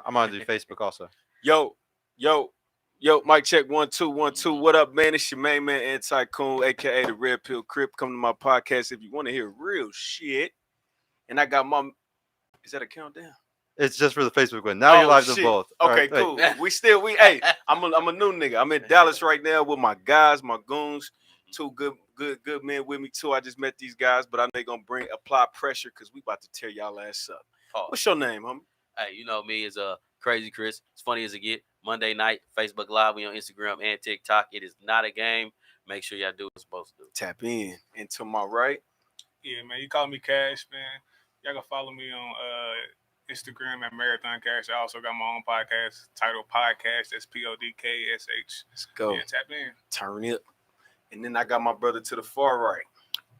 I'm on the Facebook also. Yo, yo, mic check 1 2 1 2. What up, man? It's your main man, Anti-Coon, aka the Red Pill Crip. Come to my podcast if you want to hear real shit. And I got my. Is that a countdown? It's just for the Facebook one. Now you're live to shit. both. Okay, All cool. Hey, I'm a new nigga. I'm in Dallas right now with my guys, my goons. Two good men with me too. I just met these guys, but I know they gonna apply pressure because we about to tear y'all ass up. What's your name, homie? Hey, you know me as Crazy Chris. It's funny as it get. Monday night, Facebook Live. We on Instagram and TikTok. It is not a game. Make sure y'all do what you're supposed to do. Tap in. And to my right. Yeah, man. You call me Cash, man. Y'all can follow me on Instagram at Marathon Cash. I also got my own podcast titled Podcast. That's PODKSH. Let's go. Yeah, tap in. Turn it. And then I got my brother to the far right.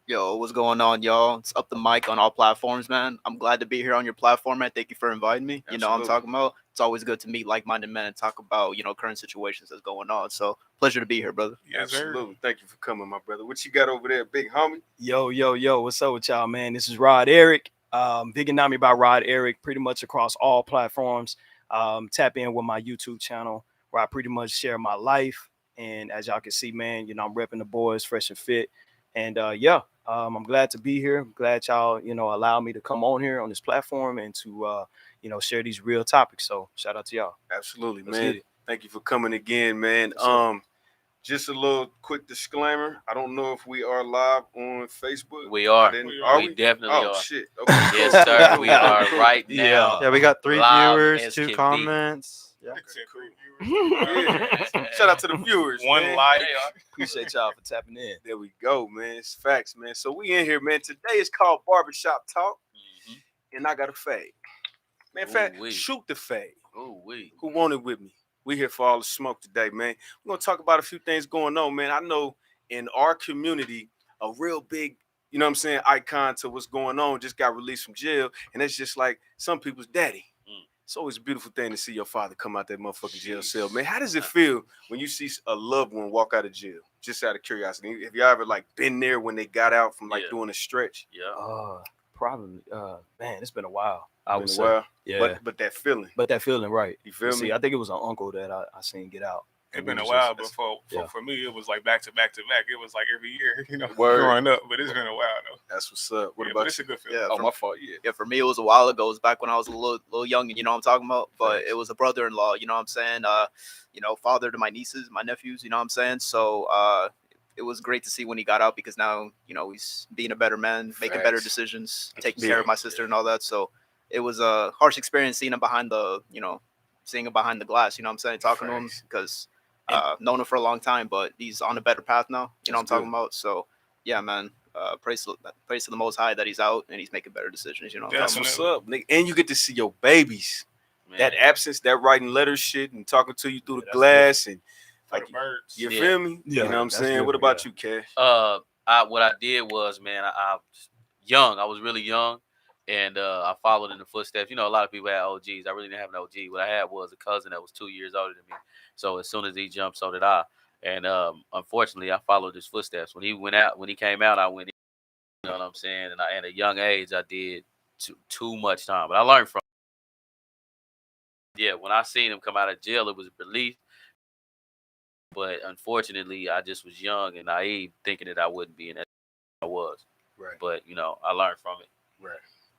Yo, what's going on, y'all? It's Up the Mic on all platforms, man. I'm glad to be here on your platform, man. Thank you for inviting me. Absolutely. You know what I'm talking about? It's always good to meet like-minded men and talk about, current situations that's going on. So, pleasure to be here, brother. Yes, absolutely. Sir. Thank you for coming, my brother. What you got over there, big homie? Yo, what's up with y'all, man? This is Rod Eric. Veganami by Rod Eric, pretty much across all platforms. Tap in with my YouTube channel where I pretty much share my life. And as y'all can see, man, I'm repping the boys, fresh and fit. And I'm glad to be here. I'm glad y'all, allow me to come on here on this platform and to, share these real topics. So shout out to y'all. Absolutely, man. Thank you for coming again, man. Just a little quick disclaimer. I don't know if we are live on Facebook. We are. We definitely are. Oh, shit. Okay. Yes, sir. We are right now. Yeah, we got 3 live viewers, 2 comments. Yeah. Shout out to the viewers. One like. Appreciate y'all for tapping in. There we go, man. It's facts, man. So we in here, man. Today is called Barbershop Talk. And I got a fade. Man, shoot the fade. Who want it with me? We here for all the smoke today, man. We're going to talk about a few things going on, man. I know in our community, a real big, icon to what's going on just got released from jail. And that's just like some people's daddy. It's always a beautiful thing to see your father come out that motherfucking jail cell, man. How does it feel when you see a loved one walk out of jail? Just out of curiosity. Have y'all ever been there when they got out from doing a stretch? Yeah. Probably. Man, it's been a while. I would say. Yeah. But that feeling. Right. You feel me? See, I think it was an uncle that I seen get out. It's been a while, but for me, it was like back to back to back. It was like every year, growing up. But it's been a while though. That's what's up. What but about it's you? a good feeling. Yeah, my fault. Yeah, for me, it was a while ago. It was back when I was a little young, and you know what I'm talking about? But it was a brother-in-law, you know what I'm saying? Father to my nieces, my nephews, you know what I'm saying? So it was great to see when he got out because now, he's being a better man, making better decisions, taking care of my sister and all that. So it was a harsh experience seeing him behind the glass, you know what I'm saying? Talking to him because known him for a long time, but he's on a better path now, you know what I'm talking about? So, yeah, man, praise to the Most High that he's out and he's making better decisions, you know what I'm That's talking what's up, nigga. And you get to see your babies. Man. That absence, that writing letters shit and talking to you through the glass and like birds. You feel me? Yeah, you know what I'm saying? Good, what about you, Cash? What I did was, man, I was young. I was really young. And I followed in the footsteps. A lot of people had OGs. I really didn't have an OG. What I had was a cousin that was 2 years older than me. So as soon as he jumped, so did I. And unfortunately, I followed his footsteps. When he came out, I went in. You know what I'm saying? And at a young age, I did too much time. But I learned from it. Yeah, when I seen him come out of jail, it was a relief. But unfortunately, I just was young and naive, thinking that I wouldn't be in that. I was. Right. But, I learned from it. Right.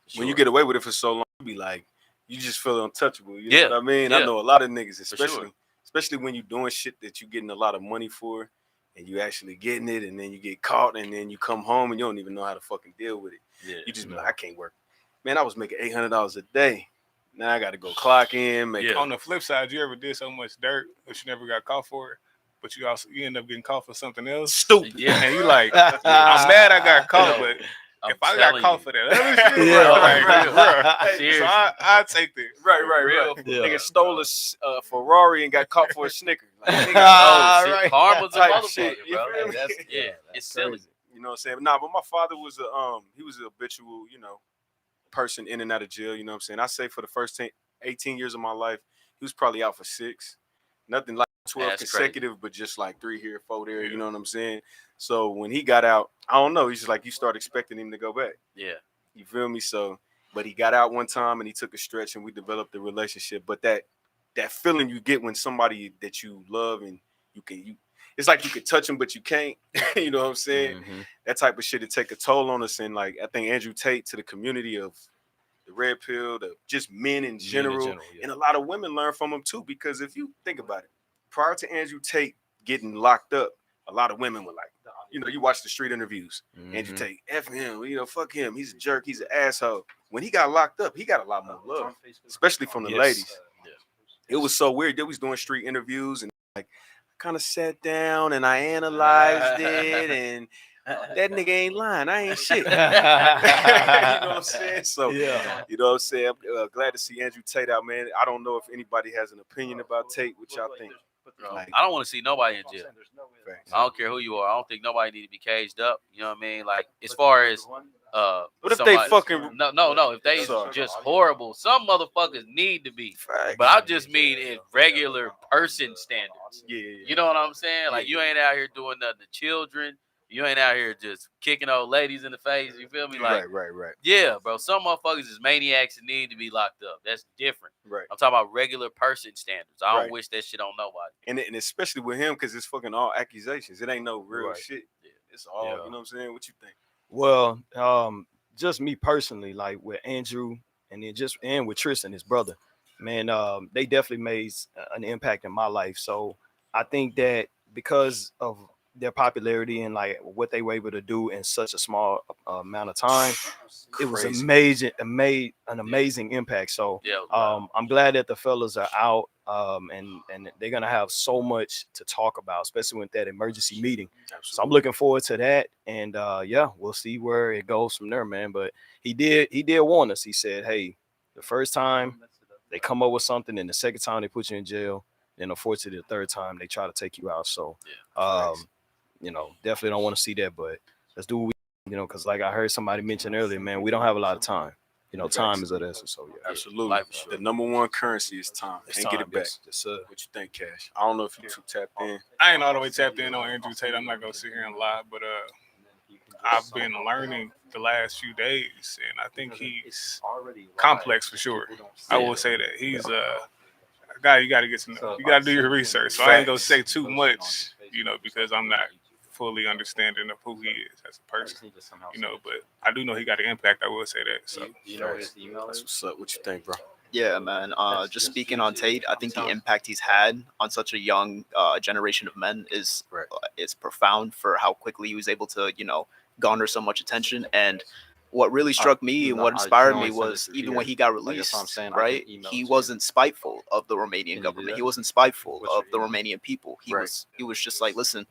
Sure. When you get away with it for so long, you be like, you just feel untouchable. You know what I mean? Yeah. I know a lot of niggas, especially when you're doing shit that you're getting a lot of money for and you actually getting it and then you get caught and then you come home and you don't even know how to fucking deal with it. Yeah. You just be like, I can't work. Man, I was making $800 a day. Now I got to go clock in. On the flip side, you ever did so much dirt but you never got caught for it? But you end up getting caught for something else. Stupid. Yeah. And you like, I'm mad I got caught, but if I got caught for that other shit, so I take this. Right. Yeah. Nigga stole a Ferrari and got caught for a Snicker. Like, nigga, right. Karma's a type motherfucker, shit, you bro. feel me? That's It's silly. You know what I'm saying? Nah, but my father was he was an habitual, person in and out of jail. You know what I'm saying? I say for the first 18 years of my life, he was probably out for 6. Nothing like 12 That's consecutive, crazy. But just like 3 here, 4 there. You know what I'm saying? So when he got out, I don't know. He's just like you start expecting him to go back. Yeah. You feel me? So, But he got out one time and he took a stretch and we developed a relationship. But that feeling you get when somebody that you love and it's like you can touch them but you can't. You know what I'm saying? Mhm. That type of shit to take a toll on us. And like I think Andrew Tate to the community of the red pill, just men in general, yeah. and a lot of women learn from him too. Because if you think about it, prior to Andrew Tate getting locked up, a lot of women were like, you watch the street interviews. Andrew Tate, F him, fuck him. He's a jerk. He's an asshole. When he got locked up, he got a lot more love, especially from the ladies. It was so weird. They was doing street interviews and like I kind of sat down and I analyzed it and that nigga ain't lying. I ain't shit. You know what I'm saying? So, Yeah. you know what I'm saying? I'm glad to see Andrew Tate out, man. I don't know if anybody has an opinion about Tate. What y'all think? I don't want to see nobody in jail. I don't care who you are. I don't think nobody need to be caged up. You know what I mean? Like as far as what if they fucking no, if they just horrible, some motherfuckers need to be. But I just mean in regular person standards. Yeah. You know what I'm saying? Like you ain't out here doing nothing to children. You ain't out here just kicking old ladies in the face. You feel me? Like right. Yeah, bro. Some motherfuckers is maniacs and need to be locked up. That's different. Right. I'm talking about regular person standards. I don't Right. wish that shit on nobody. And especially with him, because it's fucking all accusations. It ain't no real Right. shit. Yeah. It's all, Yeah. you know what I'm saying? What you think? Well, just me personally, like with Andrew and with Tristan, his brother, man, they definitely made an impact in my life. So I think that because of their popularity and like what they were able to do in such a small amount of time, it was amazing. It made an amazing impact. So I'm glad that the fellas are out, and they're gonna have so much to talk about, especially with that emergency meeting. Absolutely. So I'm looking forward to that, and we'll see where it goes from there, man. But he did warn us. He said, "Hey, the first time they come up with something, and the second time they put you in jail, and unfortunately the third time they try to take you out." So, definitely don't want to see that. But let's do what we, because like I heard somebody mention earlier, man, we don't have a lot of time. Time is of the essence. So yeah, absolutely. Life is short. The number one currency is time. Can't get it back. Yes, sir. What you think, Cash? I don't know if you too tapped in. I ain't all the way tapped in on Andrew Tate. I'm not gonna sit here and lie, but I've been learning the last few days, and I think he's complex for sure. I will say that he's a guy you got to get to know. You got to do your research. So I ain't gonna say too much, because I'm not fully understanding of who he is as a person, But I do know he got an impact. I will say that. So That's what's up. What you think, bro? Yeah, man. Just speaking on Tate, I think the impact he's had on such a young generation of men is profound for how quickly he was able to, garner so much attention. And what really struck me and what inspired me was even when he got released, right? He wasn't spiteful of the Romanian government. He wasn't spiteful of the Romanian people. He was just like, listen,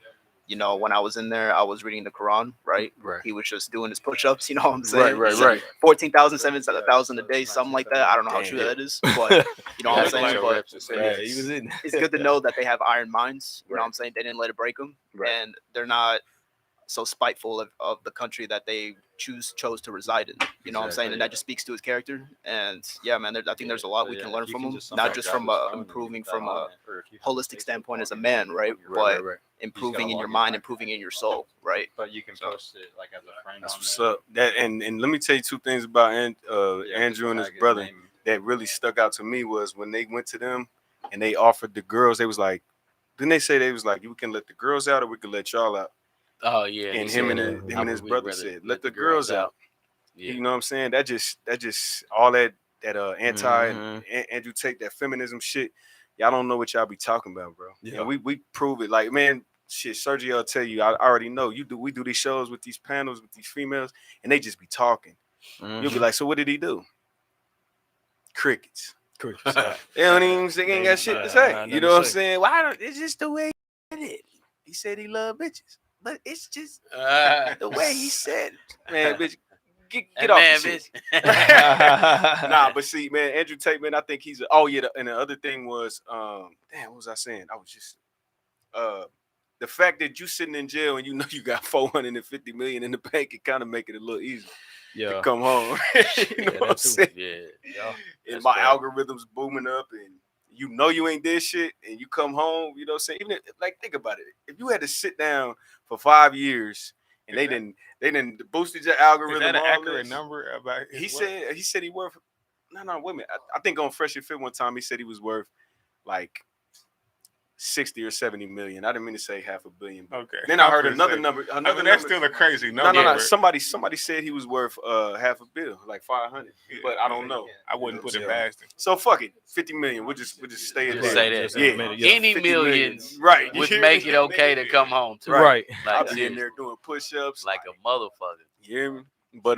when I was in there, I was reading the Quran, right? He was just doing his push-ups, you know what I'm saying? Right. 14,000, 7,000 a day, something like that. I don't know how true that is, but you know what I'm saying? But He was in. it's good to know that they have iron minds, you know what I'm saying? They didn't let it break them, and they're not so spiteful of the country that they chose to reside in, you know what I'm saying? And that just speaks to his character. And yeah, man, I think there's a lot we can learn from him, not just from improving from a holistic standpoint as a man, right? But improving in your mind, improving in your soul, right? But you can post it like as a friend. That's what's up. And let me tell you two things about Andrew and his brother that really stuck out to me was when they went to them and they offered the girls. They was like, didn't they say they was like, you can let the girls out or we can let y'all out? Oh yeah. And him and his brother said, let the girls out. Yeah. You know what I'm saying? That just all that anti Andrew Tate, that feminism shit. Y'all don't know what y'all be talking about, bro. Yeah. And we prove it. Like, man, shit, Sergio will tell you, I already know. We do these shows with these panels with these females, and they just be talking. You'll be like, so what did he do? Crickets. They ain't got shit to say. You know what I'm saying? It's just the way he did it. He said he loved bitches. But it's just the way he said it. Man, bitch, get off the shit. Nah, but see, man, Andrew Tate, man, I think he's and the other thing was, what was I saying? I was just the fact that you sitting in jail and you know you got $450 million in the bank, it kind of make it a little easier to come home. You know what I'm saying? Yeah. And my algorithm's booming up and you know you ain't did shit and you come home, you know what I'm saying? Even think about it. If you had to sit down for 5 years and they didn't boosted your algorithm. Is that an all accurate this. number about He his worth? said he worth. No, wait a minute. I think on Fresh and Fit one time he said he was worth like 60 or 70 million. I didn't mean to say half a billion. Okay. Then I heard another number. I mean, that's still a crazy number. No. Somebody said he was worth half a bill, like 500. Yeah, but I don't know. I wouldn't put it past him. So fuck it. 50 million. We'll just stay at Just that. say that. Yeah. Any 50 millions Right. would make it okay to come home to. Right. I'll Like, be in there doing push-ups. like a motherfucker. You hear me? But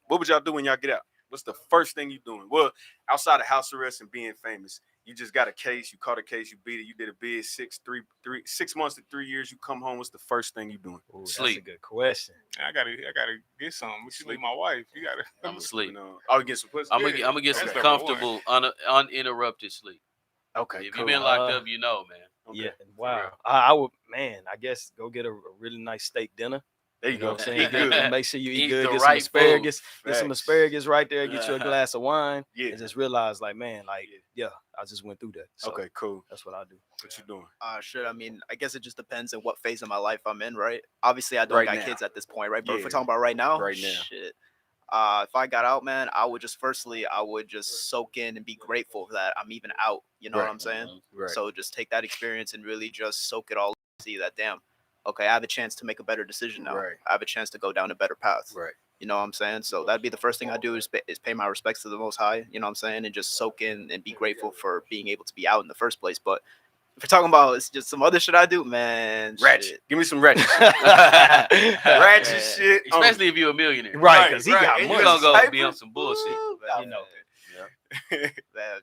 what would y'all do when y'all get out? What's the first thing you doing? Well, outside of house arrest and being famous, you just got a case, you caught a case, you beat it, you did a bid 6 months to 3 years, you come home. What's the first thing you doing? Ooh, Sleep. That's a good question. I gotta get some. But she leave my wife. You gotta. I'm asleep. You get some pussy. I'm gonna get some That's number comfortable, uninterrupted sleep. Okay, If cool. you've been locked up, you know, man. Okay. Yeah. Wow. I would, man. I guess go get a really nice steak dinner. There you You know go. what I'm saying? Eat good. Make sure you eat Eat good. the Get right some asparagus. Get some Facts. asparagus right there. Get you a glass of wine. Yeah. And just realize, like, man, like, yeah, I just went through that. So Okay, cool. that's what I do. What you doing? Shit. I mean, I guess it just depends on what phase of my life I'm in, right? Obviously, I don't Right got now. kids at this point, right? But if Yeah. we're talking about right now, Right now. shit. If I got out, man, I would just soak in and be grateful that I'm even out. You know what Right. I'm saying? Right. So just take that experience and really just soak it all. See that, damn. Okay, I have a chance to make a better decision now. Right. I have a chance to go down a better path. Right. You know what I'm saying? So that'd be the first thing I do is pay my respects to the Most High. You know what I'm saying? And just soak in and be grateful for being able to be out in the first place. But if we're talking about it's just some other shit I do, man. Ratchet. shit. Give me some ratchet. Ratchet Man. shit. Especially if you're a millionaire. Right, because he right. got And You money. gonna go Paper? be on some bullshit. You know. Man,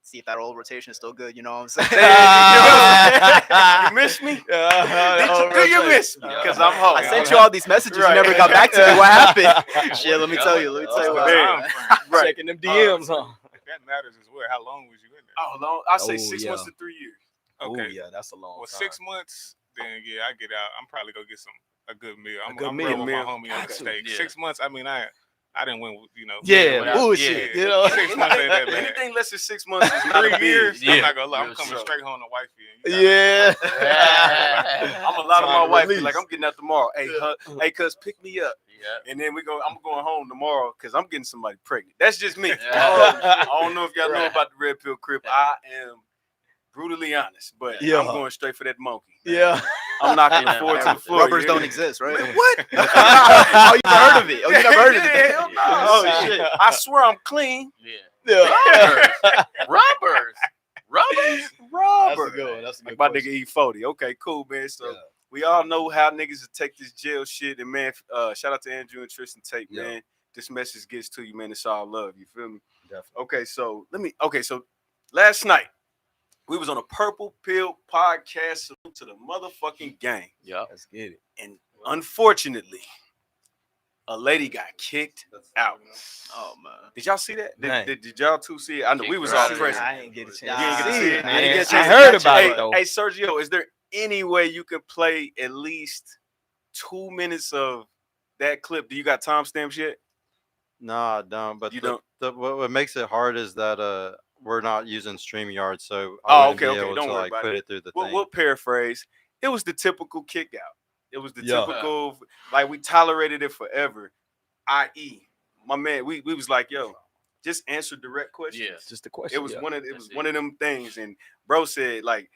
see if that old rotation is still good. You know what I'm saying? You miss me? Uh-huh. Do you miss me? Because I'm home. I sent you all these messages. You never got back to me. What happened? Shit, let me tell you. What Man. happened. Right. Checking them DMs, huh? That matters as well. How long was you in there? Oh, long. I say Oh, 6 yeah. months to 3 years. Okay. Oh, yeah, that's a long Well, time. 6 months. Then yeah, I get out. I'm probably gonna get a good meal. I'm good I'm meal. rolling with my Meal. homie on Got the to. steak. Yeah. 6 months. I mean, I didn't win. You know. Yeah, without- bullshit. yeah. You know? 6 months ain't that bad. Anything less than 6 months is not a 3 big. years. Yeah. I'm not gonna lie. I'm Real coming shit. straight home to wifey. And you gotta- Yeah. I'm a lot of my Time to wife be release. like, I'm getting out tomorrow. Hey, hey, cuz pick me up. Yeah. And then I'm going home tomorrow because I'm getting somebody pregnant. That's just me. Yeah. I don't know if y'all know Right. about the Red Pill Crip. I am brutally honest, but Yeah. I'm going straight for that monkey. Yeah. I'm knocking the floor to the floor. Rubbers you don't hear me? exist, right? What? Oh, you never heard of it? Oh, you never heard of it? Hell no. Oh shit! I swear I'm clean. Yeah. Yeah. Rubbers. That's Robert. a good one. That's a good My question. nigga E40. Okay, cool, man. So Yeah. we all know how niggas will take this jail shit. And man, shout out to Andrew and Tristan Tate, Yeah. man. This message gets to you, man. It's all love. You feel me? Definitely. Okay, so last night we was on a Purple Pill podcast. Salute to the motherfucking gang. Yeah. Let's get it. And unfortunately, a lady got kicked out. Oh man. Did y'all see that? Man. Did y'all two see it? I know we was all Kicked present. I ain't get a chance. You to ain't get to see see it, it. man. I didn't get a I chance heard to about hey, it though. Hey, Sergio, is there any way you can play at least 2 minutes of that clip? Do you got timestamps yet? No, I don't. But You don't? What makes it hard is that we're not using StreamYard, so Oh, I wouldn't okay, be able don't to worry like about put it. it through the We'll thing. paraphrase. It was the typical kick out. It was the Yeah. typical, like we tolerated it forever. I.e., my man, we was like, yo, just answer direct questions. Yeah. Just a question. It was yeah. one of That's one of them things, and bro said like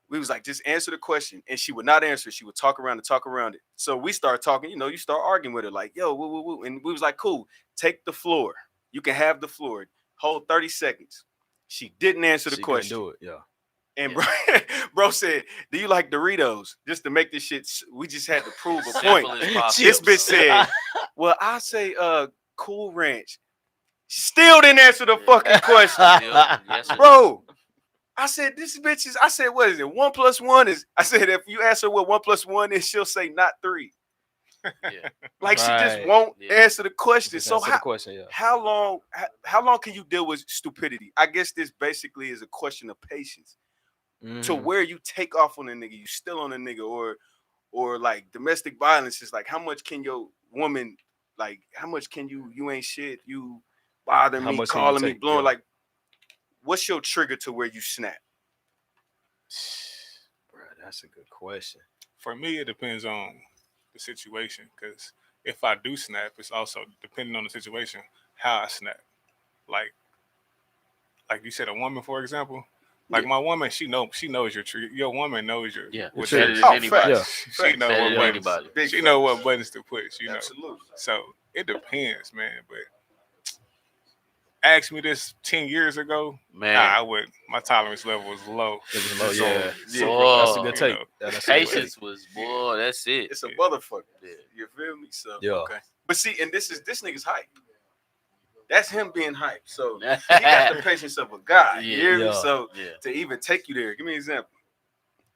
we was like just answer the question, and she would not answer. She would talk around it. So we start talking. You start arguing with her like, yo, woo, woo, woo. And we was like, cool, take the floor. You can have the floor. Hold 30 seconds. She didn't answer the She couldn't question, do it. Yeah. and bro said, do you like Doritos? Just to make this shit, we just had to prove a Simple point. as possible. This bitch said, well, I say Cool Ranch. Still didn't answer the fucking question. Yes, sir. Bro, I said, this bitch is, I said, what is it? 1 + 1 is, I said, if you ask her what 1 + 1 is, she'll say not 3. Yeah. Like she just Right. won't Yeah. answer the question. Just So answer the question. Yeah. how long can you deal with stupidity? I guess this basically is a question of patience to Mhm. where you take off on a nigga, you still on a nigga, or like domestic violence is like, how much can your woman, like, how much can you ain't shit, you bother How me, much can you calling me, take? blowing, Yeah. like, what's your trigger to where you snap? Bro, that's a good question. For me, it depends on the situation. Because if I do snap, it's also depending on the situation how I snap. Like you said, a woman, for example. Like my woman, she knows your tree. Your woman knows your what better trigger. than anybody. Yeah. She know Better what than buttons. anybody. She know what buttons to push. You know. Absolutely. So it depends, man. But ask me this 10 years ago, Man, I would. My tolerance level was low. It was low, Just yeah. super Boy, low, That's a good you take. know. That's a good take. patience was, boy, that's it. It's a motherfucker. Yeah. You feel me? So Yeah. okay. But see, and this nigga's hype. That's him being hype. So he got the patience of a god. You hear me? Yeah. So Yeah. to even take you there, give me an example.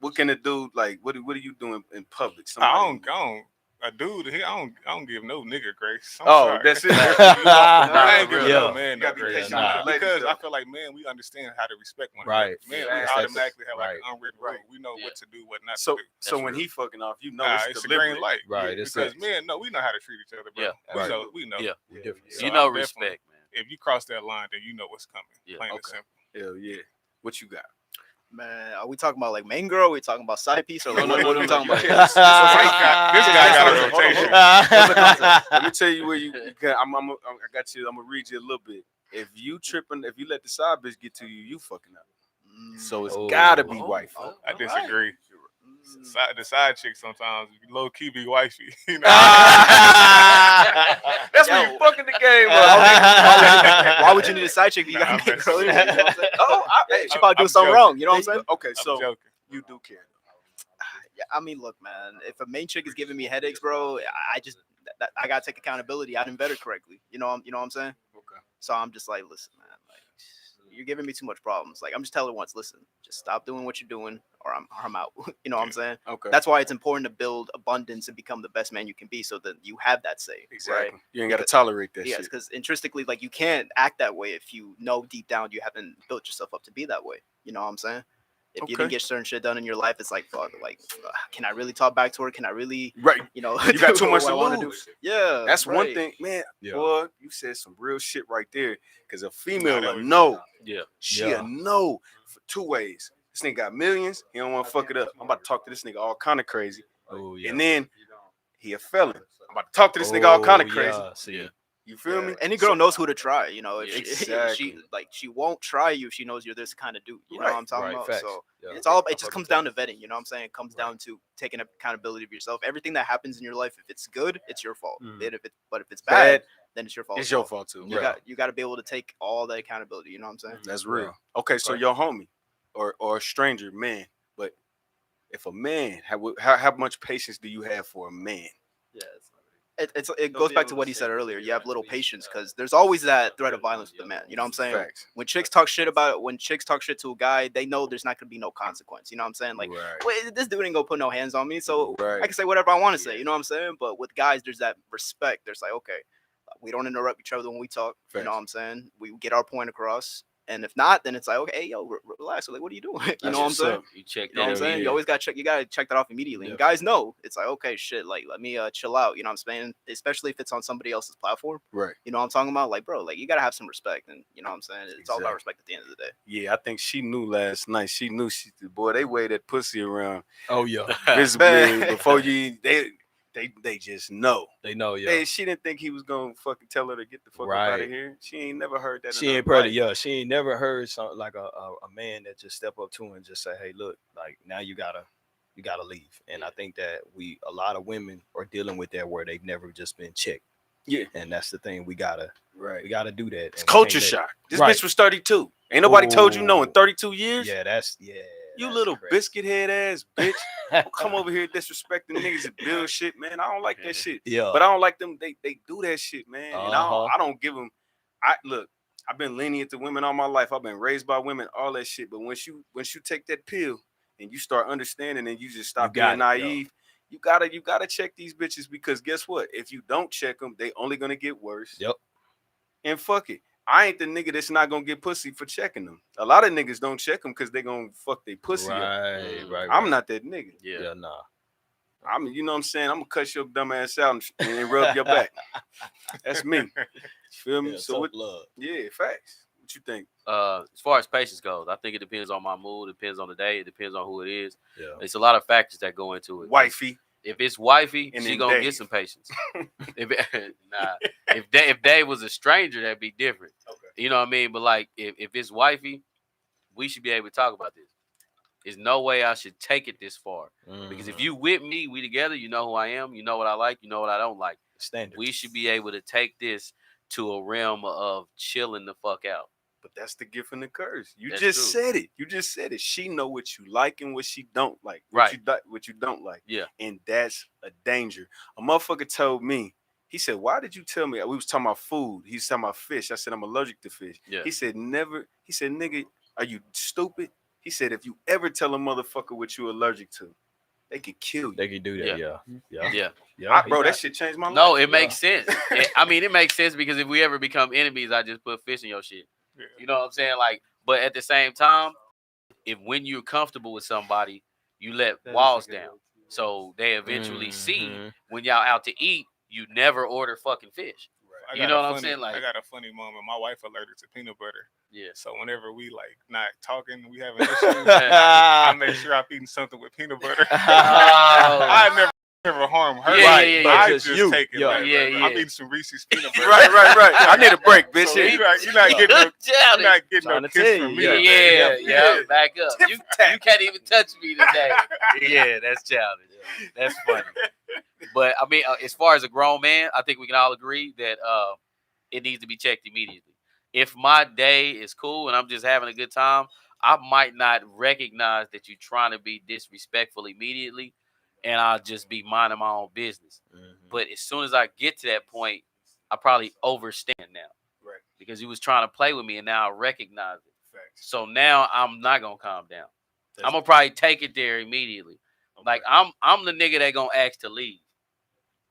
What can a dude like? What are you doing in public? I don't. A dude, I don't give no nigga grace. I'm Oh, sorry. that's it. I ain't giving Yeah. no man You no gotta be grace. patient with the ladies, Because though. I feel like, man, we understand how to respect one Right. another. Man, Yeah, we that's- automatically have like right. an unwritten Right. rule. We know what to do, what not So to do. so That's when real. he fucking off, you know It's it's a deliberate. green light. Right, Yeah, it's because, it. man, no, we know how to treat each other, bro. Yeah. We Right. know. We know. Yeah. We different. So You know I definitely- respect, man. If you cross that line, then you know what's coming. Yeah. Plain and Okay. simple. Hell yeah. What you got? Man, are we talking about like main girl? Are we talking about side piece? Or like, No, what are we talking you about? can't. This guy got a Hold on, rotation. Let me tell you where you can. I got you. I'm gonna read you a little bit. If you tripping, if you let the side bitch get to you, you fucking up. So it's gotta be wife. I disagree. The side chick sometimes low key be wifey. You know? That's when you fucking the game up. Why would you need a side chick if you Nah, got I'm a main messing girl? with You know what I'm saying? Oh, She probably I'm doing something joking. wrong. You know what I'm saying? Okay, I'm so joking. you do care. Yeah, I mean, look, man. If a main chick is giving me headaches, bro, I gotta take accountability. I didn't vet her correctly. You know what I'm saying? Okay. So I'm just like, listen, man. Like, you're giving me too much problems. Like, I'm just telling her once, listen, just stop doing what you're doing, or I'm out. You know what I'm saying? Okay. That's why it's important to build abundance and become the best man you can be, so that you have that say. Exactly. Right? You ain't got to tolerate that Yes, shit. because intrinsically, like, you can't act that way if you know deep down you haven't built yourself up to be that way. You know what I'm saying? If you Okay. didn't get certain shit done in your life, it's like, fuck, like, can I really talk back to her? Can I really, Right. you know, You got do too much what to I wanna lose. Yeah, That's one right. thing, man. Yeah. Boy, you said some real shit right there. Because a female that will was- know. Yeah. She'll know for two ways. This nigga got millions. He don't want to fuck it up. I'm about to talk to this nigga all kind of crazy. Oh yeah. And then he a felon. I'm about to talk to this nigga all kind of Oh, crazy. yeah. See. You feel me? Any girl knows who to try, you know. If Yeah, she won't try you if she knows you're this kind of dude. You know what I'm talking Right, about? facts. So Yeah. it's all. It I just fuck comes with down that. to vetting. You know what I'm saying? It comes down to taking accountability of yourself. Everything that happens in your life, if it's good, it's your fault. Mhm. And if it's Bad, bad, then it's your fault. it's your fault too. You got to be able to take all the accountability. You know what I'm saying? That's real. Yeah. Okay, so Okay. your homie or a stranger, man. But if a man, how much patience do you have for a man? Yeah. It goes back to what he said earlier. You have little patience because there's always that threat of violence with the man. You know what I'm saying? Facts. When chicks talk shit to a guy, they know there's not gonna be no consequence. You know what I'm saying? Like, Right. wait, this dude ain't gonna put no hands on me, so Right. I can say whatever I want to say. You know what I'm saying? But with guys, there's that respect. There's like, okay, we don't interrupt each other when we talk. You Facts. know what I'm saying? We get our point across. And if not, then it's like, okay, hey, yo, relax. Like, what are you doing? You know what I'm saying? You check You know what I'm that saying? every You always got to check. You got to check that off immediately. And guys know it's like, okay, shit. Like, let me chill out. You know what I'm saying? Especially if it's on somebody else's platform. Right. You know what I'm talking about? Like, bro, like you got to have some respect. And you know what I'm saying? It's all about respect at the end of the day. Yeah, I think she knew last night. She knew boy, they weighed that pussy around Oh yeah. visibly before you. They just know. They know. Yeah. Hey, she didn't think he was gonna fucking tell her to get the fuck up out Right. of here. She ain't never heard that. She in her ain't probably, life. yeah, she ain't never heard something like a man that just step up to her and just say, hey, look, like now you gotta leave. And I think that a lot of women are dealing with that where they've never just been checked. Yeah. And that's the thing. We gotta do that. It's and we culture can't let- shock. This Right. bitch was 32. Ain't nobody told you no in Ooh. 32 years. Yeah, that's You that's little crazy. biscuit head ass bitch. Don't come over here disrespecting niggas and build shit, man. I don't like that shit. Yeah. But I don't like them. They do that shit, man. And Uh-huh. I don't give them. Look. I've been lenient to women all my life. I've been raised by women, all that shit. But once you take that pill and you start understanding and you just stop You got being it, yo. naive, you gotta check these bitches because guess what? If you don't check them, they only gonna get worse. Yep. And fuck it. I ain't the nigga that's not gonna get pussy for checking them. A lot of niggas don't check them because they gonna fuck their pussy up. Right. I'm not that nigga. Yeah, nah. You know what I'm saying? I'm gonna cut your dumb ass out and rub your back. That's me. You feel me? Yeah, So tough what? love. Yeah, facts. What you think? As far as patience goes, I think it depends on my mood, it depends on the day, it depends on who it is. Yeah. It's a lot of factors that go into it. Wifey. If it's wifey, And she then gonna Dave. get some patience. If Dave was a stranger, that'd be different. Okay. You know what I mean? But like, if it's wifey, we should be able to talk about this. There's no way I should take it this far. Because if you with me, we together, you know who I am, you know what I like, you know what I don't like. Standard. We should be able to take this to a realm of chilling the fuck out. But that's the gift and the curse. You That's just true. said it. You just said it. She know what you like and what she don't like. Right. What you don't like. Yeah. And that's a danger. A motherfucker told me, he said, why did you tell me? We was talking about food. He was talking about fish. I said, I'm allergic to fish. Yeah. He said, nigga, are you stupid? He said, if you ever tell a motherfucker what you allergic to, they could kill you. They can do that. Yeah. Bro, that shit changed my life. No, it makes sense. It makes sense because if we ever become enemies, I just put fish in your shit. Yeah. You know what I'm saying? Like, but at the same time, when you're comfortable with somebody, you let walls down. So they eventually see when y'all out to eat, you never order fucking fish. You know what I'm saying? Like, I got a funny moment. My wife allergic to peanut butter. yeah. So whenever we like not talking, we having issues. I make sure I'm eating something with peanut butter. I never harm her. Yeah. I Just just you. take it. Yeah. Like, Yeah. I'm eating some Reese's peanut butter. Right. I need a break, bitch. So you're not getting no, you're not getting no Trying to kiss tell from you. me. Yeah. Back up. You can't even touch me today. Yeah, that's childish. That's funny. But I mean, as far as a grown man, I think we can all agree that it needs to be checked immediately. If my day is cool and I'm just having a good time, I might not recognize that you're trying to be disrespectful immediately, and I'll just be minding my own business. But as soon as I get to that point, I probably overstand now. Right. Because he was trying to play with me, and now I recognize it. Facts. So now I'm not gonna calm down. That's I'm gonna probably take it there immediately. Okay. Like I'm the nigga that gonna ask to leave.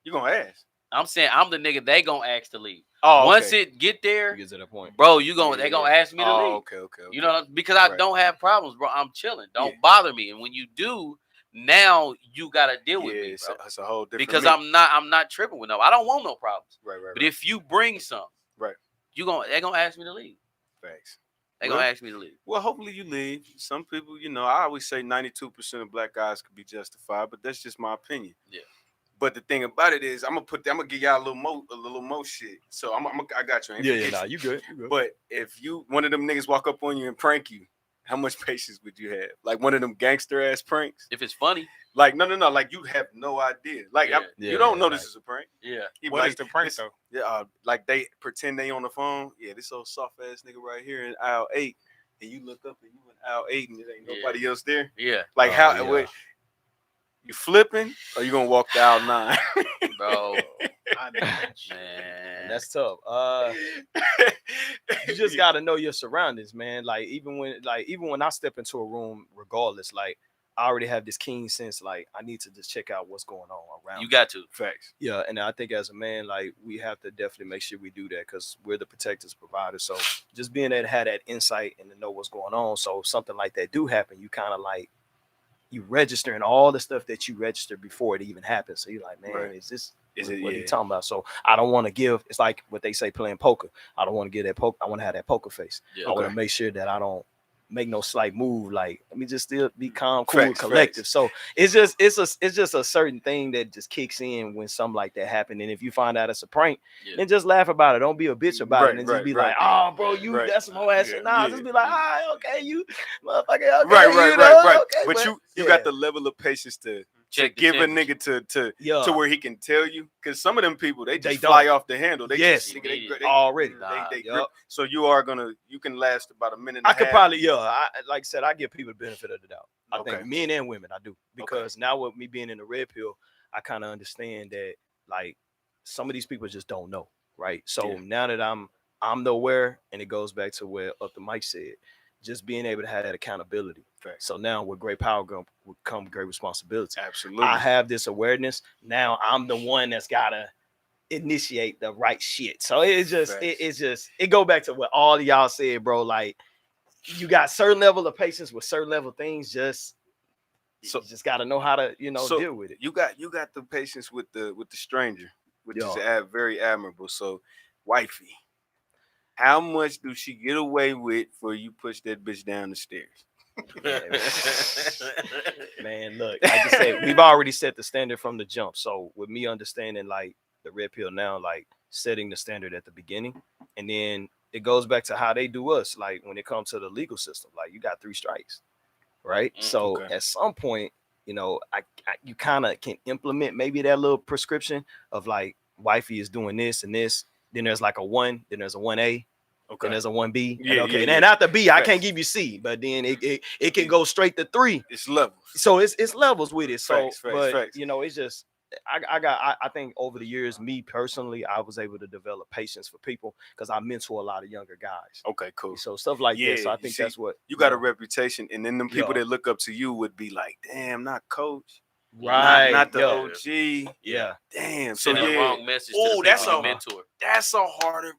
You gonna ask? I'm saying I'm the nigga they gonna ask to leave. Oh, Once it get there, Get to that point. bro, they gonna ask me to leave. Okay. You know, because I Right. don't have problems, bro. I'm chilling. Don't Yeah. bother me. And when you do, now you gotta deal with me, bro. It's a whole different. Because me. I'm not tripping with no. I don't want no problems. Right. But if you bring some, Right. they gonna ask me to leave. Facts. They Well- gonna ask me to leave. Well, hopefully you leave. Some people, I always say 92% of black guys could be justified, but that's just my opinion. Yeah. But the thing about it is, I'm gonna give y'all a little more shit. So I got you. I ain't forget You good. You good. But if one of them niggas walk up on you and prank you, how much patience would you have? Like one of them gangster ass pranks? If it's funny, Like no, like you have no idea. Like you don't know this is a prank. yeah. You be What like, is the prank this- though? Yeah, like they pretend they on the phone. Yeah, this old soft ass nigga right here in aisle 8, and you look up and you in aisle 8, and there ain't nobody else there. Yeah. Like you flipping or you gonna walk to aisle 9? Bro. And Man. that's tough. You just gotta know your surroundings, man. Like even when I step into a room, regardless, like I already have this keen sense, like I need to just check out what's going on around. You me. got to. Facts. Yeah, and I think as a man, like we have to definitely make sure we do that because we're the protectors, providers. So just being able to have that insight and to know what's going on. So if something like that do happen, you kind of like you registering all the stuff that you registered before it even happens. So you're like, man, Right. what are you talking about? So I don't want to give. It's like what they say playing poker. I don't want to give that poker. I want to have that poker face. Yeah. I want to make sure that I don't make no slight move. Like let me just still be calm, cool, Facts, collective. facts. So it's just a certain thing that just kicks in when something like that happens. And if you find out it's a prank, Yeah. then just laugh about it. Don't be a bitch about Right, it. And just right, be right. like, oh, bro, you Right. that's some whole ass shit. Nah, Yeah, just be like, okay, you motherfucker. Okay, Right. you know, okay, But you yeah. got the level of patience to Check the give a temperature. nigga Yeah. to where he can tell you, because some of them people they They just fly don't. off the handle. They Yes. just Already. they Yup. grip. So you can last about a minute. And I a could half. probably, like I said, I give people the benefit of the doubt. I Okay. think men and women, I do. Because now with me being in the red pill, I kind of understand that like some of these people just don't know. Right. So Yeah. now that I'm the aware, and it goes back to where Up the Mic said, just being able to have that accountability. Facts. So now with great power will come great responsibility. Absolutely. I have this awareness. Now I'm the one that's gotta initiate the right shit. So it's just Facts. it go back to what all of y'all said, bro. Like you got certain level of patience with certain level of things. You just gotta know how to deal with it. You got the patience with the stranger, which is Yeah. very admirable. So, wifey, how much do she get away with for you push that bitch down the stairs? Man, look, like I said, we've already set the standard from the jump. So with me understanding like the red pill now, like setting the standard at the beginning, and then it goes back to how they do us. Like when it comes to the legal system, like you got 3 strikes, right? So okay. at some point, you know, you kind of can implement maybe that little prescription of like wifey is doing this and this. Then there's like a 1, then there's a 1A, Okay. then there's a 1B. Yeah, And okay, yeah, then yeah. after B, I Facts. can't give you C, but then it can go straight to 3. It's levels. So it's levels with it. So Facts, but facts. you know, it's just I think over the years, me personally, I was able to develop patience for people because I mentor a lot of younger guys. Okay, cool. So stuff like Yeah, this. So I you think see, that's what You got a reputation, and then them people Yeah. that look up to you would be like, damn, not coach. right. Not the yeah. OG. Yeah. Damn. So Sending the yeah. wrong message to Oh, the that's people you a- mentor. That's a harder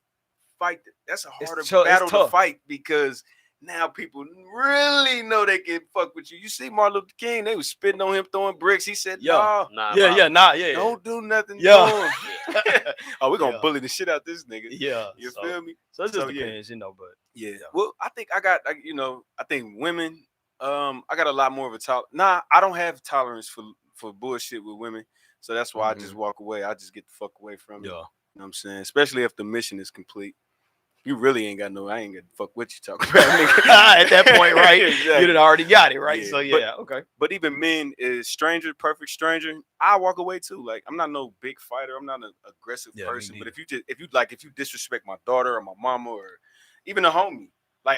fight. That's a harder it's battle to tough. fight because now people really know they can fuck with you. You see Martin Luther King, they was spitting on him, throwing bricks. He said, Yeah. Nah, Yeah. don't do nothing Yeah. to him. Oh, we're going to Yeah. bully the shit out this nigga. Yeah. You So, feel me? so it just So, yeah. depends, you know, but Yeah. Well, I think I think women, I got a lot more of a tolerance. Nah, I don't have tolerance for bullshit with women. So that's why I just walk away. I just get the fuck away from it. yeah. You know what I'm saying? Especially if the mission is complete. You really ain't got I ain't got to fuck what you talking about, nigga. At that point, right? Exactly. You done already got it, right? Yeah, So yeah, okay. But even men is perfect stranger. I walk away too. Like I'm not no big fighter. I'm not an aggressive Yeah, me person. But neither. if you disrespect my daughter or my mama or even a homie, like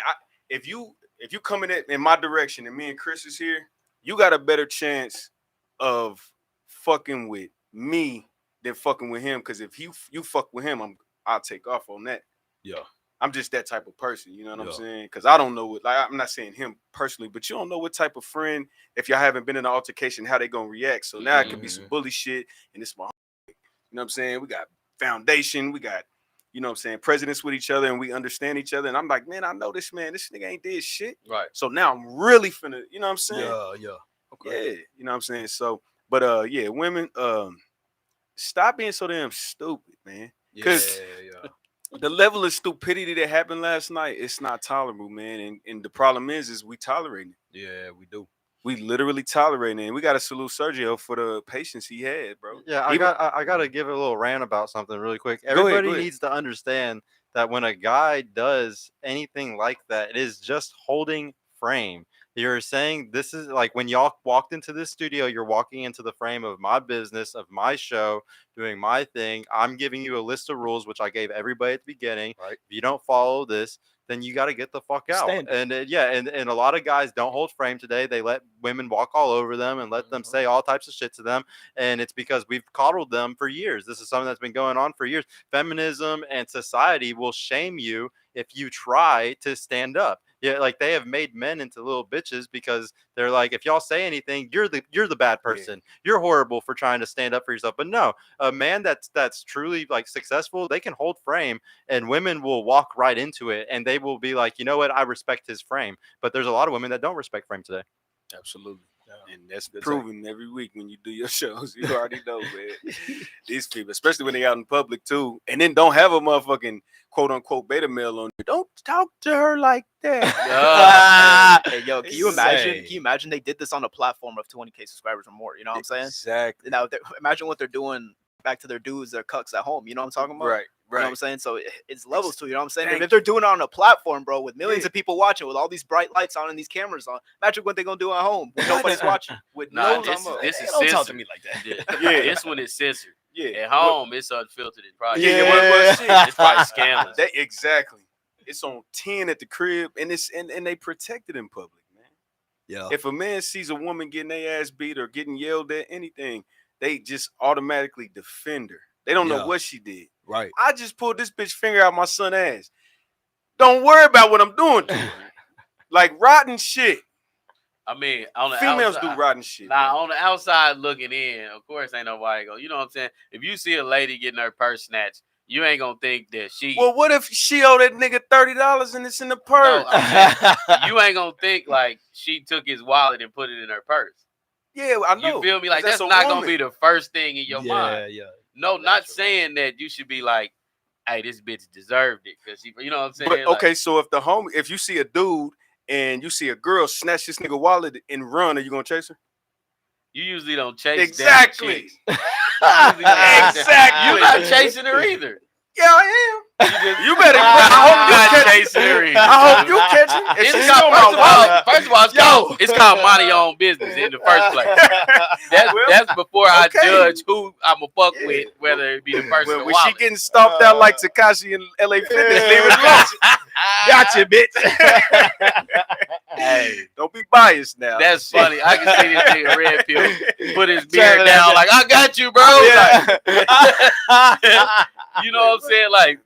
if you coming in my direction and me and Chris is here, you got a better chance of fucking with me than fucking with him. Because if you fuck with him, I'll take off on that. Yeah. I'm just that type of person, you know what I'm Yeah. saying? Because I don't know what, like, I'm not saying him personally, but you don't know what type of friend, if y'all haven't been in an altercation, how they gonna react. So now it could be some bully shit, and it's my, you know what I'm saying? We got foundation, we got, you know what I'm saying, presidents with each other, and we understand each other. And I'm like, man, I know this man, this nigga ain't did shit. Right. So now I'm really finna, you know what I'm saying? Yeah. Yeah, you know what I'm saying? So, but yeah, women, stop being so damn stupid, man. Because yeah. the level of stupidity that happened last night, it's not tolerable, man. And the problem is we tolerating it. Yeah, we do. We literally tolerating it. And we got to salute Sergio for the patience he had, bro. Yeah, I got to give a little rant about something really quick. Go ahead, Everybody go ahead. needs to understand that when a guy does anything like that, it is just holding frame. You're saying this is like when y'all walked into this studio, you're walking into the frame of my business, of my show, doing my thing. I'm giving you a list of rules, which I gave everybody at the beginning. Right. If you don't follow this, then you got to get the fuck out. Standard. And yeah, and a lot of guys don't hold frame today. They let women walk all over them and let them say all types of shit to them. And it's because we've coddled them for years. This is something that's been going on for years. Feminism and society will shame you if you try to stand up. Yeah, like they have made men into little bitches because they're like, if y'all say anything, you're the bad person. Yeah. You're horrible for trying to stand up for yourself. But no, a man that's truly like successful, they can hold frame, and women will walk right into it, and they will be like, you know what, I respect his frame. But there's a lot of women that don't respect frame today. Absolutely. Yeah. And that's proven every week when you do your shows. You already know, man. These people, especially when they out in public too, and then don't have a motherfucking quote unquote beta male on you. Don't talk to her like that. Hey, yo, can you imagine? Can you imagine they did this on a platform of 20K subscribers or more? You know what I'm saying? Exactly. Now, imagine what they're doing back to their dudes, their cucks at home. You know what I'm talking about? Right. You know what I'm saying? So it's levels to it, you know what I'm saying? Dang. And if they're doing it on a platform, bro, with millions of people watching, with all these bright lights on and these cameras on, imagine what they're gonna do at home when nobody's watching. With this is don't censored. talk to me like that. Yeah. This one is censored. Yeah. At home, it's unfiltered and probably Shit. it's probably scandalous. Exactly. It's on 10 at the crib, and and they protect it in public, man. Yeah. If a man sees a woman getting their ass beat or getting yelled at, anything, they just automatically defend her. They don't know what she did. Right. I just pulled this bitch finger out my son's ass. Don't worry about what I'm doing to her. Like rotten shit. I mean, on the females outside, do rotten shit. Nah, on the outside looking in, of course, ain't nobody go. You know what I'm saying? If you see a lady getting her purse snatched, you ain't gonna think that she. Well, what if she owe that nigga $30 and it's in the purse? No, I'm saying, you ain't gonna think like she took his wallet and put it in her purse. Yeah, I know. You feel me? Like that's a not woman. gonna be the first thing in your mind. Yeah. No, not saying that you should be like, hey, this bitch deserved it because you know what I'm saying. But okay, so if you see a dude and you see a girl snatch this nigga wallet and run, are you gonna chase her? You usually don't chase Exactly. Exactly. You're not chasing her either. Yeah, I am. You better. I hope you catch it. I hope you catch it. If she's still my wallet. First of all, it's called mind your own business in the first place. That's before I judge who I'm a fuck with, whether it be the person or when wallet. she getting stomped out like Tekashi in LA Fitness, leave it alone. Gotcha, bitch. Hey, don't be biased now. That's funny. I can see this nigga Red Pill put his beard down like, I got you, bro. You know what I'm saying? Like,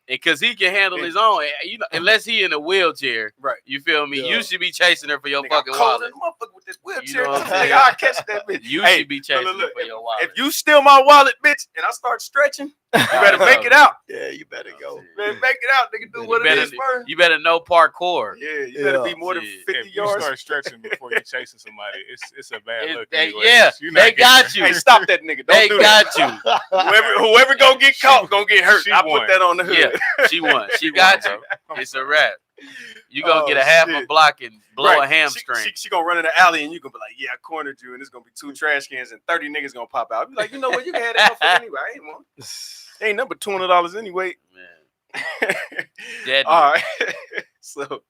because he can handle his own. You know, unless he in a wheelchair, right? You feel me? You should be chasing her for your fucking I'm wallet. motherfucker with this wheelchair. You know what I'm saying? I'll catch that bitch. You should be chasing her for your wallet. If you steal my wallet, bitch, and I start stretching, you better make it out. Yeah, you better go. Man, make it out, nigga. Do what it is first. You better know parkour. Yeah, you better be more than 50 if yards. You start stretching before you're chasing somebody, it's a bad look. Yeah, they got you. Hey, stop that nigga. Don't they do got that. you. Whoever gonna get caught, gonna get hurt. I put that on the hood. Yeah, she won. She got you. It's a wrap. You gonna get a half a block and blow a hamstring. She gonna run in the alley and you gonna be like, yeah, I cornered you, and it's gonna be 2 trash cans and 30 niggas gonna pop out. I'll be like, you know what? You can have that motherfucker anyway. I ain't want. Ain't nothing but $200 anyway. Man. All right. So,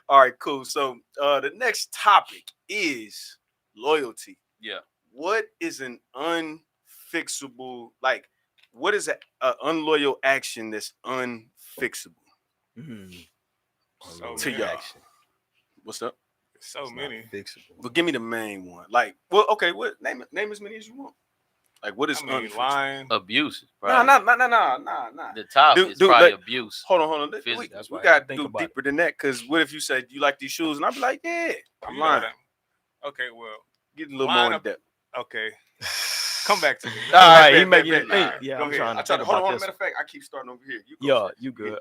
all right, cool. So, the next topic is loyalty. Yeah. What is an unfixable, like, what is an unloyal action that's unfixable? To y'all. Action. What's up? So many. Fixable. But give me the main one. Like, well, okay, what name as many as you want. Like, what is lying? Abuse. Nah. The top is probably abuse. Hold on. We gotta do deeper than that. Because what if you said you like these shoes, and I'd be like, yeah, I'm lying. Okay, well, get a little more in depth. Okay, come back to me. All right, you making it think. Yeah, I'm trying to. Hold on. Matter of fact, I keep starting over here. You good?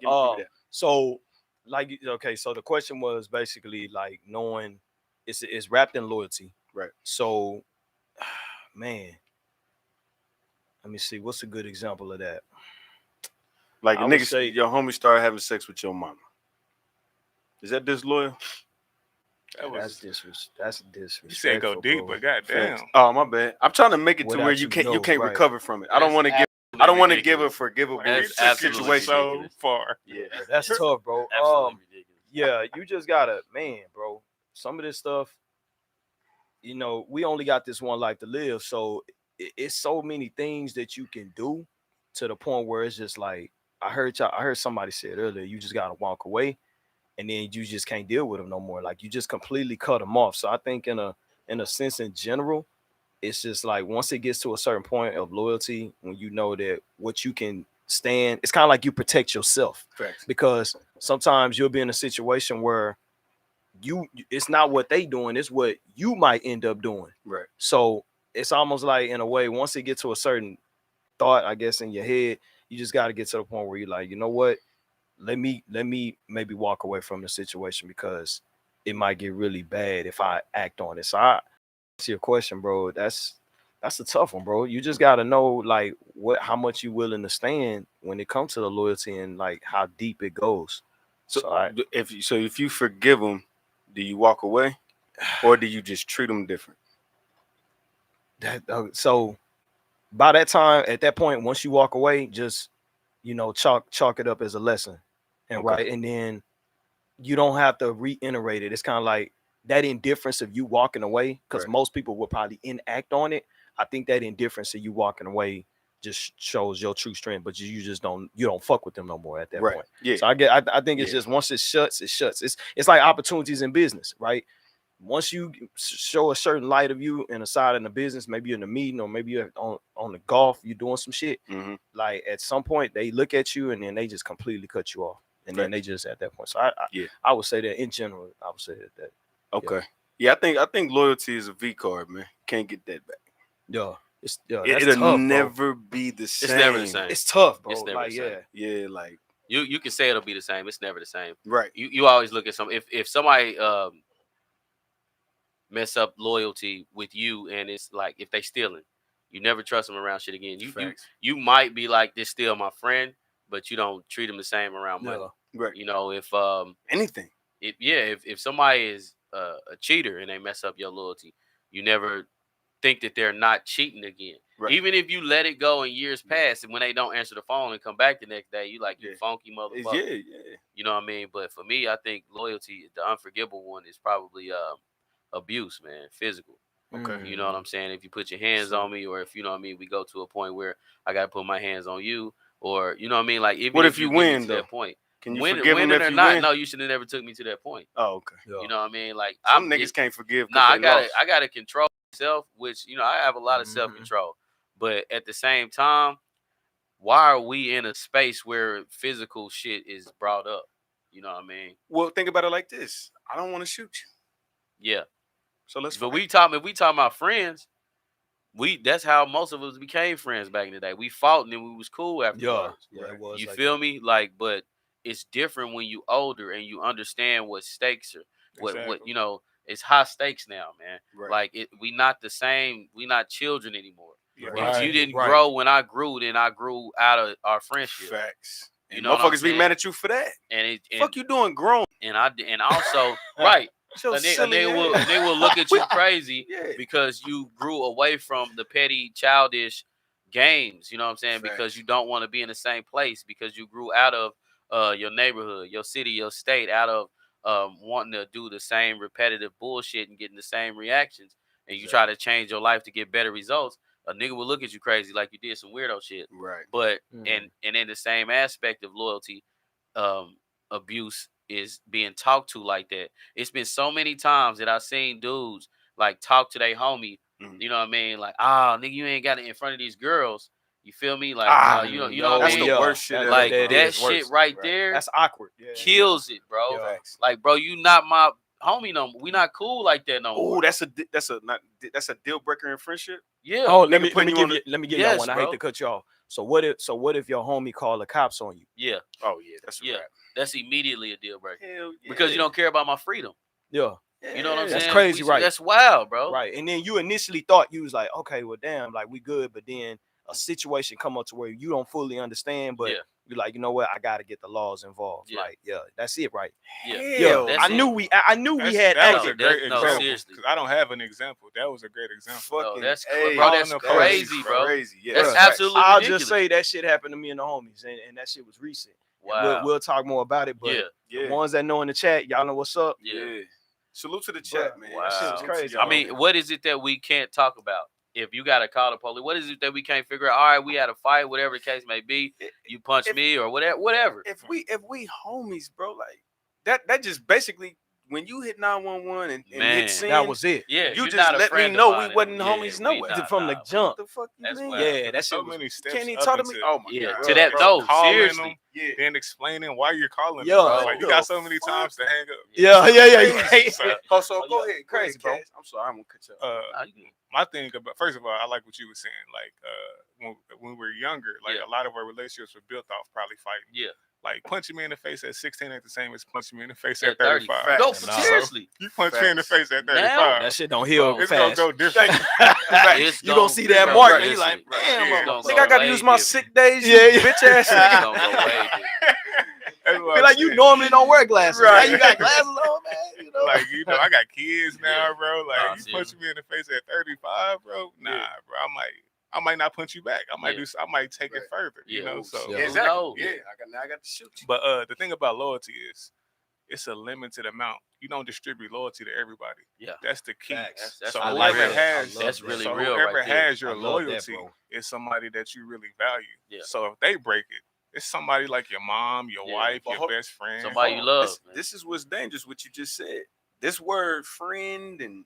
So, like, okay. So the question was basically like knowing it's wrapped in loyalty, right? So, man. Let me see. What's a good example of that? Like a nigga say your homie started having sex with your mama. Is that disloyal? That's disrespectful. You said go deep, but goddamn. Oh, my bad. I'm trying to make it to where you can't right. recover from it. I don't want to give a forgivable situation. So far. Yeah, that's tough, bro. Yeah, you just gotta, man, bro. Some of this stuff, you know, we only got this one life to live, so it's so many things that you can do to the point where it's just like I heard somebody say it earlier. You just gotta walk away, and then you just can't deal with them no more. Like you just completely cut them off. So I think in a sense, in general, it's just like once it gets to a certain point of loyalty, when you know that what you can stand, it's kind of like you protect yourself. Correct. Because sometimes you'll be in a situation where it's not what they doing, it's what you might end up doing. Right. So it's almost like, in a way, once it gets to a certain thought, I guess, in your head, you just got to get to the point where you're like, you know what? Let me maybe walk away from the situation because it might get really bad if I act on it. So I answer your question, bro. That's a tough one, bro. You just got to know like how much you willing to stand when it comes to the loyalty and like how deep it goes. So if you forgive them, do you walk away or do you just treat them different? So by that time, at that point, once you walk away, just, you know, chalk it up as a lesson, and right, and then you don't have to reiterate it. It's kind of like that indifference of you walking away, because most people will probably enact on it. I think that indifference of you walking away just shows your true strength, but you just don't fuck with them no more at that point. Yeah. So I think it's just once it shuts, it shuts. It's like opportunities in business, right? Once you show a certain light of you in a side in the business, maybe you're in a meeting or maybe you're on the golf, you're doing some shit. Mm-hmm. Like at some point they look at you and then they just completely cut you off. And then they just at that point. So I would say that in general, I would say that. Okay. Yeah, I think loyalty is a V card, man. Can't get that back. It'll never be the same. It's never the same. It's tough, bro. It's never the same. Yeah, like you can say it'll be the same. It's never the same. Right. You always look at if somebody mess up loyalty with you, and it's like if they stealing, you never trust them around shit again. You might be like, this still my friend, but you don't treat them the same around money. Right. You know, if anything. if somebody is a cheater and they mess up your loyalty, you never think that they're not cheating again. Right. Even if you let it go in years past, and when they don't answer the phone and come back the next day, you like, you funky motherfucker. Yeah. You know what I mean? But for me, I think loyalty, the unforgivable one, is probably abuse, man, physical. Okay. You know what I'm saying? If you put your hands on me, or if you know what I mean, we go to a point where I gotta put my hands on you, or you know what I mean, like even What if if you get me win to though? that point, Can you win, forgive him winning if or you not? win? No, you should have never took me to that point. Oh, okay. You know what I mean? Like Some niggas can't forgive. Nah, I gotta control myself, which you know I have a lot of self control, but at the same time, why are we in a space where physical shit is brought up? You know what I mean? Well, think about it like this. I don't want to shoot you. Yeah. So let's. But fight. if we talking about friends, that's how most of us became friends back in the day. We fought and then we was cool afterwards. Yeah, it was. You like feel that. me? Like, but it's different when you older and you understand what stakes are. What you know, it's high stakes now, man. Right. Like we not the same. We not children anymore. Yeah, If you didn't grow when I grew, then I grew out of our friendship. Facts. You And know what I'm motherfuckers be saying? mad at you for that. And Fuck you doing grown. And also right. So A silly nigga will look at you crazy Yeah. because you grew away from the petty, childish games. You know what I'm saying? Facts. Because you don't want to be in the same place. Because you grew out of your neighborhood, your city, your state, out of wanting to do the same repetitive bullshit and getting the same reactions. And you try to change your life to get better results. A nigga will look at you crazy like you did some weirdo shit. Right. But and in the same aspect of loyalty, abuse is being talked to like that. It's been so many times that I've seen dudes like talk to their homie. You know what I mean? Like, nigga, you ain't got it in front of these girls. You feel me? Like, you know what I That's mean? the worst shit. Like ever, that It's shit worse. right there. That's awkward. Kills it, bro. Yeah. Facts. Like, bro, you not my homie no more. We not cool like that no more. Oh, that's a deal breaker in friendship. Yeah. Oh, let me putting you on give Yes, y'all one. I hate bro. to cut you off. So what if your homie call the cops on you? Yeah. Oh yeah, that's a Yeah. wrap. That's immediately a deal breaker. Hell yeah. Because you don't care about my freedom. Yeah. You know what I'm saying? That's crazy, right? That's wild, bro. Right. And then you initially thought you was like, okay, well, damn, like we good, but then a situation come up to where you don't fully understand, but you're like, you know what, I gotta get the laws involved. Yeah. Like, that's it, right? Yeah. That's I it. knew we had that was acted. a great No, example. seriously. 'Cause I don't have an example. That was a great example. No, that's hey, bro. That's no, crazy, bro. Crazy. Yeah, That's facts. absolutely I'll ridiculous. just say that shit happened to me and the homies, and that shit was recent. Wow. We'll talk more about it, but Yeah. the ones that know in the chat, y'all know what's up. Yeah. Salute to the chat, Bruh, man. wow. That shit was was crazy. I mean, what is it that we can't talk about? If you got to call the police, what is it that we can't figure out? All right, we had a fight, whatever the case may be. You punched me or whatever. If we homies, bro, like that just basically when you hit 911 and Man, hit scene, That was it. Yeah, you you're just not a let me friend know of we mine wasn't anymore. homies Yeah, we nowhere. not, From the jump. What the fuck you That's mean? wild. Yeah, that so shit was. many steps. Can't even up talk to me. into- Oh my Yeah, god. to that bro, no, calling seriously. them, Yeah. then explaining why you're calling Yeah. them. Bro. Like, you What got the so many fuck? times to hang up. Yeah. Crazy. So, So go ahead, crazy, bro. Cass. I'm sorry, I'm gonna cut you off. Nah, you good. my thing about, first of all, I like what you were saying. Like when we were younger, like a lot of our relationships were built off probably fighting. Yeah. Like punching me in the face at 16 ain't the same as punching me in the face at 30. 35. No, Facts. seriously. You punch me in the face at Now? 35. That shit don't heal it's fast. gonna go different. It's You gonna see that go mark, and crazy. you like, damn, Yeah. I'm Gonna Think go I gotta way use my different. sick days, Yeah, you bitch ass It's nigga. gonna go way different. That's what feel I'm like you saying. normally don't wear glasses. Right. Now you got glasses on, man. You know? Like, I got kids now, bro. Like, Nah, you seriously. punching me in the face at 35, bro? Nah, bro. I might not punch you back. I might take it further. You know, so. Yeah. Exactly. knows? Yeah, I got to shoot you. But the thing about loyalty is, it's a limited amount. You don't distribute loyalty to everybody. Yeah. That's the key. Facts. That's So really whoever real. has, That's really so real whoever right there. has your I love that, loyalty bro. is somebody that you really value. Yeah. So if they break it, it's somebody like your mom, your wife, But your hold- best friend. Somebody you love. man. This is what's dangerous. What you just said. This word friend and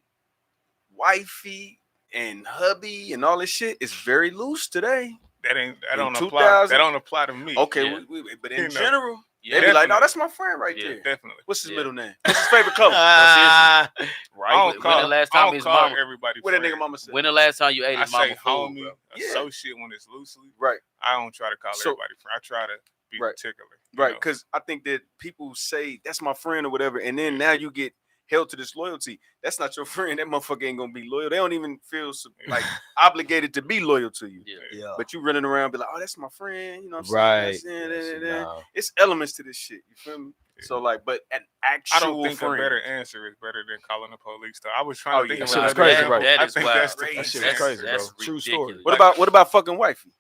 wifey and hubby and all this shit is very loose today. That In don't apply. 2000 That don't apply to me. Okay, Yeah. but You in know. general, Yeah. they be like, "No, Definitely. that's my friend right Yeah. there." Definitely. What's his Yeah. middle name? What's his favorite color? Ah, I Right. don't When call, the last I time don't his call mama? everybody What that friend. nigga mama said? When the last time you ate I his say mama food, homie, bro? Yeah. associate when it's loosely. Right, I don't try to call So- everybody friend. I try to be Right. particular. you right. know. Because I think that people say that's my friend or whatever, and then now you get held to this loyalty. That's not your friend. That motherfucker ain't gonna be loyal. They don't even feel like obligated to be loyal to you. Yeah. yeah. But you running around be like, "Oh, that's my friend." You know what I'm Right. saying? Yeah, see, nah. It's elements to this shit. You feel me? So like, but an I actual don't think friend. a better answer is better than calling the police. Though I was trying to think that of shit was another crazy, example. bro. That I is think wild. that's the That best shit was crazy, bro. That's True ridiculous. story. What about fucking wifey?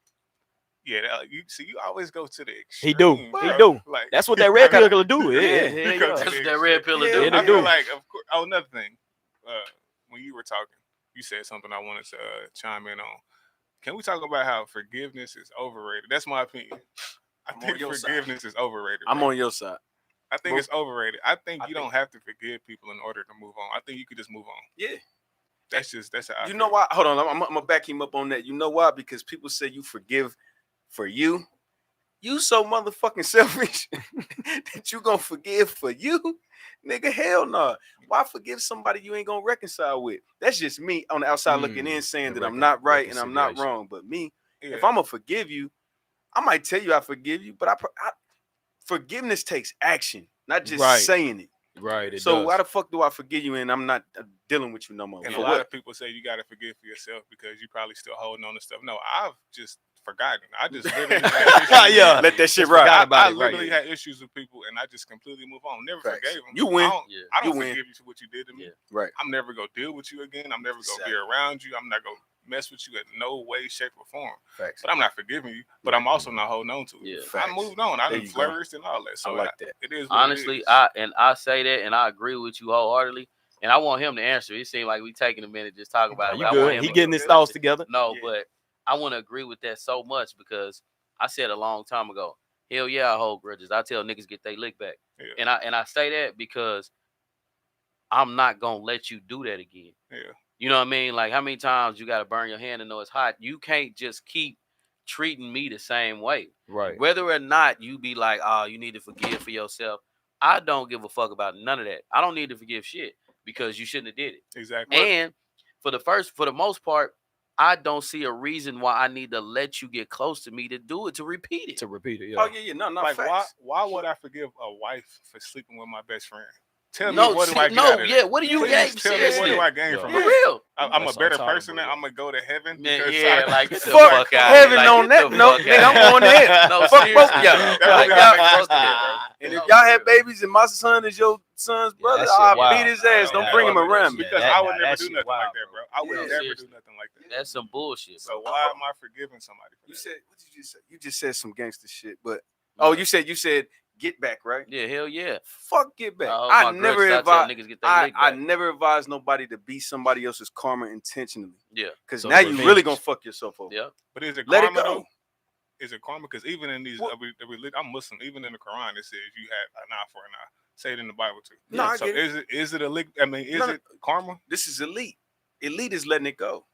Yeah, you see, you always go to the He extreme. do. He bro. do. Like That's what that red pill gonna do. Yeah, Yeah, you yeah, go yeah. to That's the what that red pill Yeah, do. It'll I do. feel like, of course. Oh, another thing. When you were talking, you said something I wanted to chime in on. Can we talk about how forgiveness is overrated? That's my opinion. I I'm think on your forgiveness is overrated. I'm bro. on your side. I think it's overrated. I think you think- don't have to forgive people in order to move on. I think you could just move on. Yeah. That's how I You feel. know why? Hold on. I'm gonna back him up on that. You know why? Because people say you forgive for you. You so motherfucking selfish that you gonna forgive for you, nigga. Hell no. Why forgive somebody you ain't gonna reconcile with? That's just me on the outside looking in, saying that I'm not right and I'm not wrong. But me, if I'm gonna forgive you, I might tell you I forgive you, but I forgiveness takes action, not just saying it. Right. So why the fuck do I forgive you and I'm not dealing with you no more? And For a lot what? of people say you got to forgive for yourself because you probably still holding on to stuff. No, I've just forgotten. I just literally had issues. Yeah. Let that shit Just ride. forgot about I it, literally right. had issues with people, and I just completely move on. Never Facts. forgave them. You win. I don't You win. forgive you for what you did to me. Yeah. Right. I'm never gonna deal with you again. I'm never gonna Exactly. be around you. I'm not gonna mess with you in no way, shape, or form. Facts. But I'm not forgiving you. But I'm also not holding on to it. Yeah. Facts. I moved on. I There done you go. flourished and all that. So I like that. It is what Honestly, it is. I say that, and I agree with you wholeheartedly. And I want him to answer. It seemed like we taking a minute just talking about it. You but I want good? him He to- getting his thoughts together. No, Yeah. but I want to agree with that so much because I said a long time ago, hell yeah, I hold grudges. I tell niggas get their lick back. Yeah. And I say that because I'm not gonna let you do that again. Yeah. You know what I mean? Like how many times you gotta burn your hand and know it's hot? You can't just keep treating me the same way. Right. Whether or not you be like, oh, you need to forgive for yourself. I don't give a fuck about none of that. I don't need to forgive shit because you shouldn't have did it. Exactly. And for the most part, I don't see a reason why I need to let you get close to me to do it, to repeat it. Yeah. Oh yeah, no, Like facts. why would I forgive a wife for sleeping with my best friend? Tell No, me what do I get no, out of yeah. that? What do you Please gain? tell me what Seriously. do I gain Yeah. from For it? real. I'm a That's better intolerable, person now. yeah. I'm gonna go to heaven. Man, because yeah, I- like get the Fuck fuck out. heaven Like, on get that the note, fuck nigga. out. I'm going to heaven. No, Fuck both seriously. of y'all. That's Like, what I y'all think fuck that's that. And if y'all have babies and my son is your son's brother, that shit I'll wild. beat his ass. Don't Yeah, bring him fuck that around shit. me. because that- I would that never do shit nothing wild, like that, bro. I would Yeah, never seriously. do nothing like that. That's some bullshit. So Bro. why am I forgiving somebody for You that? said what did you just say? You just said some gangster shit, but you said get back, right? Yeah, hell yeah. Fuck get back. Oh, I my never grudges, I tell advise. niggas get their I lick back. never advise nobody to be somebody else's karma intentionally. Yeah. Because So now you revenge. really gonna fuck yourself over. Yeah. But is it Let it karma go. though? Is it karma? Because even in these, I'm Muslim. Even in the Quran, it says you had an eye for an eye. Say it in the Bible too. No, I so get it. is it a lick? I mean, is it karma? This is elite. Elite is letting it go.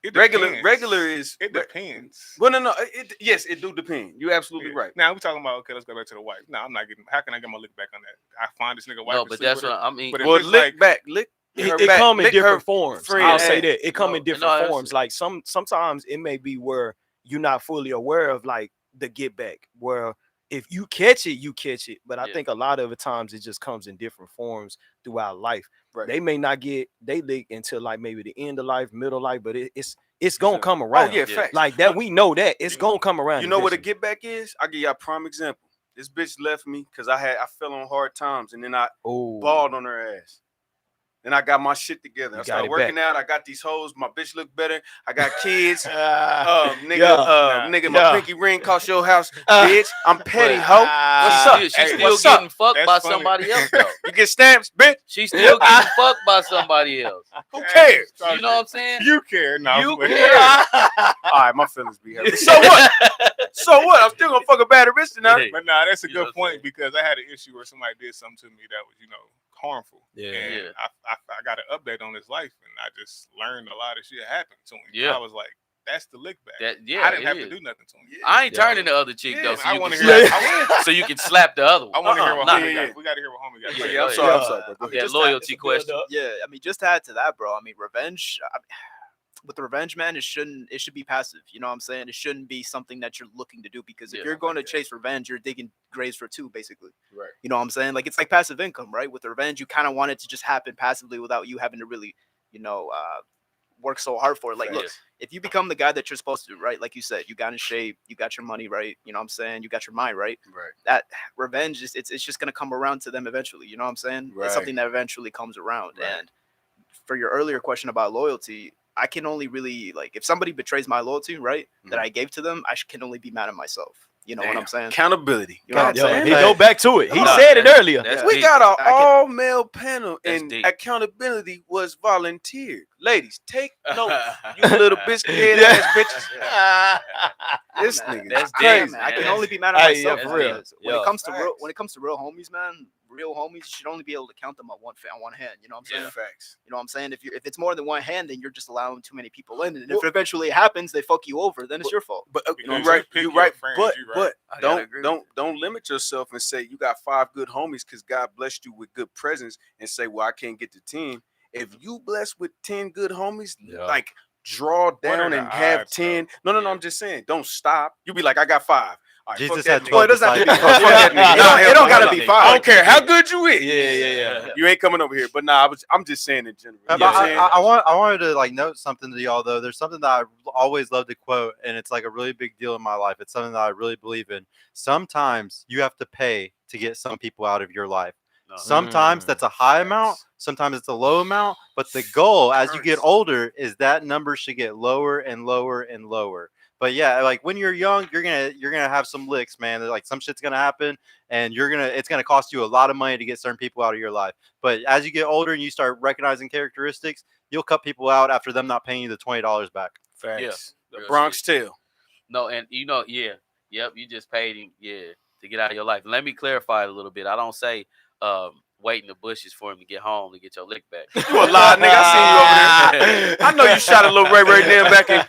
It Regular depends. is It depends. Well, no. Yes, it do depend. You're absolutely Yeah. right. Now we're talking about, okay, let's go back to the wife. No, I'm not getting. How can I get my lick back on that? I find this nigga wife. No, and but sleep that's with her. what I mean. But if Well, it's lick like, back, lick. her It back, come in lick her different forms. friend I'll ass. say that it come in No, different that's- forms. Like sometimes it may be where you're not fully aware of like the get back. Where if you catch it, you catch it. But I Yeah. think a lot of the times it just comes in different forms throughout life. Right. They may not get they lick until like maybe the end of life, middle life, but it's gonna come around. Oh yeah, Yeah. facts. Like that, we know that it's gonna come around. You know what a eventually. get back is? I'll give you a prime example. This bitch left me because I fell on hard times and then I Oh, balled on her ass. Then I got my shit together. You I got started it working out. I got these hoes. My bitch look better. I got kids. Nigga, Yeah. nigga, Yeah. my pinky ring cost your house, bitch. I'm petty, hoe. What's up? She's Hey, still what's up? getting fucked That's by funny. somebody else though. You get stamps, bitch. She's still getting fucked by somebody else. Who cares? You know what I'm saying? You care, no? You but- care. All right, my feelings be hurt. So what? So what? I'm still gonna fuck a bad bitch tonight. Hey. But nah, that's a You know good what I'm point saying? because I had an issue where somebody did something to me that was, harmful. Yeah. And Yeah. I got an update on his life, and I just learned a lot of shit happened to him. Yeah. I was like, that's the lick back. That yeah, I didn't it have is. to do nothing to him. I ain't Yeah. turning the other cheek Yeah, though, so I you want can to hear. slap, so you can slap the other one. I want to hear what nah. homie yeah. got. We got to hear what homie got. Yeah, to say. go I'm sorry. ahead. I'm sorry, bro. That Just loyalty question. Yeah, I mean, just to add to that, bro. I mean, revenge. With revenge, man, it should be passive. You know what I'm saying? It shouldn't be something that you're looking to do because if Yeah, you're I going like to that. chase revenge, you're digging graves for two, basically. Right. You know what I'm saying? Like it's like passive income, right? With revenge, you kind of want it to just happen passively without you having to really, work so hard for. Like, look, Yeah. if you become the guy that you're supposed to, right? Like you said, you got in shape, you got your money right. You know what I'm saying? You got your mind right. Right. That revenge is it's just gonna come around to them eventually. You know what I'm saying? Right. It's something that eventually comes around. Right. And for your earlier question about loyalty, I can only really like if somebody betrays my loyalty, right, that I gave to them, can only be mad at myself. You know what I'm saying? Accountability. You know what I'm saying? He go back to it. He Nah, said it earlier. That's We deep. got an I can- all-male panel, That's and deep. accountability was volunteered. Ladies, take note, you little biscuit head ass bitches. This nigga, That's Yeah, deep, man, I man. can only be mad at Hey, myself yeah, for for real. real. When Yeah. it comes to Facts. real homies, man, real homies, you should only be able to count them on one hand. You know what I'm saying? Yeah. Facts. You know what I'm saying? If it's more than one hand, then you're just allowing too many people in. And Well- if eventually it happens, they fuck you over, then it's your fault. But Because you're you right, pick you're your right. friends, But you right. I gotta agree with don't limit yourself and say you got 5 good homies because God blessed you with good presence, and say, well, I can't get the 10. If you blessed with 10 good homies, Yeah. like draw are down the and have odds, 10. though? No, Yeah. I'm just saying, don't stop. You be like, I got 5. All right, Jesus fuck that had nigga. 12 Well, it doesn't have to be disciples. Fuck that nigga. It don't gotta Hold be on. 5. I don't care how good you is. Yeah. You ain't coming over here. But nah, I'm just saying in general. You But know what I'm saying? I wanted to like note something to y'all though. There's something that I always love to quote, and it's like a really big deal in my life. It's something that I really believe in. Sometimes you have to pay to get some people out of your life. No. Sometimes that's a high amount, sometimes it's a low amount, but the goal as you get Currency. older is that number should get lower and lower and lower. But yeah, like when you're young, you're gonna have some licks, man. Like some shit's gonna happen, and it's gonna cost you a lot of money to get certain people out of your life. But as you get older and you start recognizing characteristics, you'll cut people out after them not paying you the $20 back. Facts. Yeah. The Real Bronx Tale. No, and yep, you just paid him, to get out of your life. Let me clarify it a little bit. I don't say wait in the bushes for him to get home to get your lick back. You a lie, nigga. I seen you over there. I know you shot a little Ray there back in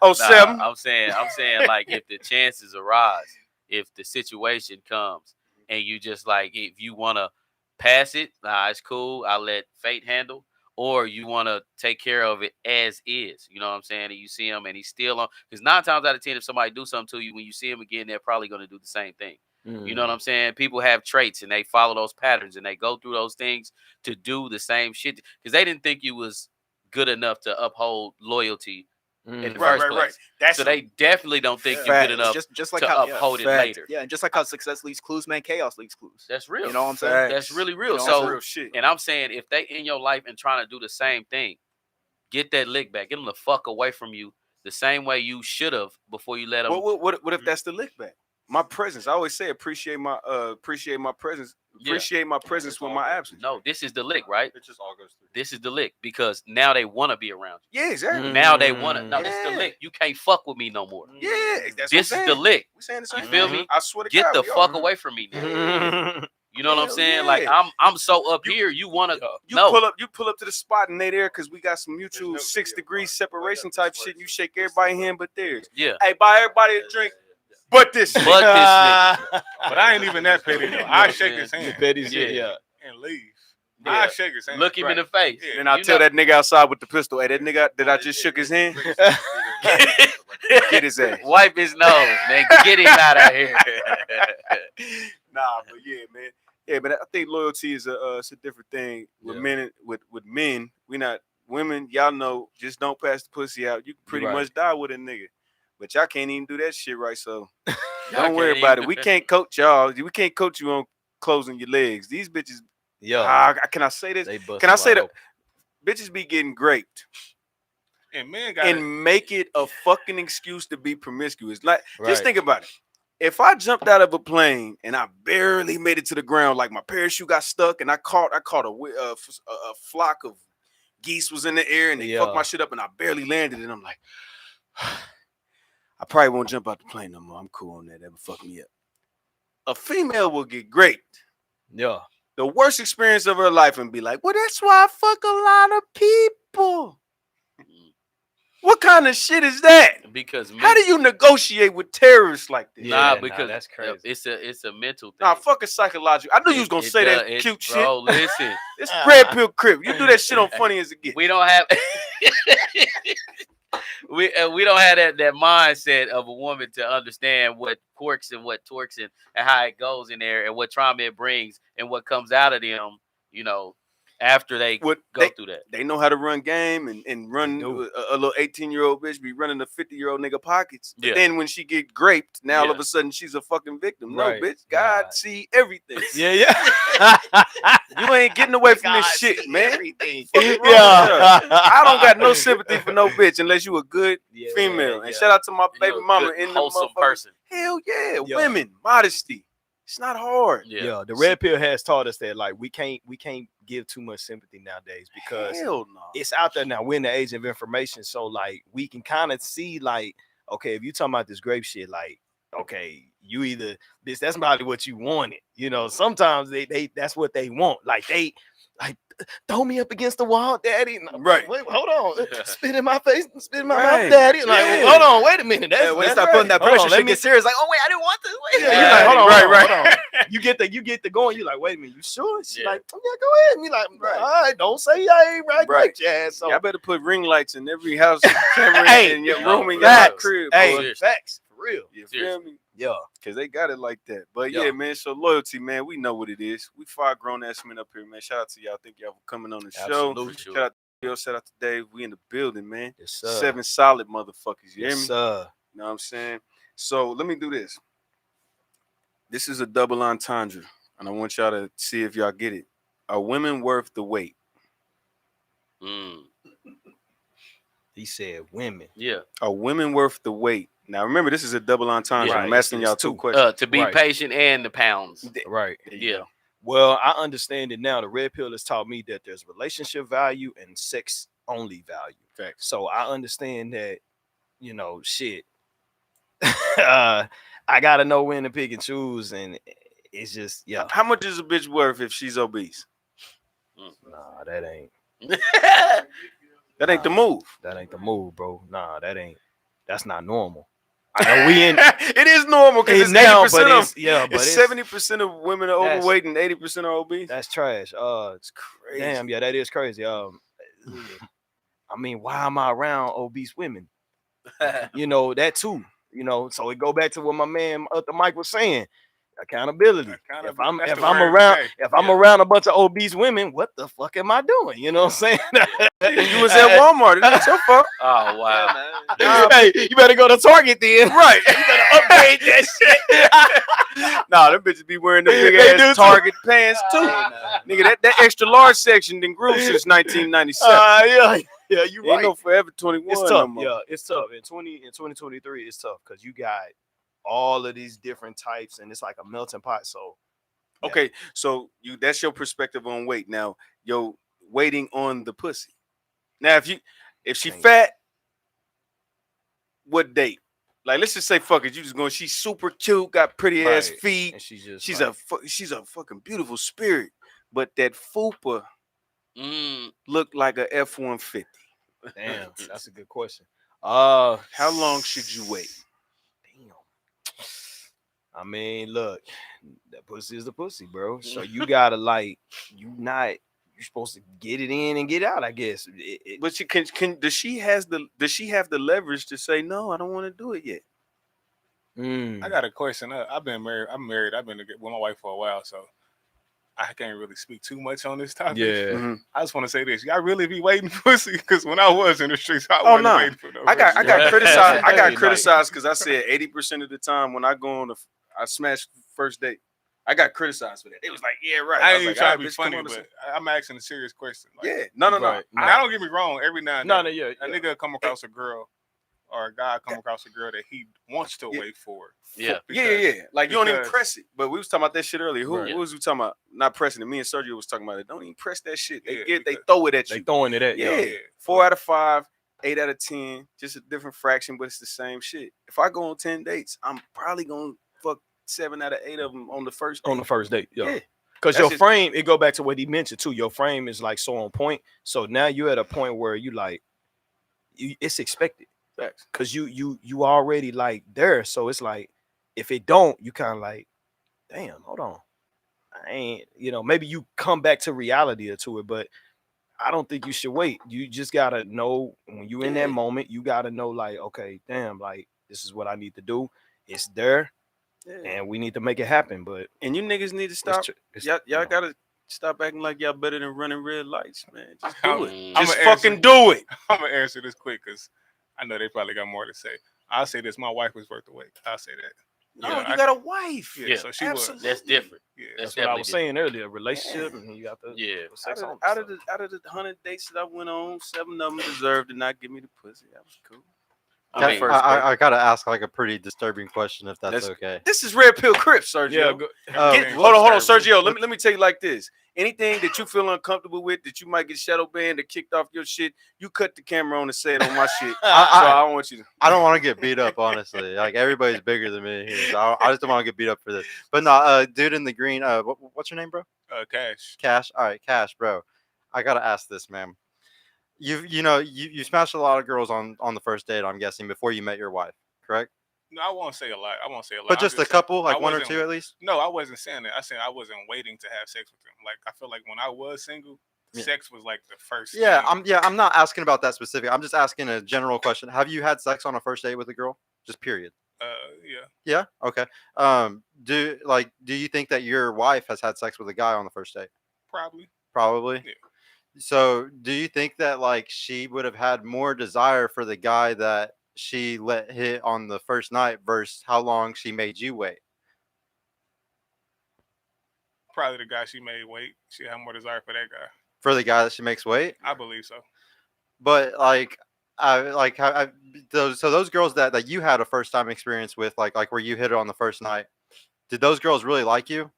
Nah, 07. I'm saying like if the chances arise, if the situation comes, and you just like if you want to pass it, it's cool. I'll let fate handle. Or you want to take care of it as is, you know what I'm saying? And you see him and he's still on. Because 9 times out of 10, if somebody do something to you, when you see him again, they're probably going to do the same thing. You know what I'm saying? People have traits and they follow those patterns and they go through those things to do the same shit. Because they didn't think you was good enough to uphold loyalty in the first place. Right. That's So they definitely don't think you're Facts. good enough just like to how uphold it facts. later. yeah, and just like how success leaves clues, man, chaos leaves clues. That's real. You know what I'm saying? Facts. That's really real. You know, So That's real shit. And I'm saying if they in your life and trying to do the same thing, get that lick back. Get them the fuck away from you the same way you should have before you let them. What if that's the lick back? My presence. I always say appreciate my presence. Yeah. Appreciate my presence with my absence. No, this is the lick, right? It just all goes through. This is the lick because now they want to be around you. Yeah, exactly. Now they want to. No, this is the Yeah. lick. You can't fuck with me no more. Yeah, that's This what is I'm the saying. lick. We saying the same You feel thing. me? I swear to Get God, the we fuck are. away from me now. You know what I'm Hell saying? yeah. Like I'm so up here. You want to? You No. pull up to the spot and they there because we got some mutual 6 degrees separation type shit. And you shake everybody's hand but theirs. Yeah. Hey, buy everybody a drink, but this. But this nigga. But I ain't even that petty though. I what shake I'm his saying? hand Yeah. and leave. Yeah. I shake his hand. Look him in the face. Yeah. And I'll You tell know- that nigga outside with the pistol, hey, that nigga that I just shook his hand, get his ass. Wipe his nose, man. Get him out of here. Nah, but yeah, man. Yeah, but I think loyalty is it's a different thing with Yeah. men. With men, we not women. Y'all know, just don't pass the pussy out. You can pretty Right. much die with a nigga, but y'all can't even do that shit right. So Y'all don't worry can't about even it. We do that. can't coach y'all. We can't coach you on closing your legs. These bitches. Can I say this? They bust Can I wide say that? open. Bitches be getting raped And men got and make it a fucking excuse to be promiscuous. Like, Right. just think about it. If I jumped out of a plane and I barely made it to the ground, like my parachute got stuck, and I caught a flock of geese was in the air and they fucked my shit up, and I barely landed, and I'm like, I probably won't jump out the plane no more. I'm cool on that. That would fuck me up. A female will get raped. Yeah. The worst experience of her life and be like, well, that's why I fuck a lot of people. What kind of shit is that? Because How do you negotiate with terrorists like this? Nah, Yeah, because that's crazy. It's a mental thing. Nah, fuck a psychological. I knew you was gonna say that cute bro, shit. Listen, It's Red Pill Crip. You do that shit on Funny as it gets. we don't have we don't have that mindset of a woman to understand what quirks and what torques and how it goes in there and what trauma it brings and what comes out of them. You know, after they What go through that. They know how to run game and run a little 18-year-old bitch be running a 50-year-old nigga pockets. But then when she get graped, now all of a sudden she's a fucking victim. Right. No, bitch. God see everything. Yeah. You ain't getting away from this shit, man. Everything. I don't got no sympathy for no bitch unless you a good female. And shout out to my baby mama in the wholesome motherfucker. person. Hell yeah, women, modesty. It's not hard. Yeah, the red pill has taught us that like we can't give too much sympathy nowadays because it's out there now. We're in the age of information, so like we can kind of see like, okay, if you talking about this grape shit, like, okay, you either that's probably what you wanted. You know, sometimes they that's what they want. Like they like throw me up against the wall, daddy. Right. Wait, hold on. Spit in my face, spit in my mouth, daddy. Like, hold on, wait a minute. That's when you start putting that pressure, shit gets serious. Like, oh wait, I didn't want this. Wait. You're like, hold on, hold on. You get the going. You're like, wait a minute, you sure? She's like, yeah, go ahead. And you're like, all right, don't say I ain't right. Yeah, so I better put ring lights in every house camera in your room in your crib. Hey, facts for real. You feel me? Yeah, because they got it like that. But yeah, man, so loyalty, man, we know what it is. We 5 grown-ass men up here, man. Shout out to y'all. Thank y'all for coming on the show. Shout out to Bill. Shout out to Dave. We in the building, man. Yes, sir. 7 solid motherfuckers. You hear me? Sir. You know what I'm saying? So let me do this. This is a double entendre, and I want y'all to see if y'all get it. Are women worth the wait? He said women. Yeah. Are women worth the wait? Now, remember, this is a double entendre. Right. I'm asking y'all 2 questions. To be patient and the pounds. Right. Yeah. Well, I understand it now. The red pill has taught me that there's relationship value and sex only value. Facts. So I understand that, you know, shit. I gotta know when to pick and choose, and it's just How much is a bitch worth if she's obese? Nah, that ain't. That ain't the move. That ain't the move, bro. Nah, that's not normal. I know we in. It is normal because it's now, 80% but of it's 70% of women are overweight and 80% are obese. That's trash. It's crazy. Damn, yeah, that is crazy. I mean, why am I around obese women? You know, that too. You know, so it go back to what my man up the mic was saying. Accountability. If I'm around a bunch of obese women, what the fuck am I doing? You know what I'm saying? You was at Walmart. It's not your fault. Oh wow. Hey, you better go to Target then. Right. You better upgrade that shit. Nah, them bitches be wearing the big ass Target pants too. Nigga, that extra large section done grew since 1997. Yeah, you right. Ain't no Forever 21. It's tough. No more. Yeah, it's tough. In 2023, it's tough because you got all of these different types, and it's like a melting pot. So, okay, so that's your perspective on weight. Now, yo, waiting on the pussy. Now, if she fat, what date? Like, let's just say, fuck it. You just going. She's super cute, got pretty ass feet. And she's a fucking beautiful spirit, but that fupa looked like a F-150. Damn, that's a good question. How long should you wait? Damn. I mean, look, that pussy is the pussy, bro. So you gotta you're supposed to get it in and get out, I guess. But she does she have the leverage to say no? I don't want to do it yet. I got a question. I've been married. I'm married. I've been with my wife for a while, so I can't really speak too much on this topic. Yeah. I just want to say this: y'all really be waiting for pussy? Because when I was in the streets, I wasn't waiting for no. I got criticized. I got criticized because I said 80% of the time when I go on I smash first date. I got criticized for that. It was like, yeah, right. I ain't even trying to be funny, but I'm asking a serious question. Like, yeah, no. I don't get me wrong. Every now and then, a nigga come across a girl, or a guy come across a girl that he wants to wait for. Yeah. Like, you don't even press it. But we was talking about that shit earlier. Who was we talking about? Not pressing it. Me and Sergio was talking about it. Don't even press that shit. They throw it at you. They throwing it at you. Yeah. 4 out of 5, 8 out of 10, just a different fraction, but it's the same shit. If I go on 10 dates, I'm probably gonna fuck 7 out of 8 of them on the first date. On the first date, yeah. Because your frame, it go back to what he mentioned too. Your frame is like so on point. So now you're at a point where you like, it's expected. Because you already like there. So it's like, if it don't, you kind of like, damn, hold on. I ain't, maybe you come back to reality or to it, but I don't think you should wait. You just gotta know when you in that moment, you gotta know like, okay, damn, like this is what I need to do. It's there. And we need to make it happen, and you niggas need to stop. Y'all gotta Stop acting like y'all better than running red lights, man. Just I'm- do it. I'm Just gonna fucking answer- do it. I'm gonna answer this quick because I know they probably got more to say. I'll say this: my wife was worth the wait. I'll say that. No, Yeah, you got a wife. Yeah, so she was. Absolutely. That's different. Yeah, That's definitely what I was saying earlier. Relationship, and you got the sex on. Out of the 100 dates that I went on, 7 of them deserved to not give me the pussy. That was cool. I mean, I gotta ask like a pretty disturbing question, if that's okay. This is Red Pill Crip, Sergio. Yeah, go, Hold on, Sergio. Let me tell you like this. Anything that you feel uncomfortable with, that you might get shadow banned or kicked off your shit, you cut the camera on and say it on my shit. I don't want you to. I don't want to get beat up, honestly. Like everybody's bigger than me here, so I just don't want to get beat up for this. But no, dude in the green. What's your name, bro? Cash. Cash. All right, Cash, bro. I gotta ask this, man. You smashed a lot of girls on the first date, I'm guessing, before you met your wife, correct? No, I won't say a lot. But just a couple, like I one or wasn't- two at least. No, I wasn't saying that. I said I wasn't waiting to have sex with them. Like I feel like when I was single, Yeah. sex was like the first. Yeah, thing. I'm not asking about that specific. I'm just asking a general question. Have you had sex on a first date with a girl? Just period. Yeah. Yeah. Okay. Do you think that your wife has had sex with a guy on the first date? Probably. Probably. Yeah. So, do you think that like she would have had more desire for the guy that she let hit on the first night versus how long she made you wait? Probably the guy she made wait. She had more desire for that guy. For the guy that she makes wait? I believe so. But like those girls that you had a first time experience with, like where you hit it on the first night, did those girls really like you?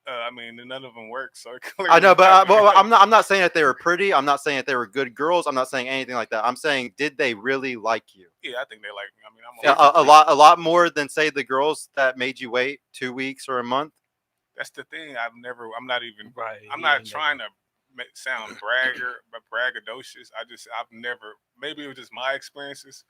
I mean, none of them work. So I know, but I'm not saying that they were pretty. I'm not saying that they were good girls. I'm not saying anything like that. I'm saying, did they really like you? Yeah, I think they like me. I mean, A lot more than say the girls that made you wait 2 weeks or a month. That's the thing. I'm not even. right. I'm not trying to sound braggadocious. I've never. Maybe it was just my experiences.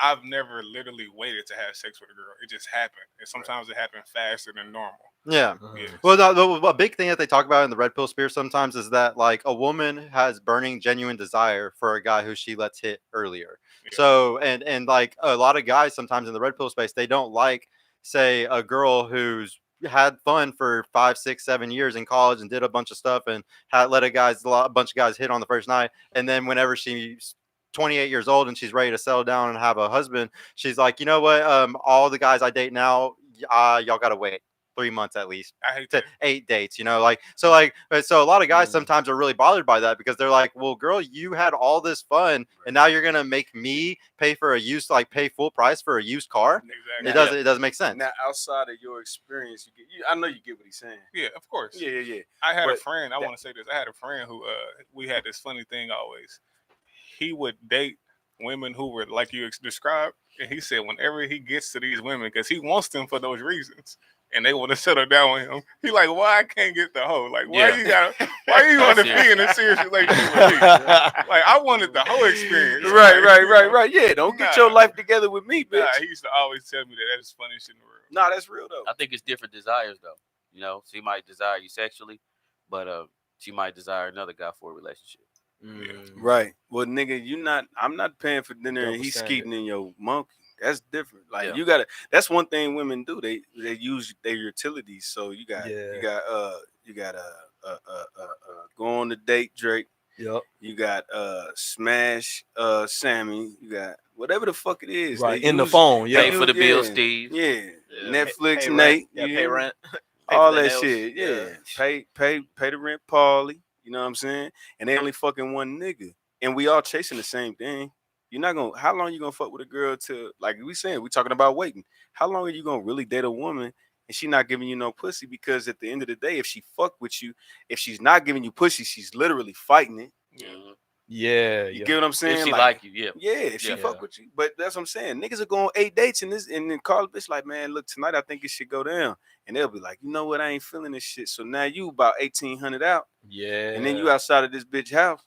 I've never literally waited to have sex with a girl. It just happened, and sometimes it happened faster than normal. Yeah. Yeah. Well, a big thing that they talk about in the Red Pill Spear sometimes is that like a woman has burning, genuine desire for a guy who she lets hit earlier. Yeah. So and like a lot of guys sometimes in the Red Pill space, they don't like, say, a girl who's had fun for 5, 6, 7 years in college and did a bunch of stuff and had let a bunch of guys hit on the first night, and then whenever she's 28 years old and she's ready to settle down and have a husband, she's like, you know what? All the guys I date now, y'all gotta wait 3 months at least I hate to that. 8 dates. So a lot of guys sometimes are really bothered by that because they're like, well, girl, you had all this fun and now you're gonna make me pay for pay full price for a used car. Exactly. It doesn't make sense. Now, outside of your experience, I know you get what he's saying. Yeah, of course. Yeah. I had a But friend. I want to say this. I had a friend who we had this funny thing always. He would date women who were like you described, and he said whenever he gets to these women, because he wants them for those reasons, and they want to settle down with him, he like, why I can't get the hoe? Like, why you want to be in a serious relationship with me? Like, I wanted the whole experience. Right. Yeah, don't get your life together with me, bitch. He used to always tell me that is funny shit in the world. Nah, that's real though. I think it's different desires though. You know, she might desire you sexually, but she might desire another guy for a relationship. Right. Well, nigga, I'm not paying for dinner and Double he's standard. skeeting in your monkey. That's different. Like Yeah. you gotta. That's one thing women do. They use their utilities. So you got go on the date, Drake. Yep. You got smash Sammy. You got whatever the fuck it is. Right. They In the use- phone. Yeah. Pay for the bill, yeah. Steve. Yeah. Netflix, Pay Nate. rent. Yeah, you pay hear me? rent. Pay All for the that nails. shit. Yeah. Pay the rent, Paulie. You know what I'm saying? And they only fucking one nigga. And we all chasing the same thing. You're not gonna. How long you gonna fuck with a girl to, like we saying? We talking about waiting. How long are you gonna really date a woman and she not giving you no pussy? Because at the end of the day, if she fuck with you, if she's not giving you pussy, she's literally fighting it. Yeah. You get what I'm saying? If she like you, yeah. Yeah, if she Yeah. fuck with you. But that's what I'm saying. Niggas are going 8 dates and then call a bitch like, man, look, tonight I think it should go down. And they'll be like, you know what? I ain't feeling this shit. So now you about 1,800 out. Yeah. And then you outside of this bitch house.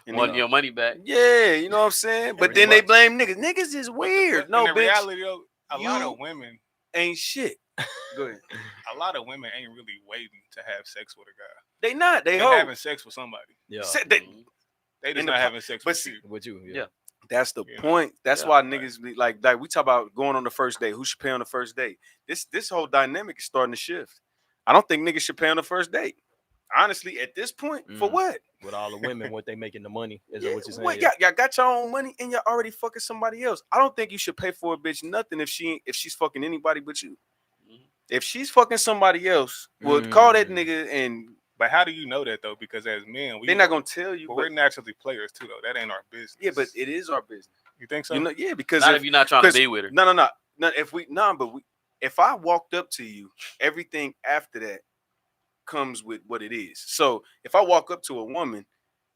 And Want then- your money back. yeah, you know what I'm saying? But Pretty then they much. blame niggas. Niggas is weird. But No, in the bitch, reality though, a lot you- of women, ain't shit. Go ahead. a lot of women ain't really waiting to have sex with a guy. They not. They They hoe. having sex with somebody. Yeah. They In just the not po- having sex but with see- you. With you. Yeah. That's the Yeah. point. That's Yeah, why right. niggas be like we talk about going on the first date. Who should pay on the first date? This whole dynamic is starting to shift. I don't think niggas should pay on the first date. Honestly, at this point, for what? With all the women, what they making the money? Is that what you're saying? What, y'all got your own money and you're already fucking somebody else. I don't think you should pay for a bitch nothing if she's fucking anybody but you. If she's fucking somebody else, well, call that nigga and. But how do you know that though? Because as men, they're not gonna tell you. But we're naturally players too, though. That ain't our business. Yeah, but it is our business. You think so? You know, yeah, because if you're not trying to be with her. No. If I walked up to you, everything after that comes with what it is. So if I walk up to a woman,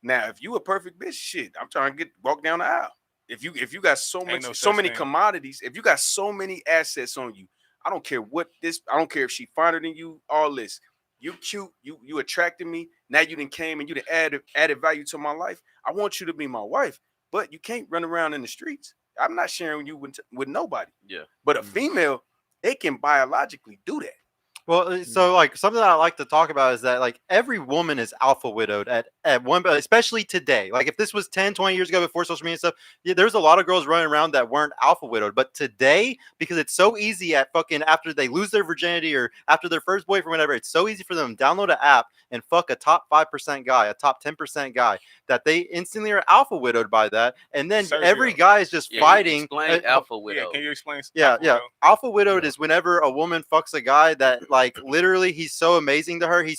now if you a perfect bitch, shit, I'm trying to walk down the aisle. If you got so many commodities, if you got so many assets on you, I don't care I don't care if she finer than you, all this. You cute, you attracted me. Now you done came and you done added value to my life. I want you to be my wife, but you can't run around in the streets. I'm not sharing you with nobody. Yeah. But a female, they can biologically do that. Well, so like something that I like to talk about is that like every woman is alpha widowed at one, especially today. Like if this was 10, 20 years ago before social media and stuff, yeah, there's a lot of girls running around that weren't alpha widowed. But today, because it's so easy at fucking after they lose their virginity or after their first boyfriend, whatever, it's so easy for them to download an app and fuck a top 5% guy, a top 10% guy, that they instantly are alpha widowed by that. And then every guy is just fighting. Explain alpha widow. Yeah, can you explain? Yeah. Alpha widowed is whenever a woman fucks a guy that like literally he's so amazing to her. He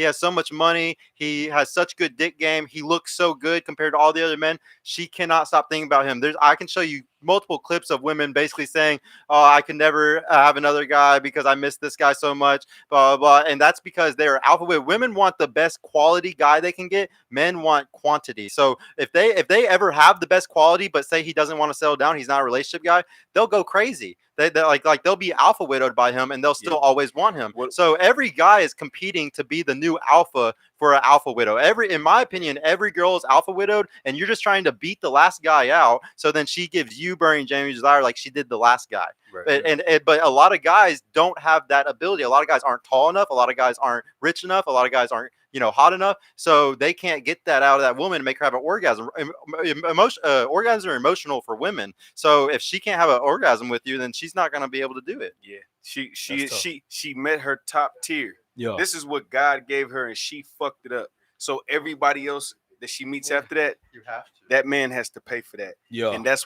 has so much money. He has such good dick game. He looks so good compared to all the other men. She cannot stop thinking about him. I can show you multiple clips of women basically saying, "Oh, I can never have another guy because I miss this guy so much." Blah blah blah. And that's because they're alpha widowed. Women want the best quality guy they can get. Men want quantity. So if they ever have the best quality, but say he doesn't want to settle down, he's not a relationship guy, they'll go crazy. They'll be alpha widowed by him, and they'll still always want him. So every guy is competing to be the new alpha for an alpha widow. In my opinion, every girl is alpha widowed, and you're just trying to beat the last guy out. So then she gives you burning Jamie's desire like she did the last guy. Right. But a lot of guys don't have that ability. A lot of guys aren't tall enough. A lot of guys aren't rich enough. A lot of guys aren't hot enough. So they can't get that out of that woman to make her have an orgasm. Orgasms are emotional for women. So if she can't have an orgasm with you, then she's not going to be able to do it. Yeah. She met her top tier. Yeah. This is what God gave her, and she fucked it up. So everybody else that she meets after that, you have to. That man has to pay for that. Yeah. And that's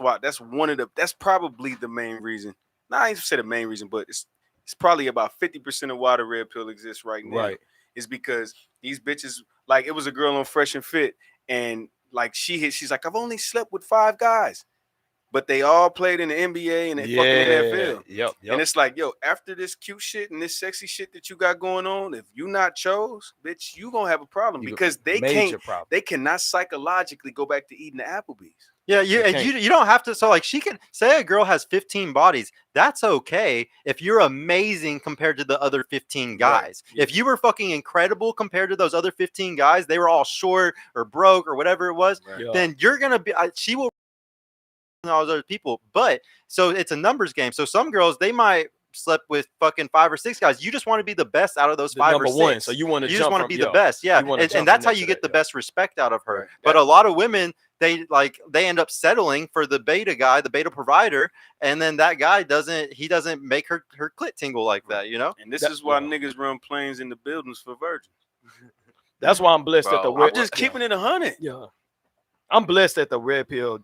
probably the main reason. Nah, I ain't say the main reason, but it's probably about 50% of why the red pill exists right now. Right. Is because these bitches, like it was a girl on Fresh and Fit, and like she's like, I've only slept with 5 guys, but they all played in the NBA and they fucking NFL. Yep. And it's like, yo, after this cute shit and this sexy shit that you got going on, if you not chose, bitch, you gonna have a problem because they cannot psychologically go back to eating the Applebee's. Yeah, you don't have to. So like she can say a girl has 15 bodies. That's okay if you're amazing compared to the other 15 guys. Right. If you were fucking incredible compared to those other 15 guys, they were all short or broke or whatever it was, then you're going to be, she will all those other people. But so it's a numbers game. So some girls, they might slept with fucking 5 or 6 guys. You just want to be the best out of those 5 or 6. One. So you just want to be the best. Yeah. And that's how you get the best respect out of her. Right. But a lot of women, they end up settling for the beta guy, the beta provider, and then that guy doesn't make her clit tingle like that, And this is why niggas run planes in the buildings for virgins. That's why I'm blessed that I'm just keeping it 100. Yeah. I'm blessed that the red pill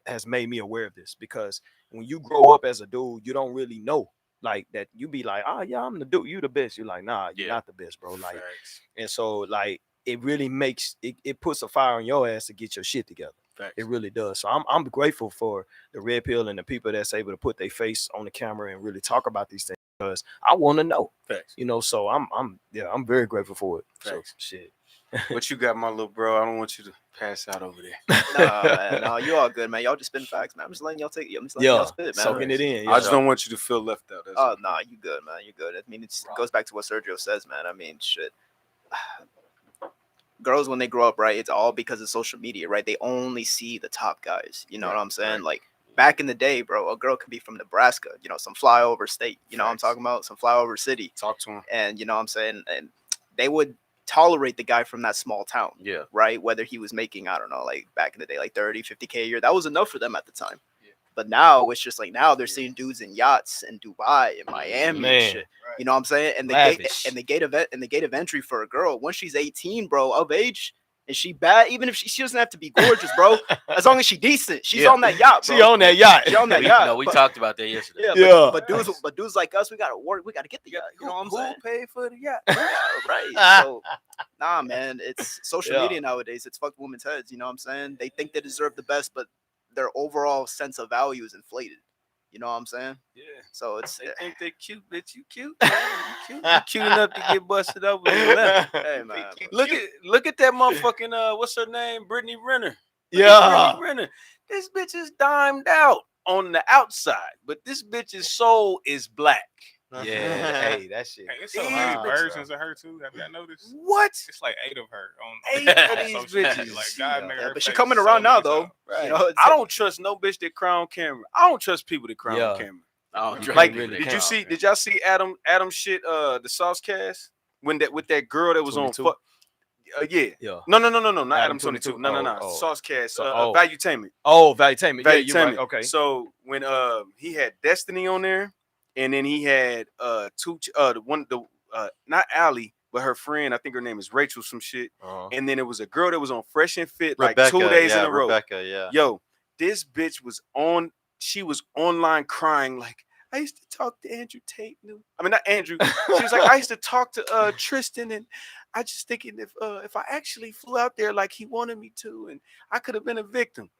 has made me aware of this, because when you grow up as a dude, you don't really know like that. You be like, oh yeah, I'm the dude, you the best. You're like, nah, you're not the best, bro. Like, and so like it really makes it puts a fire on your ass to get your shit together. Facts. It really does. So I'm grateful for the red pill and the people that's able to put their face on the camera and really talk about these things, because I want to know. Facts. So I'm very grateful for it. Facts. So shit. What you got, my little bro? I don't want you to pass out over there. No, you all good, man. Y'all just spitting facts, man. I'm just letting y'all take it. I'm just letting y'all spit, man. Soaking it in. I just don't want you to feel left out. Oh, no, you good, man. You good. I mean, it goes back to what Sergio says, man. I mean, shit. Girls, when they grow up, right, it's all because of social media, right? They only see the top guys. You know what I'm saying? Right. Like, back in the day, bro, a girl could be from Nebraska, some flyover state. You know what I'm talking about? Some flyover city. Talk to them. And, you know what I'm saying? And they would tolerate the guy from that small town. Yeah. Right? Whether he was making, I don't know, like back in the day, like 30, 50K a year. That was enough for them at the time. Yeah. But now it's just like now they're seeing dudes in yachts in Dubai and Miami and shit. You know what I'm saying? And the gate of entry for a girl once she's 18, bro, of age, and she bad, even if she doesn't have to be gorgeous, bro. As long as she decent, she's on that yacht, bro. She on that yacht. She on that yacht. No, we talked about that yesterday. Yeah. But dudes like us, we gotta work. We gotta get the yacht. You know what I'm saying? Who paid for the yacht? Right. So, nah, man. It's social media nowadays. It's fucked women's heads. You know what I'm saying? They think they deserve the best, but their overall sense of value is inflated. You know what I'm saying? Yeah. So it's they think they cute, bitch. You cute, man. You cute enough to get busted up. Hey man, look at that motherfucking what's her name? Brittany Renner. Brittany Renner. This bitch is dimed out on the outside, but this bitch's soul is black. Yeah, hey, that shit. Hey, it's so many versions of her too. Have y'all noticed? What? It's like 8 of her on 8 of these bitches. Like God made her. But she coming around now though. Right. You know, I don't trust no bitch that cry on camera. I don't trust people that cry on camera. Like, did y'all see Adam shit? The Sauce Cast when with that girl that was 22? On. Yeah. No, not Adam 22. No. Sauce Cast. Valuetainment. Oh, Valuetainment. Yeah, you're right. Okay. So when he had Destiny on there. And then he had not Allie, but her friend, I think her name is Rachel, some shit. And then it was a girl that was on Fresh and Fit Rebecca, like 2 days in a row. Rebecca, yeah. Yo, this bitch was she was online crying like, I used to talk to Andrew Tate. I mean, not Andrew. She was like, I used to talk to Tristan, and I just thinking if I actually flew out there like he wanted me to, and I could have been a victim.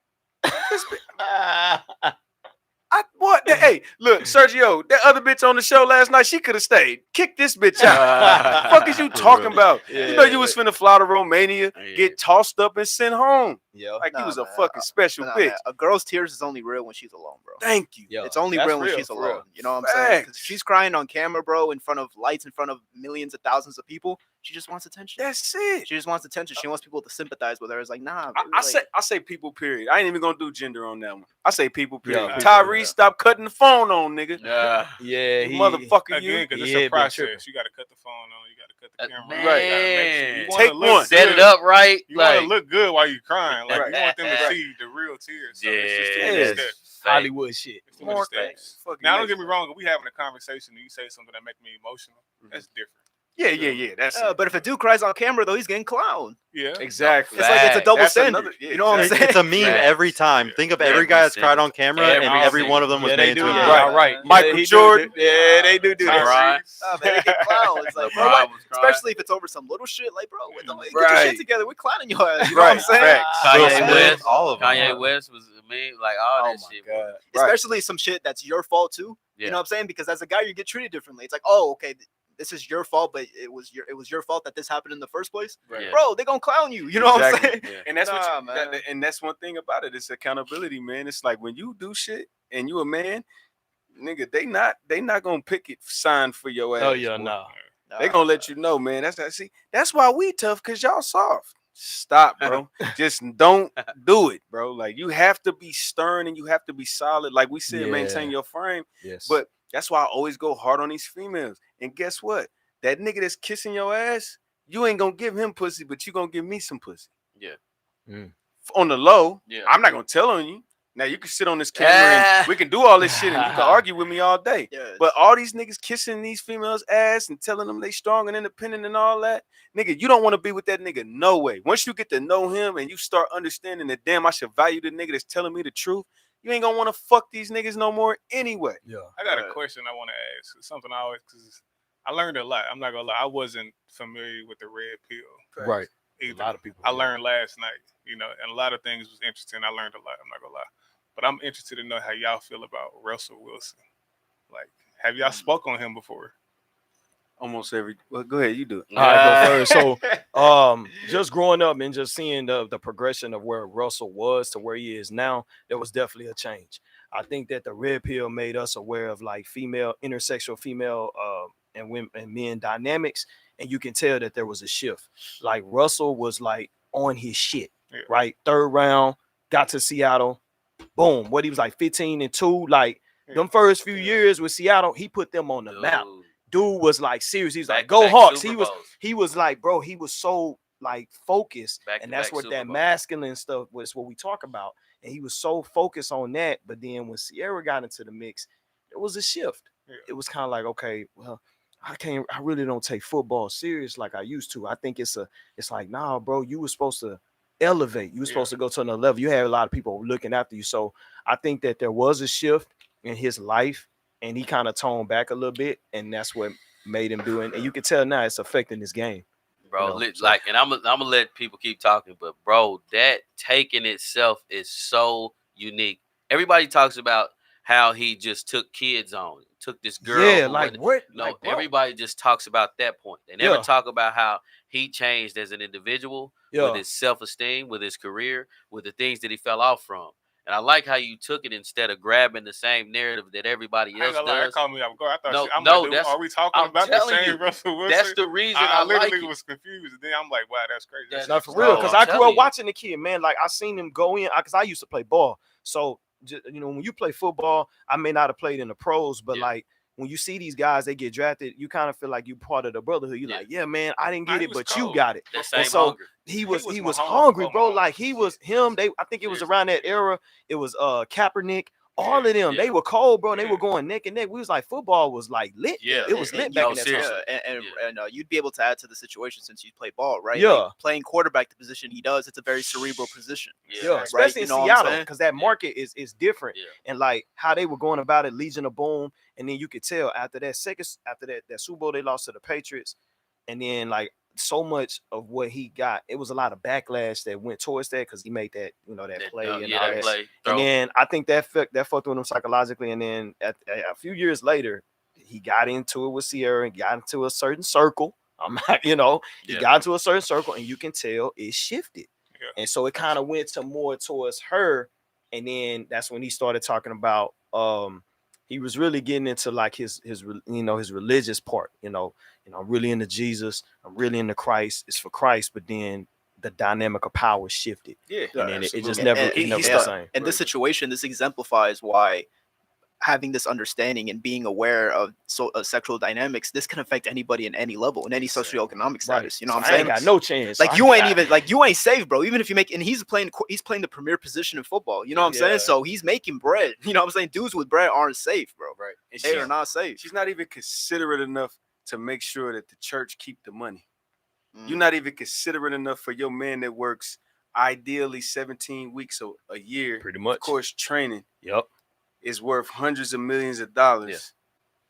Hey, look, Sergio, that other bitch on the show last night, she could have stayed. Kick this bitch out. Fuck is you talking about? Yeah, you know you was finna fly to Romania, get tossed up and sent home. Yeah, like you was a fucking special bitch. Man. A girl's tears is only real when she's alone, bro. Thank you. It's only real when she's alone. You know what I'm saying? Because she's crying on camera, bro, in front of lights, in front of millions of thousands of people. She just wants attention. That's it. She just wants attention. She wants people to sympathize with her. It's like, nah. I say people, period. I ain't even gonna do gender on that one. I say people, period. Tyrese, stop cutting the phone on, nigga. Yeah, motherfucker. Again, because it's a process. You gotta cut the phone on. You gotta cut the camera. Right. Take one. Set it up right. You want to look good while you're crying. Like you want them to see the real tears. So it's just Hollywood shit. More steps. Now, don't get me wrong. If we having a conversation and you say something that make me emotional, that's different. Yeah. That's but if a dude cries on camera, though, he's getting clowned. Yeah, exactly. It's like it's a double standard. You know what I'm saying? It's a meme every time. Think of every guy that's cried on camera, and every one of them was made into a game. Right. Michael Jordan. Yeah, they do that. Right. They get clowned. It's like, bro, especially if it's over some little shit. Like, bro, get your shit together. We're clowning your ass. You know what I'm saying? Kanye West, all of them. Kanye West was me, like all that shit. Especially some shit that's your fault too. You know what I'm saying? Because as a guy, you get treated differently. It's like, oh, okay. This is your fault, but it was your fault that this happened in the first place, bro. They gonna clown you. You know what I'm saying? Yeah. And that's and that's one thing about it. It's accountability, man. It's like when you do shit and you a man, nigga, they not gonna pick it sign for your ass. Oh yeah, no. They gonna let you know, man. That's why we tough, cause y'all soft. Stop, bro. Just don't do it, bro. Like you have to be stern and you have to be solid. Like we said, maintain your frame. Yes. But that's why I always go hard on these females. And guess what? That nigga that's kissing your ass, you ain't gonna give him pussy, but you gonna give me some pussy. Yeah. On the low, I'm not gonna tell on you. Now you can sit on this camera and we can do all this shit and you can argue with me all day. But all these niggas kissing these females' ass and telling them they strong and independent and all that, nigga, you don't want to be with that nigga. No way. Once you get to know him and you start understanding that, damn, I should value the nigga that's telling me the truth, you ain't gonna want to fuck these niggas no more anyway. Yeah. I got a question I want to ask. It's something because I learned a lot. I'm not gonna lie. I wasn't familiar with the red pill. Right. Either. A lot of people. I learned last night, and a lot of things was interesting. I learned a lot. I'm not gonna lie. But I'm interested to know how y'all feel about Russell Wilson. Like, have y'all spoke on him before? Almost every. Well, go ahead, you do it. All right, go first. So, just growing up and just seeing the progression of where Russell was to where he is now, there was definitely a change. I think that the red pill made us aware of like intersexual female and women and men dynamics, and you can tell that there was a shift. Like Russell was like on his shit, right? Third round, got to Seattle, boom. What he was like 15-2, like them first few years with Seattle, he put them on the map. Dude was like serious. He was like, go Hawks. He was like, bro, he was so like focused, and that's Back-to-back what Super that Bowl. masculine stuff was. What we talk about, and he was so focused on that. But then when Sierra got into the mix, it was a shift. Yeah. It was kind of like, okay, well, I really don't take football serious like I used to. I think it's like, nah, bro, you were supposed to elevate. You were supposed to go to another level. You had a lot of people looking after you. So I think that there was a shift in his life, and he kind of toned back a little bit, and that's what made him do it. And you can tell now it's affecting his game. Bro, You know, so. like, and I'm gonna let people keep talking, but bro, that taking itself is so unique. Everybody talks about how he just took kids on, took this girl. Yeah, like what? No, like, everybody just talks about that point. They never talk about how he changed as an individual with his self-esteem, with his career, with the things that he fell off from. And I like how you took it instead of grabbing the same narrative that everybody else does. That caught me off guard. I thought, are we talking about the same Russell Wilson? That's the reason I literally was confused. And then I'm like, wow, that's crazy. That's not for real. Because I grew up watching the kid, man. Like I seen him go in because I used to play ball. So when you play football, I may not have played in the pros, but like when you see these guys, they get drafted, you kind of feel like you part of the brotherhood. You're like, yeah, man, I didn't get it, but you got it. And so he was hungry, bro. Like he was him. I think it was around that era. It was Kaepernick. All of them, they were cold, bro. And they were going neck and neck. We was like, football was like lit. Yeah, it was lit back in that time. And you'd be able to add to the situation since you play ball, right? Yeah, like playing quarterback, the position he does, it's a very cerebral position. Yeah, especially in Seattle, because that market is different. And like how they were going about it, Legion of Boom, and then you could tell after that Super Bowl they lost to the Patriots, and then like so much of what he got, it was a lot of backlash that went towards that because he made that play and all that. Play, and then I think that fucked with him psychologically. And then a few years later, he got into it with Sierra and got into a certain circle. He got into a certain circle, and you can tell it shifted. And so it kind of went to more towards her, and then that's when he started talking about he was really getting into like his religious part. I'm really into Jesus. I'm really into Christ. It's for Christ. But then the dynamic of power shifted. Yeah, and then it just never the same. And this situation, this exemplifies why having this understanding and being aware of sexual dynamics, this can affect anybody in any level, in any socioeconomic status. You know what I'm saying? I ain't got no chance. Like you ain't safe, bro. Even if you make, and he's playing the premier position in football. You know what I'm saying? So he's making bread. You know what I'm saying? Dudes with bread aren't safe, bro. Right. And they are not safe. She's not even considerate enough to make sure that the church keep the money. You're not even considerate enough for your man that works ideally 17 weeks a year. Pretty much. Of course, training. Yep. Is worth hundreds of millions of dollars. Yeah.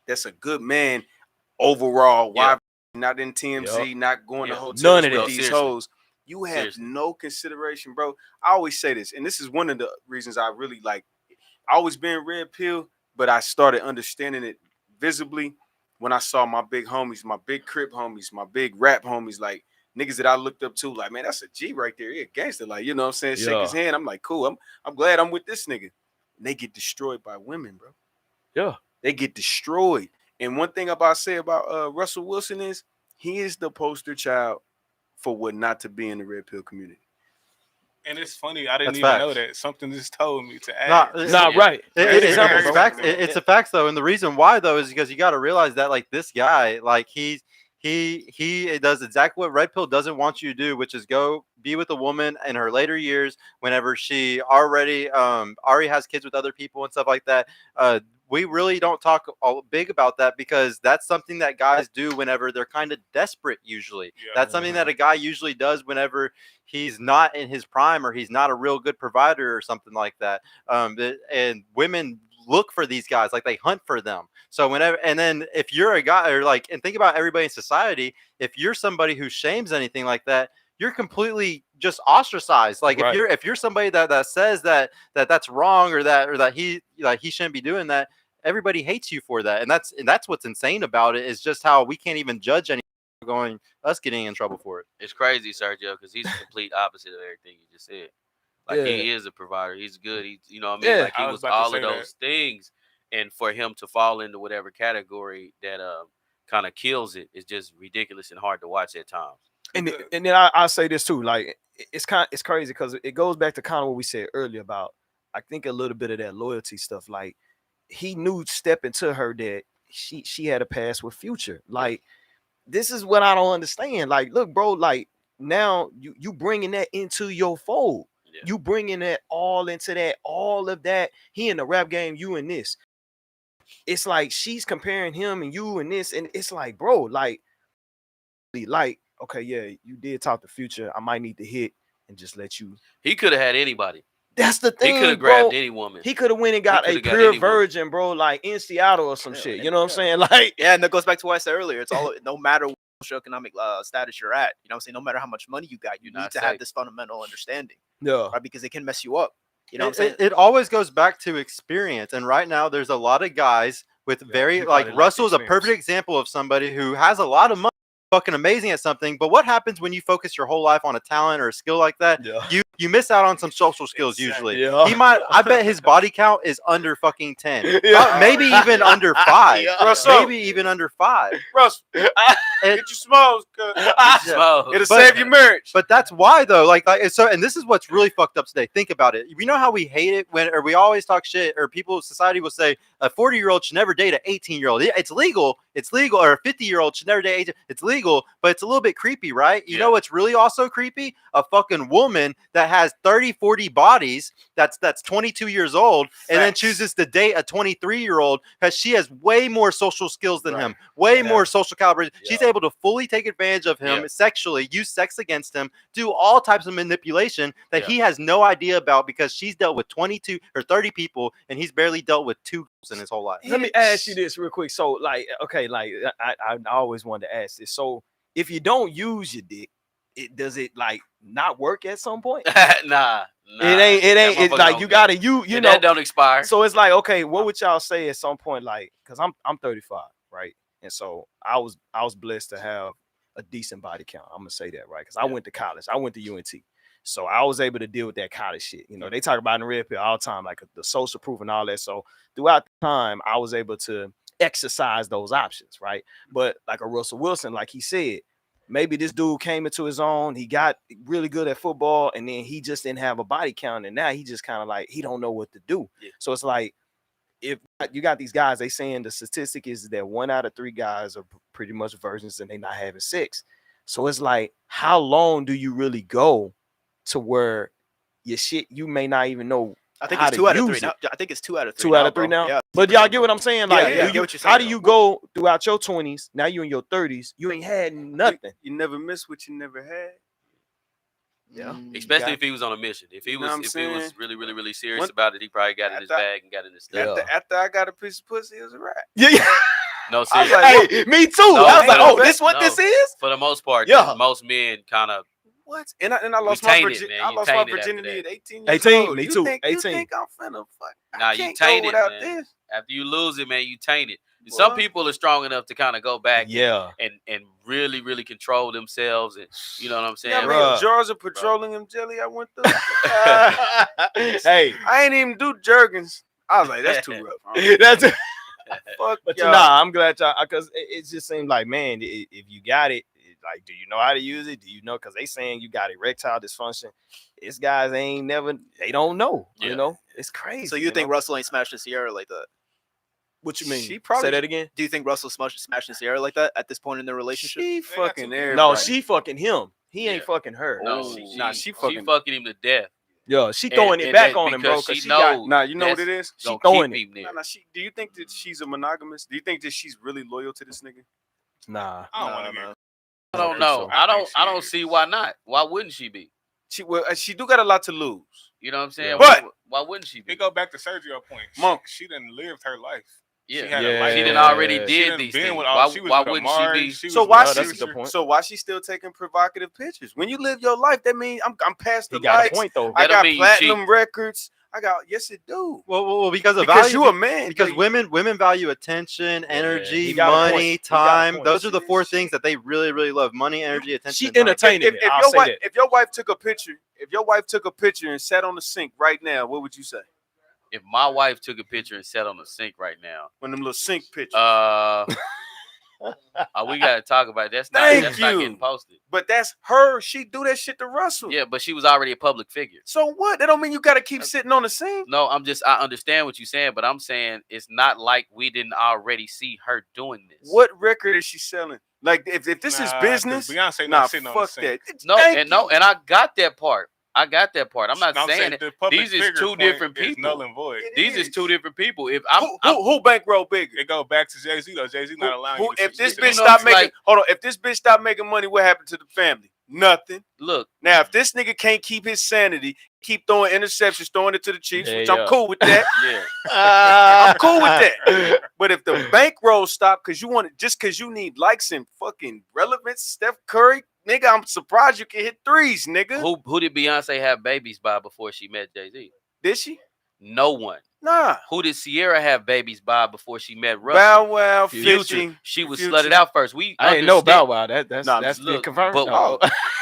That's a good man overall. Why not in TMZ, not going to hotels none of with that. These hoes? You have no consideration, bro. I always say this, and this is one of the reasons I really like. I always been red pill, but I started understanding it visibly when I saw my big homies, my big Crip homies, my big rap homies, like niggas that I looked up to. Like, man, that's a G right there. He a gangster. Like, you know what I'm saying? Shake his hand. I'm like, cool. I'm glad I'm with this nigga. They get destroyed by women, bro. Yeah, they get destroyed. And one thing about say about Russell Wilson is he is the poster child for what not to be in the red pill community. And it's funny, I didn't even know that. Something just told me to add. Right. It's facts. It's a fact though, and the reason why though is because you got to realize that like this guy, like he does exactly what Red Pill doesn't want you to do, which is go be with a woman in her later years whenever she already has kids with other people and stuff like that. We really don't talk big about that because that's something that guys do whenever they're kind of desperate usually. That's something that a guy usually does whenever he's not in his prime or he's not a real good provider or something like that. And women look for these guys, like they hunt for them. So whenever, and then if you're a guy or like, and think about everybody in society, if you're somebody who shames anything like that, you're completely just ostracized. Like if you're somebody that says that's wrong or that he shouldn't be doing that, everybody hates you for that. And that's what's insane about it is just how we can't even judge us getting in trouble for it. It's crazy, Sergio, because he's the complete opposite of everything you just said. Like he is a provider. He's good. You know what I mean? Like he was all of those things. And for him to fall into whatever category that kind of kills it is just ridiculous and hard to watch at times. And then I'll say this too. Like it's crazy because it goes back to kind of what we said earlier about, I think, a little bit of that loyalty stuff. Like he knew stepping to her that she had a past with Future. Like this is what I don't understand. Like, look, bro, like now you bringing that into your fold. Yeah. You bringing that all into that, all of that. He in the rap game, you in this. It's like she's comparing him and you and this, and it's like, bro, like, okay, yeah, you did talk the Future. I might need to hit and just let you. He could have had anybody. That's the thing. He could have bro. grabbed any woman. He could have went and got a pure virgin, bro, like in Seattle or some shit. You know what I'm saying? Like, yeah, and that goes back to what I said earlier. It's all no matter what socioeconomic status you're at. You know what I'm saying? No matter how much money you got, you need to have this fundamental understanding. Yeah. Right? Because it can mess you up. You know what I'm saying? It always goes back to experience. And right now, there's a lot of guys with very, like, Russell is a perfect example of somebody who has a lot of money, fucking amazing at something. But what happens when you focus your whole life on a talent or a skill like that? Yeah. You miss out on some social skills usually. Yeah. He might. I bet his body count is under fucking 10. Yeah. Maybe even under 5. Yeah. Russell. Maybe even under 5. Russell, get your smokes, it'll save your marriage. But that's why though. Like so, and this is what's really fucked up today. Think about it. You know how we hate it when, or we always talk shit, or society will say a 40-year-old should never date an 18-year-old. It's legal, or a 50-year-old should never date 18. It's legal, but it's a little bit creepy, right? You know what's really also creepy? A fucking woman that has 30, 40 bodies, that's 22 years old, and then chooses to date a 23-year-old because she has way more social skills than him, way more social caliber. She's able to fully take advantage of him sexually, use sex against him, do all types of manipulation that he has no idea about because she's dealt with 22 or 30 people and he's barely dealt with 2 in his whole life. Let me ask you this real quick. So, like, okay, like I always wanted to ask this. So, if you don't use your dick, does it like not work at some point? Nah. It ain't. It's like you gotta you know that don't expire. So it's like, okay, what would y'all say at some point? Like, because I'm 35, right? And so I was blessed to have a decent body count. I'm gonna say that, right? Because I went to college. I went to UNT. So I was able to deal with that college shit. You know, they talk about in the Red Pill all the time, like the social proof and all that. So throughout the time, I was able to exercise those options, right? But like a Russell Wilson, like he said, maybe this dude came into his own. He got really good at football, and then he just didn't have a body count, and now he just kind of like he don't know what to do. Yeah. So it's like if you got these guys, they saying the statistic is that 1 out of 3 guys are pretty much virgins and they not having sex. So it's like, how long do you really go to where your shit you may not even know? I think it's 2 out of 3 now. I think it's 2 out of 3. 2 out of 3 now. Yeah. But y'all get what I'm saying? Like, how do you go throughout your 20s? Now you in your 30s, you ain't had nothing. You never miss what you never had. Yeah, especially if he was on a mission. If he was, he was really, really, really serious about it, he probably got in his bag and got in his stuff. After I got a piece of pussy, it was a wrap. Yeah. No, seriously. Like, hey, me too. No, I was like, oh, this what this is? For the most part, most men kind of. What? And I lost my virginity. I lost my virginity at 18 years 18, old. me too. 18. 18. You think I'm finna fuck? Nah, you taint it, man. This. After you lose it, man, you taint it. Well, some people are strong enough to kind of go back and really, really control themselves. And you know what I'm saying? Yeah, jars of petroleum jelly I went through. Hey, I ain't even do Jergens. I was like, that's too rough. That's it. Fuck, but nah, I'm glad y'all, because it just seems like, man, if you got it, like, do you know how to use it? Do you know? Because they saying you got erectile dysfunction. These guys they don't know. You know, it's crazy. So you think Russell ain't smashing Sierra like that? What you mean? She probably, say that again. Do you think Russell smashing Sierra like that at this point in their relationship? She fucking everybody. No, she fucking him. He ain't fucking her. No, she fucking him to death. Yo, she throwing it back on him, bro. Because she knows. Nah, you know what it is? She throwing it. Do you think that she's a monogamist? Do you think that she's really loyal to this nigga? Nah, I don't want to know. I don't know. I don't see why not. Why wouldn't she be? She do got a lot to lose. You know what I'm saying? But why wouldn't she be? It go back to Sergio point. Monk, she done lived her life. Yeah, she done already did these things. Why wouldn't she be? So why she still taking provocative pictures? When you live your life, that means I'm past the likes. A point, though. I got platinum records. I got it do. Well, because you a man. Because women value attention, energy, money, time. Those are the 4 things that they really, really love: money, energy, attention. She entertaining. If your wife took a picture and sat on the sink right now, what would you say? If my wife took a picture and sat on the sink right now, one of them little sink pictures. We gotta talk about it. That's not getting posted. But that's her. She do that shit to Russell. Yeah, but she was already a public figure. So what? That don't mean you gotta keep sitting on the sink. No, I understand what you're saying, but I'm saying it's not like we didn't already see her doing this. What record is she selling? Like if this is business, Beyonce nah, not sitting on the fuck scene. that. And I got that part. I'm not saying the public these is figure two point different is people. null and void. These is two different people. If who bankroll bigger? It go back to Jay-Z though. Jay-Z not allowing you to If this sit bitch on stop the making if this bitch stop making money, what happened to the family? Nothing. Look, now if this nigga can't keep his sanity, keep throwing interceptions, throwing it to the Chiefs, Yeah, which yeah. I'm cool with that. yeah. I'm cool with that. But if the bankroll stop because you need likes and fucking relevance, Steph Curry, nigga, I'm surprised you can hit threes, nigga. Who did Beyonce have babies by before she met Jay-Z? Did she? No one. Nah. Who did Sierra have babies by before she met Russell? Bow Wow, Future. 50. She was Future. slutted out first. I ain't know Bow Wow. That's been look, confirmed. but- No.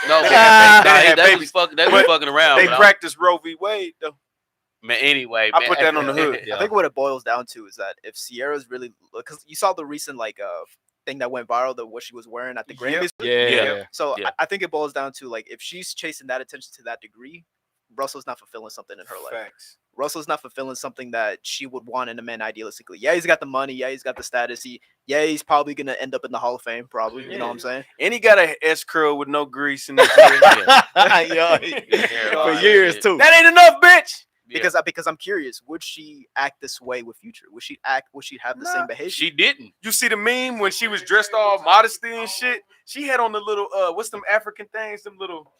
No, They had they babies. was But fucking around. They but practiced Roe v. Wade though. man, anyway, I put that on the hood. Yeah. I think what it boils down to is that if Sierra's really, because you saw the recent thing that went viral, what she was wearing at the Grammys. Yeah. So Yeah. I think it boils down to like if she's chasing that attention to that degree, Russell's not fulfilling something in her life. Facts. Russell's not fulfilling something that she would want in a man idealistically. Yeah, he's got the money. Yeah, he's got the status. He's probably gonna end up in the Hall of Fame. Probably, you know what I'm saying? And he got a S curl with no grease in his hair. For years too. That ain't enough, bitch. Because I'm curious, would she act this way with Future? Would she have the Nah. same behavior? She didn't. You see the meme when she was dressed all modesty and shit? She had on the little what's them African things, them little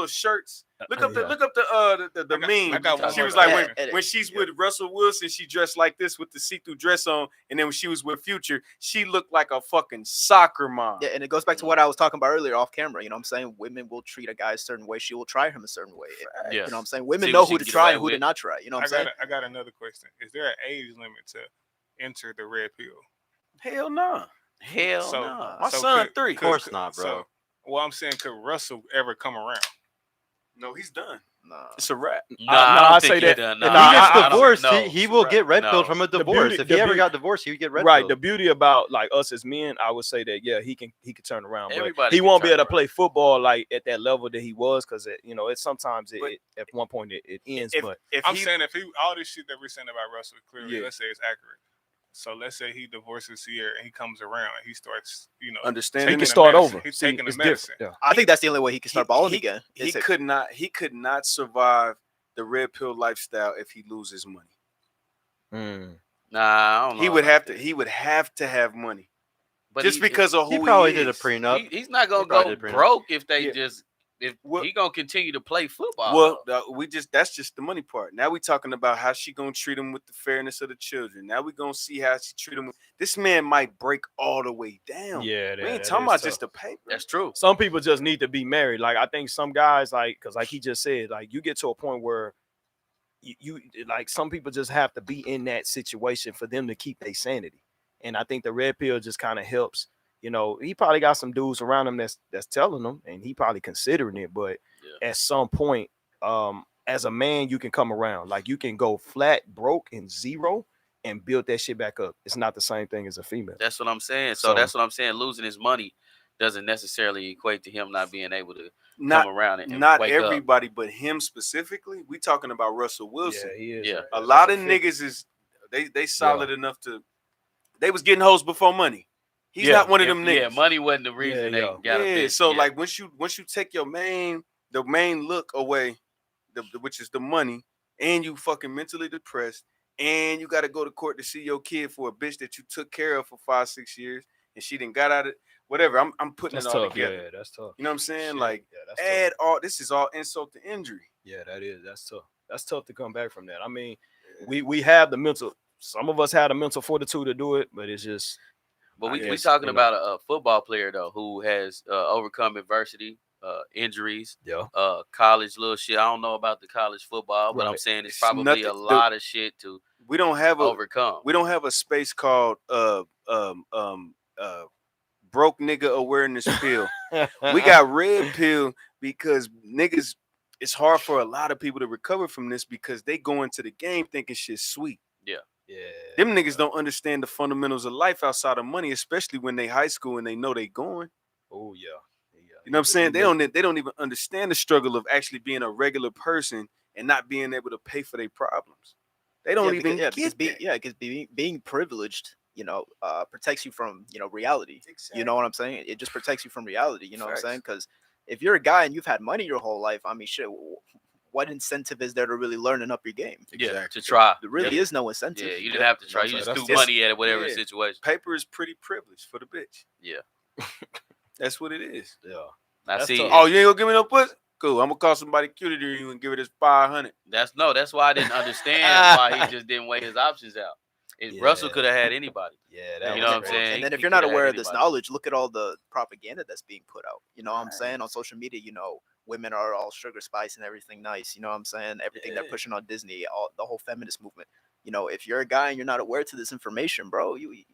shirts. Look up the meme. I got one She was more like thing. when she's with Russell Wilson, she dressed like this with the see-through dress on, and then when she was with Future, she looked like a fucking soccer mom. Yeah, and it goes back to what I was talking about earlier off camera. You know what I'm saying? Women will treat a guy a certain way. She will try him a certain way. Yeah. You know what I'm saying? Women See know what she who to can get try away and who to with. not try. You know what I'm saying? I got another question. Is there an age limit to enter the red pill? Hell no. Hell So- no. My son 3. Of course not, bro. Well, I'm saying, could Russell ever come around? No, he's done. Nah. It's a wrap. Nah, I I don't say think that- he done. Nah, If Nah, he gets I don't- divorced, no. he will get red No. pilled from a The divorce. beauty- If the he ever beauty- got divorced, he would get red Right. pilled. The beauty about like us as men, I would say that he can turn around, but Everybody he can won't be turn able to around. play football like at that level that he was because sometimes But- at one point it ends. But If I'm he, saying if all this shit that we're saying about Russell clearly, Yeah. let's say it's accurate. So let's say he divorces Sierra and he comes around and he starts, understanding he taking can the start medicine. over. He's See, taking the it's medicine. different. I think that's the only way he can start balling he- again. he could not survive the red pill lifestyle if he loses money. Yeah. Nah, I don't know. He would about have to. that. He would have to have money But just because of He who probably he did a is. prenup. he's not gonna probably go did prenup. broke if they Yeah. just Well- he gonna continue to play football. Well, that's just the money part. Now we talking about how she gonna treat him with the fairness of the children. Now we gonna see how she treat him. This man might break all the way down. Yeah, we ain't talking about just the paper. that's true. Some people just need to be married. Like I think some guys, because like he just said, like you get to a point where you like some people just have to be in that situation for them to keep their sanity. And I think the red pill just kind of helps. He probably got some dudes around him that's telling him, and he probably considering it. But at some point, as a man, you can come around. Like you can go flat, broke, and zero, and build that shit back up. It's not the same thing as a female. That's what I'm saying. So- So that's what I'm saying. Losing his money doesn't necessarily equate to him not being able to Not come around and not wake up. everybody, but him specifically. We talking about Russell Wilson. he is. Yeah. A lot of niggas is they solid enough to. They was getting hoes before money. He's not one of them niggas. Yeah, money wasn't the reason they got a bitch. So Yeah. like once you take the main look away, which is the money, and you fucking mentally depressed, and you got to go to court to see your kid for a bitch that you took care of for 5-6 years, and she didn't got out of whatever. I'm putting That's it all tough. together. Yeah, that's tough. You know what I'm saying? Shit. Like Yeah, that's tough. add all this is all insult to injury. Yeah, that is. That's tough. That's tough to come back from that. I mean, we have the mental. Some of us had the mental fortitude to do it, but it's just. But we guess, talking you know. about a football player though who has overcome adversity, injuries, Yeah. college little shit. I don't know about the college football, but I'm Right. saying it's It's probably nothing- a lot of shit to We don't have overcome. we don't have a space called broke nigga awareness pill. We got red pill because niggas. It's hard for a lot of people to recover from this because they go into the game thinking shit's sweet. Yeah. Them niggas don't understand the fundamentals of life outside of money, especially when they high school and they know they going. Oh yeah. You know what I'm saying? They don't even understand the struggle of actually being a regular person and not being able to pay for their problems. They don't even get that. because being privileged, protects you from reality. Exactly. You know what I'm saying? It just protects you from reality. You know what I'm saying? Because if you're a guy and you've had money your whole life, I mean, shit. What incentive is there to really learning up your game? Yeah, to try. There really is no incentive. Yeah, you didn't have to try. You just threw money at it, whatever situation. Paper is pretty privileged for the bitch. Yeah. That's what it is. Yeah. I see. Oh, you ain't gonna give me no pussy? Cool. I'm gonna call somebody cuter than you and give it this 500. That's why I didn't understand why he just didn't weigh his options out. Russell could have had anybody. Yeah, you know what I'm saying. And then if you're not aware of this knowledge, look at all the propaganda that's being put out. You know what I'm saying? On social media, women are all sugar spice and everything nice. You know what I'm saying? Everything they're pushing on Disney, the whole feminist movement. If you're a guy and you're not aware to this information, bro, you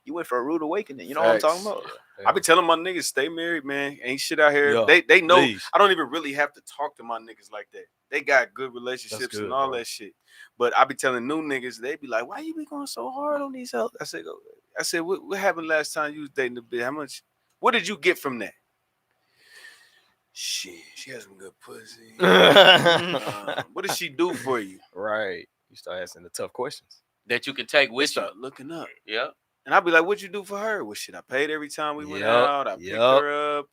went for a rude awakening. You know what I'm talking about? Yeah. I be telling my niggas, stay married, man. Ain't shit out here. Yeah, they know. please. I don't even really have to talk to my niggas like that. They got good relationships and all that shit. But I be telling new niggas, they be like, why you be going so hard on these help? I said, what happened last time you was dating a bitch? How much? What did you get from that? Shit, she has some good pussy. What does she do for you? Right. You start asking the tough questions that you can take with you. Start looking up. Yeah. And I'd be like, what'd you do for her? Well, shit, I paid every time we went out. I picked her up.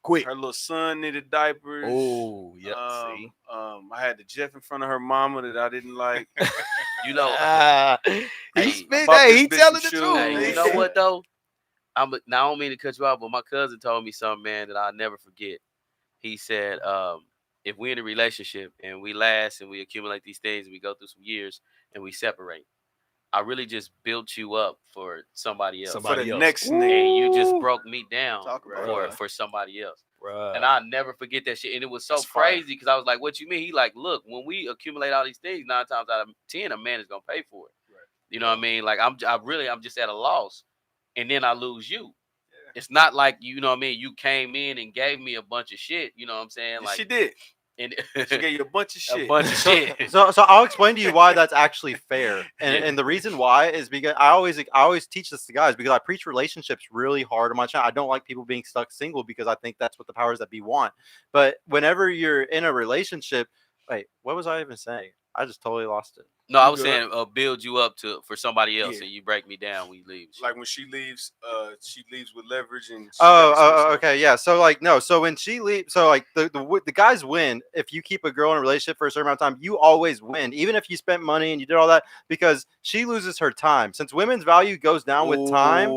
Quick. Her little son needed diapers. Oh, yeah. See? I had the Jeff in front of her mama that I didn't like. You know. He telling the truth. Hey, you know what, though? I don't mean to cut you off, but my cousin told me something, man, that I'll never forget. He said, if we're in a relationship and we last and we accumulate these things and we go through some years and we separate, I really just built you up for somebody else. For the next nigga. And you just broke me down for somebody else. Right. And I'll never forget that shit. And it was so crazy because I was like, what you mean? He like, look, when we accumulate all these things, 9 times out of 10, a man is going to pay for it. Right. You know what I mean? Like, I'm just at a loss. And then I lose you. Yeah. It's not like, you know what I mean, you came in and gave me a bunch of shit. You know what I'm saying? Like, she did. And she gave you a bunch of shit. A bunch of shit. So I'll explain to you why that's actually fair. And the reason why is because I always teach this to guys because I preach relationships really hard on my channel. I don't like people being stuck single because I think that's what the powers that be want. But whenever you're in a relationship, wait, what was I even saying? I just totally lost it. No, I was saying build you up for somebody else, and you break me down when you leave. Like when she leaves with leverage and. Okay, yeah. So like no, so when she leaves, so like the guys win if you keep a girl in a relationship for a certain amount of time. You always win, even if you spent money and you did all that, because she loses her time. Since women's value goes down with time,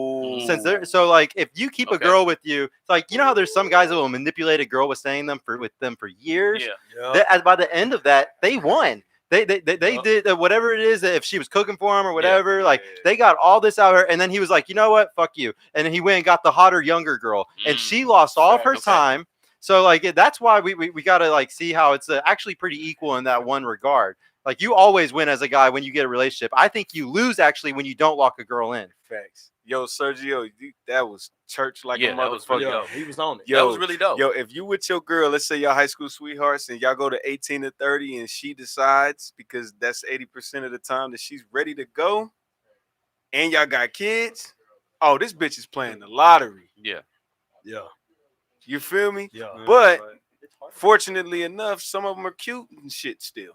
so like if you keep a girl with you, it's like you know how there's some guys that will manipulate a girl with staying with them for years. Yeah. By the end of that, they won. They did whatever it is that if she was cooking for him or whatever, they got all this out of her. And then he was like, you know what? Fuck you. And then he went and got the hotter, younger girl. And she lost all of her time. So like, that's why we got to like see how it's actually pretty equal in that one regard. Like you always win as a guy when you get a relationship. I think you lose actually when you don't lock a girl in. Facts. Yo, Sergio, that was church like a motherfucker. He was on it. Yo, that was really dope. Yo, if you with your girl, let's say y'all high school sweethearts, and y'all go to 18 to 30, and she decides because that's 80% of the time that she's ready to go, and y'all got kids. Oh, this bitch is playing the lottery. Yeah. You feel me? Yeah. But fortunately enough, some of them are cute and shit still.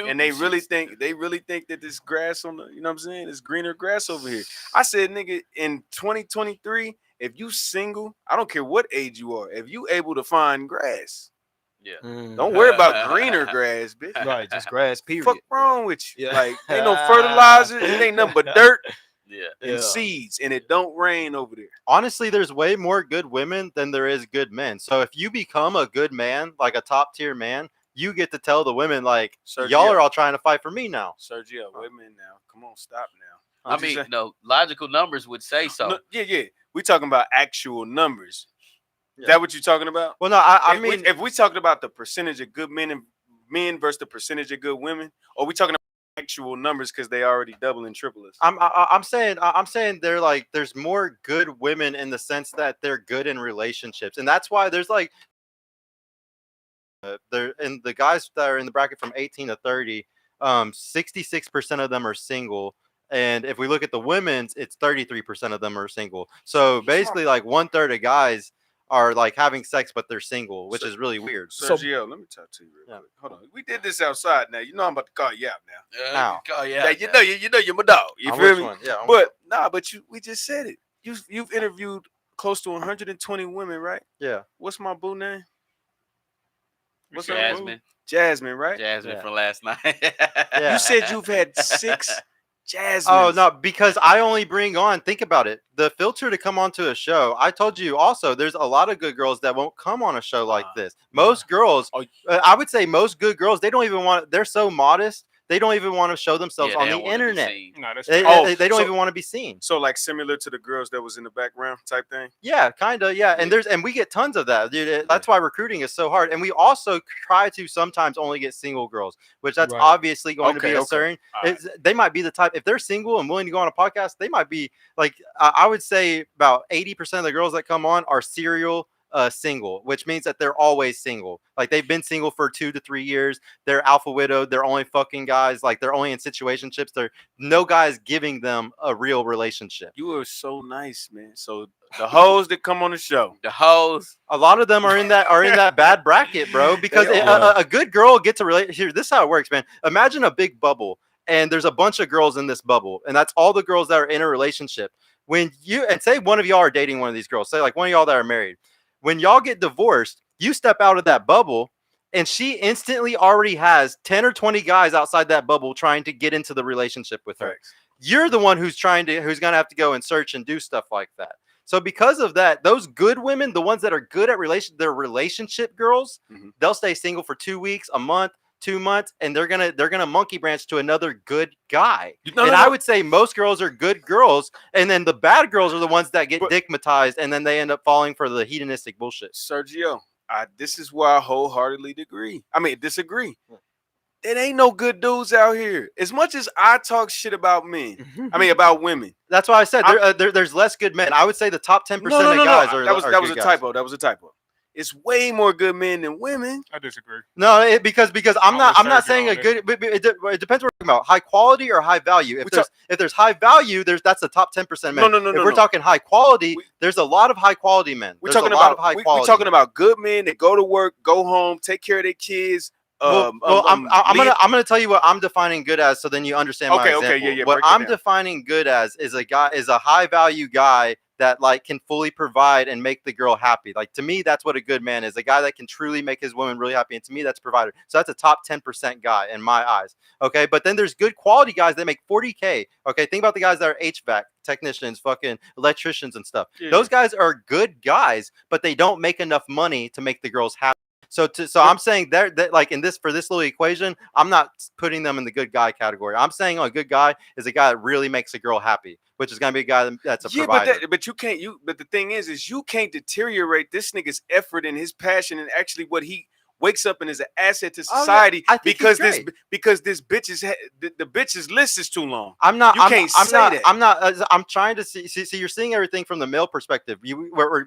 And they really think that this grass on the, you know what I'm saying, this greener grass over here. I said, nigga, in 2023, if you single, I don't care what age you are, if you able to find grass, don't worry about greener grass, bitch. Right, just grass, period. Fuck wrong with you? Yeah. Like, ain't no fertilizer, it ain't nothing but dirt. And seeds, and it don't rain over there. Honestly, there's way more good women than there is good men. So if you become a good man, like a top tier man, you get to tell the women, like, Sergio, y'all are all trying to fight for me now. Sergio, women now. Come on, stop now. I mean, no, logical numbers would say so. No, yeah. We talking about actual numbers. Is that what you're talking about? Well, no, I mean, if we talking about the percentage of good men versus the percentage of good women, or we talking about actual numbers because they already double and triple us? I'm saying they're like, there's more good women in the sense that they're good in relationships, and that's why there's like. And the guys that are in the bracket from 18 to 30, 66% of them are single. And if we look at the women's, it's 33% of them are single. So basically, like 1/3 of guys are like having sex, but they're single, which is really weird. Sergio, let me talk to you real quick. Hold on. We did this outside now. You know I'm about to call you out now. How? You know you're my dog. You On feel which me? one? Yeah. But we just said it. You've interviewed close to 120 women, right? Yeah. What's my boo name? What's Jasmine. Jasmine, right? Jasmine from last night. Yeah. You said you've had 6 Jasmines. Oh no, because I only bring on. Think about it. The filter to come onto a show. I told you also. There's a lot of good girls that won't come on a show like this. Most girls, I would say, most good girls, they don't even want. They're so modest. They don't even want to show themselves on the internet. No, that's They don't even want to be seen. So like similar to the girls that was in the background type thing. Yeah, kind of. Yeah, and we get tons of that, dude. That's why recruiting is so hard. And we also try to sometimes only get single girls, which that's obviously going to be a certain. They might be the type, if they're single and willing to go on a podcast, they might be like, I would say about 80% of the girls that come on are serial single, which means that they're always single. Like they've been single for 2 to 3 years. They're alpha widowed. They're only fucking guys. Like they're only in situationships. They're no guys giving them a real relationship. You are so nice, man. So the hoes that come on the show, a lot of them are in that bad bracket, bro. Because a good girl gets a relationship. Here, this is how it works, man. Imagine a big bubble, and there's a bunch of girls in this bubble, and that's all the girls that are in a relationship. When you and say one of y'all are dating one of these girls, say like one of y'all that are married. When y'all get divorced, you step out of that bubble, and she instantly already has 10 or 20 guys outside that bubble trying to get into the relationship with her. You're the one who's going to have to go and search and do stuff like that. So because of that, those good women, the ones that are good at their relationship girls, they'll stay single for 2 weeks, a month, 2 months, and they're gonna monkey branch to another good guy. I would say most girls are good girls, and then the bad girls are the ones that get dickmatized, and then they end up falling for the hedonistic bullshit. Sergio, this is where I wholeheartedly disagree. It ain't no good dudes out here. As much as I talk shit about men, about women. That's why I said there's less good men. I would say the top 10% of guys are. That was a typo. That was a typo. It's way more good men than women. I disagree. No, because I'm not saying a good. It depends what we're talking about. High quality or high value. If there's high value, that's the top 10% men. No. If we're talking high quality, there's a lot of high quality men. We're talking about good men that go to work, go home, take care of their kids. I'm gonna tell you what I'm defining good as, so then you understand my example. Yeah. What I'm defining good as is a high value guy that like can fully provide and make the girl happy. Like to me, that's what a good man is. A guy that can truly make his woman really happy. And to me, that's a provider. So that's a top 10% guy in my eyes. Okay. But then there's good quality guys that make 40K. Okay. Think about the guys that are HVAC technicians, fucking electricians and stuff. Yeah. Those guys are good guys, but they don't make enough money to make the girls happy. So I'm saying that like for this little equation, I'm not putting them in the good guy category. I'm saying a good guy is a guy that really makes a girl happy, which is gonna be a guy that's a provider. But the thing is you can't deteriorate this nigga's effort and his passion and actually what he wakes up and is an asset to society because this bitch is the bitch's list is too long. I'm trying to see you're seeing everything from the male perspective. We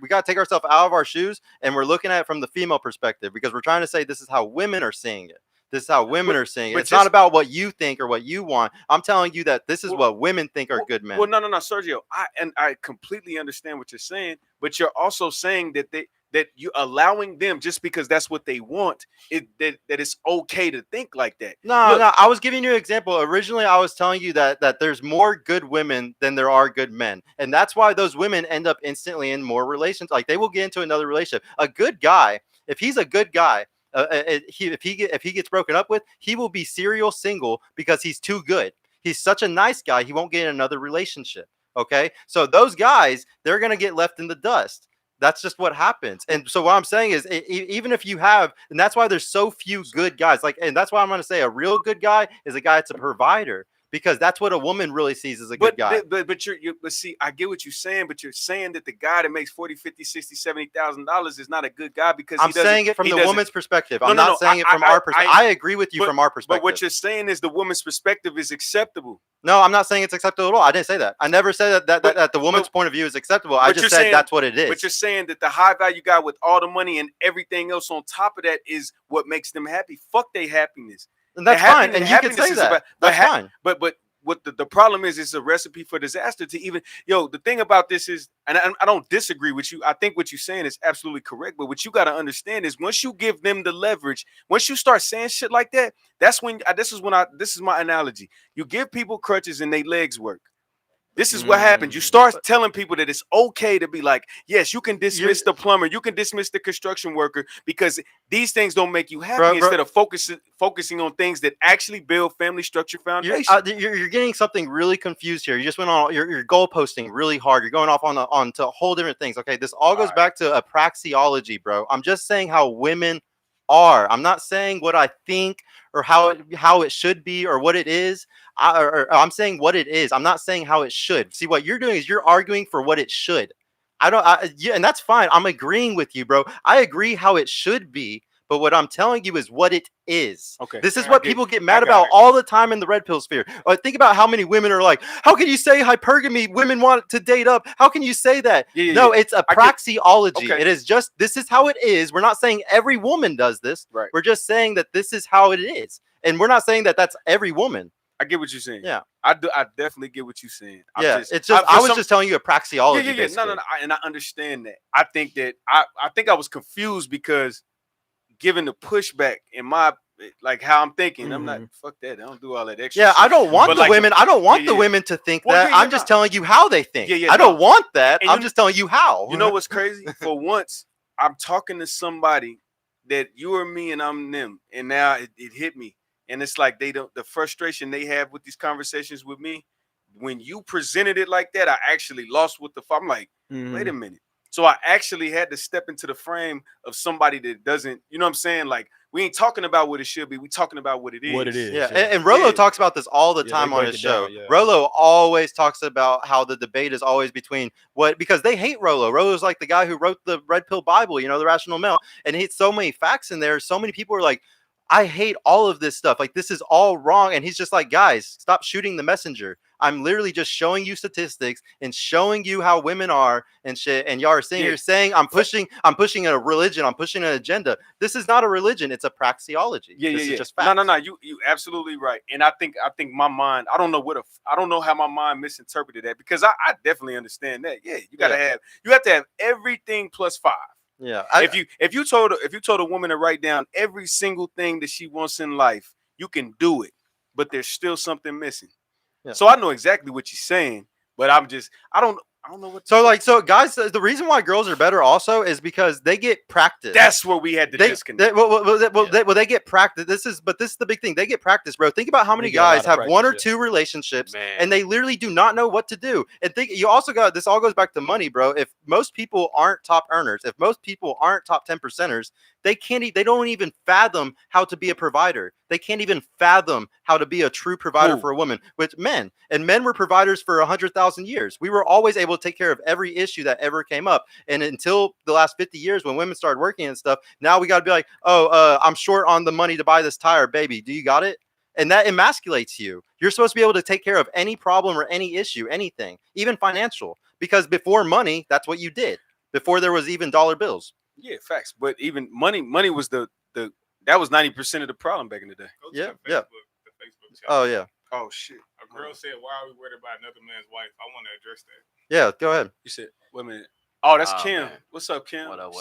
got to take ourselves out of our shoes and we're looking at it from the female perspective because we're trying to say this is how women are seeing it. This is how women are seeing it. It's not about what you think or what you want. I'm telling you that this is what women think are good men. Well, no, Sergio. I completely understand what you're saying, but you're also saying that you're allowing them just because that's what they want. That it's okay to think like that. No. I was giving you an example. Originally, I was telling you that there's more good women than there are good men, and that's why those women end up instantly in more relations. Like they will get into another relationship. A good guy, if he's a good guy. If he gets broken up with, he will be serial single because he's too good. He's such a nice guy, he won't get in another relationship. Okay, so those guys, they're gonna get left in the dust. That's just what happens. And so what I'm saying is, even if you have, and that's why there's so few good guys. And that's why I'm gonna say a real good guy is a guy that's a provider. Because that's what a woman really sees as a good guy. But see, I get what you're saying, but you're saying that the guy that makes $40, $50, $60, $70,000 is not a good guy because I'm saying it from the woman's perspective. I'm not saying it from our perspective. I agree with you from our perspective. But what you're saying is the woman's perspective is acceptable. No, I'm not saying it's acceptable at all. I didn't say that. I never said that the woman's point of view is acceptable. I just said that's what it is. But you're saying that the high value guy with all the money and everything else on top of that is what makes them happy. Fuck their happiness. And that's fine. And you can say that. That's fine. But what the problem is, it's a recipe for disaster to even, the thing about this is, and I don't disagree with you. I think what you're saying is absolutely correct. But what you got to understand is once you give them the leverage, once you start saying shit like that, that's when, this is my analogy. You give people crutches and they legs work. This is what happens. You start telling people that it's okay to be like, yes, you can dismiss the plumber, you can dismiss the construction worker because these things don't make you happy instead of focusing on things that actually build family structure foundation. You're getting something really confused here. You just went on, you're goalposting really hard. You're going off on to whole different things. Okay, this all goes back to a praxeology, bro. I'm just saying how women are. I'm not saying what I think or how it should be or what it is. I'm saying what it is. I'm not saying how it should. See, what you're doing is you're arguing for what it should. Yeah, and that's fine. I'm agreeing with you, bro. I agree how it should be, but what I'm telling you is what it is. Okay. This is what people get mad about all the time in the red pill sphere. Think about how many women are like, how can you say hypergamy? Women want to date up. How can you say that? No, it's a praxeology. It is just, this is how it is. We're not saying every woman does this. Right. We're just saying that this is how it is. And we're not saying that that's every woman. I get what you're saying. Yeah. I definitely get what you're saying. I was just telling you a praxeology. Yeah. No. And I understand that. I think I was confused because given the pushback in my, like how I'm thinking, I'm not, fuck that. I don't do all that extra shit. I don't want the women. I don't want the women to think that. I'm just telling you how they think. I don't want that. I'm just telling you how. You know what's crazy? For once, I'm talking to somebody that you or me and I'm them. And now it hit me. And it's like the frustration they have with these conversations with me, when you presented it like that, I actually lost I'm like, wait a minute. So I actually had to step into the frame of somebody that doesn't, you know what I'm saying? Like, we ain't talking about what it should be. We talking about what it is. What it is. Yeah. And Rolo talks about this all the time on his show. Rolo always talks about how the debate is always between because they hate Rolo. Rolo's like the guy who wrote the Red Pill Bible, the Rational Male. And he had so many facts in there. So many people are like, I hate all of this stuff. Like, this is all wrong. And he's just like, guys, stop shooting the messenger. I'm literally just showing you statistics and showing you how women are and shit. And y'all are sitting here saying I'm pushing a religion. I'm pushing an agenda. This is not a religion. It's a praxeology. This is just facts. No. You absolutely right. And I think my mind, I don't know how my mind misinterpreted that, because I definitely understand that. Yeah, you have to have everything plus 5. Yeah. If you told a woman to write down every single thing that she wants in life, you can do it, but there's still something missing. Yeah. So I know exactly what you're saying, but I don't know what. So guys, the reason why girls are better also is because they get practice. That's where we had to disconnect. They get practice. This is the big thing. They get practice, bro. Think about how many guys have one or two relationships, and they literally do not know what to do. And you also got, this all goes back to money, bro. If most people aren't top earners, if most people aren't top 10%ers, they don't even fathom how to be a provider. They can't even fathom how to be a true provider for a woman. With men were providers for 100,000 years. We were always able to take care of every issue that ever came up. And until the last 50 years, when women started working and stuff, now we got to be like, I'm short on the money to buy this tire, baby. Do you got it? And that emasculates you. You're supposed to be able to take care of any problem or any issue, anything, even financial. Because before money, that's what you did. Before there was even dollar bills. Yeah, facts. But even money was that was 90% of the problem back in the day. Yeah. The Facebook chat. Oh yeah. Oh shit. A girl said, "Why are we worried about another man's wife?" I want to address that. Yeah, go ahead. You said, wait a minute. Oh, that's Kim. Man. What's up, Kim? What up?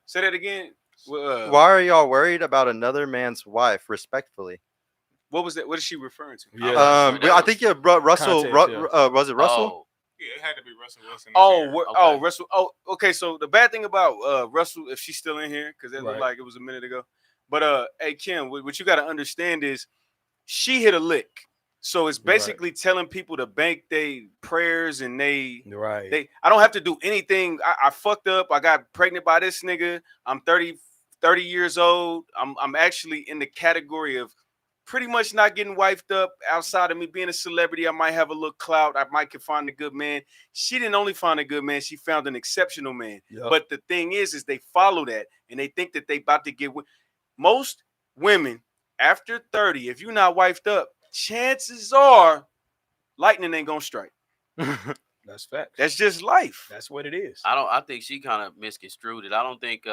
Say that again. Why are y'all worried about another man's wife? Respectfully. What was that? What is she referring to? Yeah. I think Russell. Was it Russell? Oh. Yeah, it had to be Russell Wilson. Russell. Oh, okay. So the bad thing about Russell, if she's still in here, because it looked like it was a minute ago. But hey, Kim, what you got to understand is she hit a lick. So it's basically telling people to bank their prayers and I don't have to do anything. I fucked up. I got pregnant by this nigga. I'm 30 years old. I'm actually in the category of pretty much not getting wifed up. Outside of me being a celebrity, I might have a little clout. I might can find a good man. She didn't only find a good man, she found an exceptional man. Yep. But the thing is they follow that and they think that they about to get most women after 30, if you're not wifed up, chances are lightning ain't gonna strike. That's fact. That's just life. That's what it is. I think she kind of misconstrued it. I don't think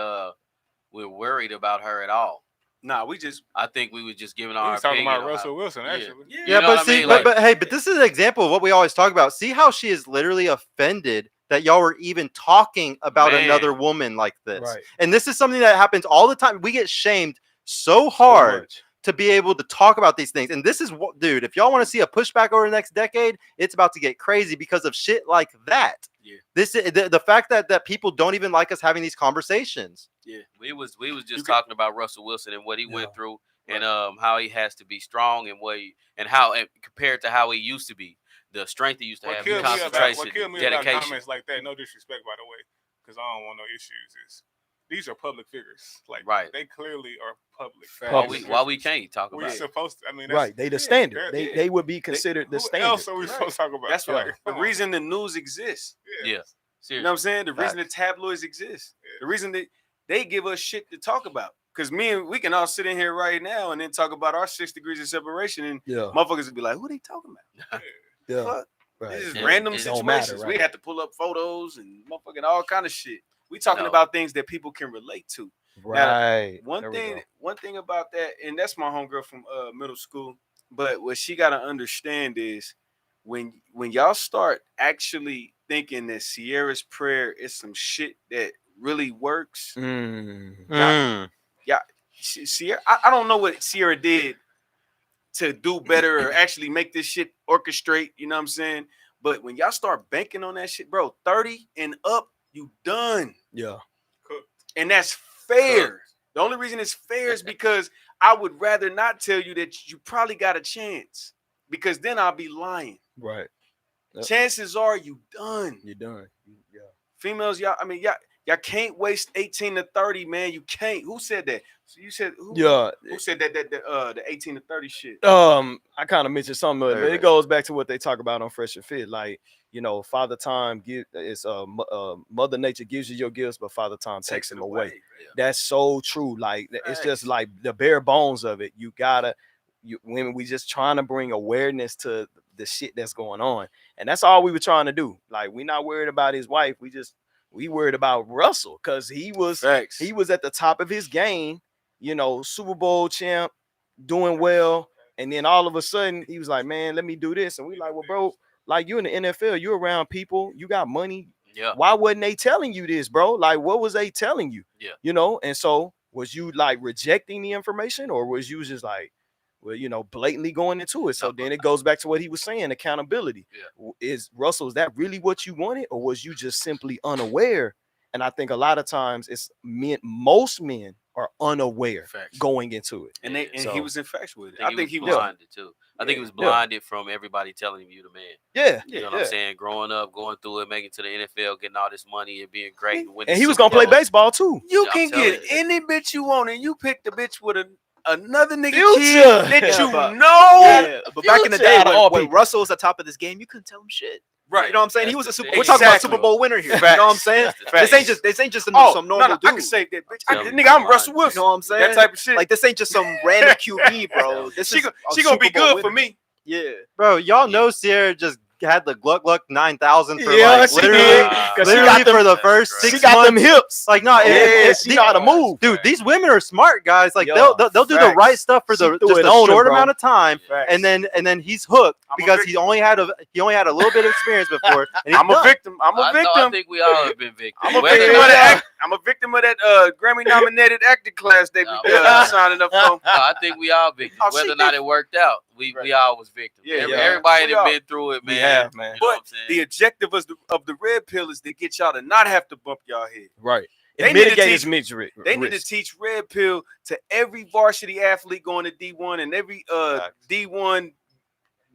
we're worried about her at all. Nah, we just. I think we was just giving We our was talking opinion about on Russell how, Wilson, yeah. actually. Yeah, Yeah, know but what I see, mean? Like- but hey, but this is an example of what we always talk about. See how she is literally offended that y'all were even talking about Man. another woman like this. Right. And this is something that happens all the time. We get shamed so hard much. to be able to talk about these things. And this is what, dude, if y'all want to see a pushback over the next decade, it's about to get crazy because of shit like that. Yeah. This is the fact that people don't even like us having these conversations. Yeah. We was just You talking about Russell Wilson and what he went Yeah. through, and how he has to be strong and and compared to how he used to be, the strength he used to What have, killed the me about concentration, dedication. comments like that, no disrespect, by the way, because I don't want no issues, is these are public figures. Like, Right. they clearly are public. Why we can't talk We're about it? supposed to, I mean, that's, Right. They the standard. they're- They would be considered the who standard. else are we supposed to talk about? That's Like, right. The come on. reason the news exists. Yeah, You know seriously. what I'm saying? The reason the Facts. tabloids exist. The reason that they give us shit to talk about. Because we can all sit in here right now and then talk about our 6 degrees of separation, and Yeah. motherfuckers would be like, who they talking about? Yeah. Fuck. Right. This is Yeah, random it situations. don't matter, We right. have to pull up photos and motherfucking all kind of shit. We talking No. about things that people can relate to. Right. One There we thing, go. one thing about that, and that's my homegirl from middle school. But what she gotta understand is when y'all start actually thinking that Sierra's prayer is some shit that really works. Sierra, I don't know what Sierra did to do better or actually make this shit orchestrate. You know what I'm saying? But when y'all start banking on that shit, bro, 30 and up, you done. Yeah. And that's fair. The only reason it's fair is because I would rather not tell you that you probably got a chance, because then I'll be lying. Right. Yep. Chances are you done. You're done. Yeah. Females, y'all can't waste 18 to 30, man. You can't. Who said that? So you said who? Yeah. Who said that the 18 to 30 shit? I kind of mentioned something, but Very it goes back to what they talk about on Fresh and Fit. Like, you know, Father Time Mother Nature gives you your gifts, but Father Time takes them away. That's so true. Like, it's just like the bare bones of it. When we just trying to bring awareness to the shit that's going on, and that's all we were trying to do. Like, we not worried about his wife. We worried about Russell, because he was at the top of his game. You know, Super Bowl champ, doing well, and then all of a sudden he was like, "Man, let me do this," and we like, "Well, bro, like, you in the NFL, you around people, you got money. Yeah. Why wasn't they telling you this, bro? Like, what was they telling you? Yeah. You know?" And so, was you like rejecting the information, or was you just like, well, you know, blatantly going into it? So then it goes back to what he was saying, accountability. Yeah. Is that really what you wanted, or was you just simply unaware? And I think a lot of times most men are unaware going into it. And he was infatuated. I think he was blinded too. I think he was blinded from everybody telling him you the man. Yeah. You know what I'm saying? Growing up, going through it, making it to the NFL, getting all this money and being great. And he was going to play baseball too. You can get any bitch you want, and you pick the bitch with another nigga Future. kid that Yeah, you but- know. Yeah, but back in the Future day, out of all when people. Russell was at the top of this game, you couldn't tell him shit. Right. You know what I'm saying? That's He was the a Super. thing. We're talking about Exactly. Super Bowl winner here. Facts. You know what I'm saying? That's the This ain't just some normal no, dude. I can say that, bitch. Tell me Nigga, I'm why. Russell You Wilson. know what I'm saying? That type of shit. Like, this ain't just some random QB, bro. This she is she gonna be good for me. Yeah. Bro, y'all know Sierra just had the Gluck 9000 for Yeah, like she literally, did. 'Cause she literally got them- for the first She 6 She got months. them hips. Like, no, Yeah, she know how to move. dude. These women are smart guys. Like, Yeah. they'll do the Facts. right stuff for She the threw just it a on him, short bro. amount of time, Facts. and then he's hooked I'm a because he victim. only had a little bit of experience before. And he's I'm a done. victim. I'm a I victim. think we all have been victims. I'm a Whether victim or of not- that. I'm a victim of that Grammy nominated acting class they be signing up for. No, I think we all victims. Oh, Whether she or not did. it worked out, we all was victims. Yeah, yeah. Everybody We that all- been through it, man. We have, man. You know what I'm But saying? the objective of the red pill is to get y'all to not have to bump y'all head. Right. They It need to mitigates teach- mixed risk. They need to teach red pill to every varsity athlete going to D1 and every Facts. D1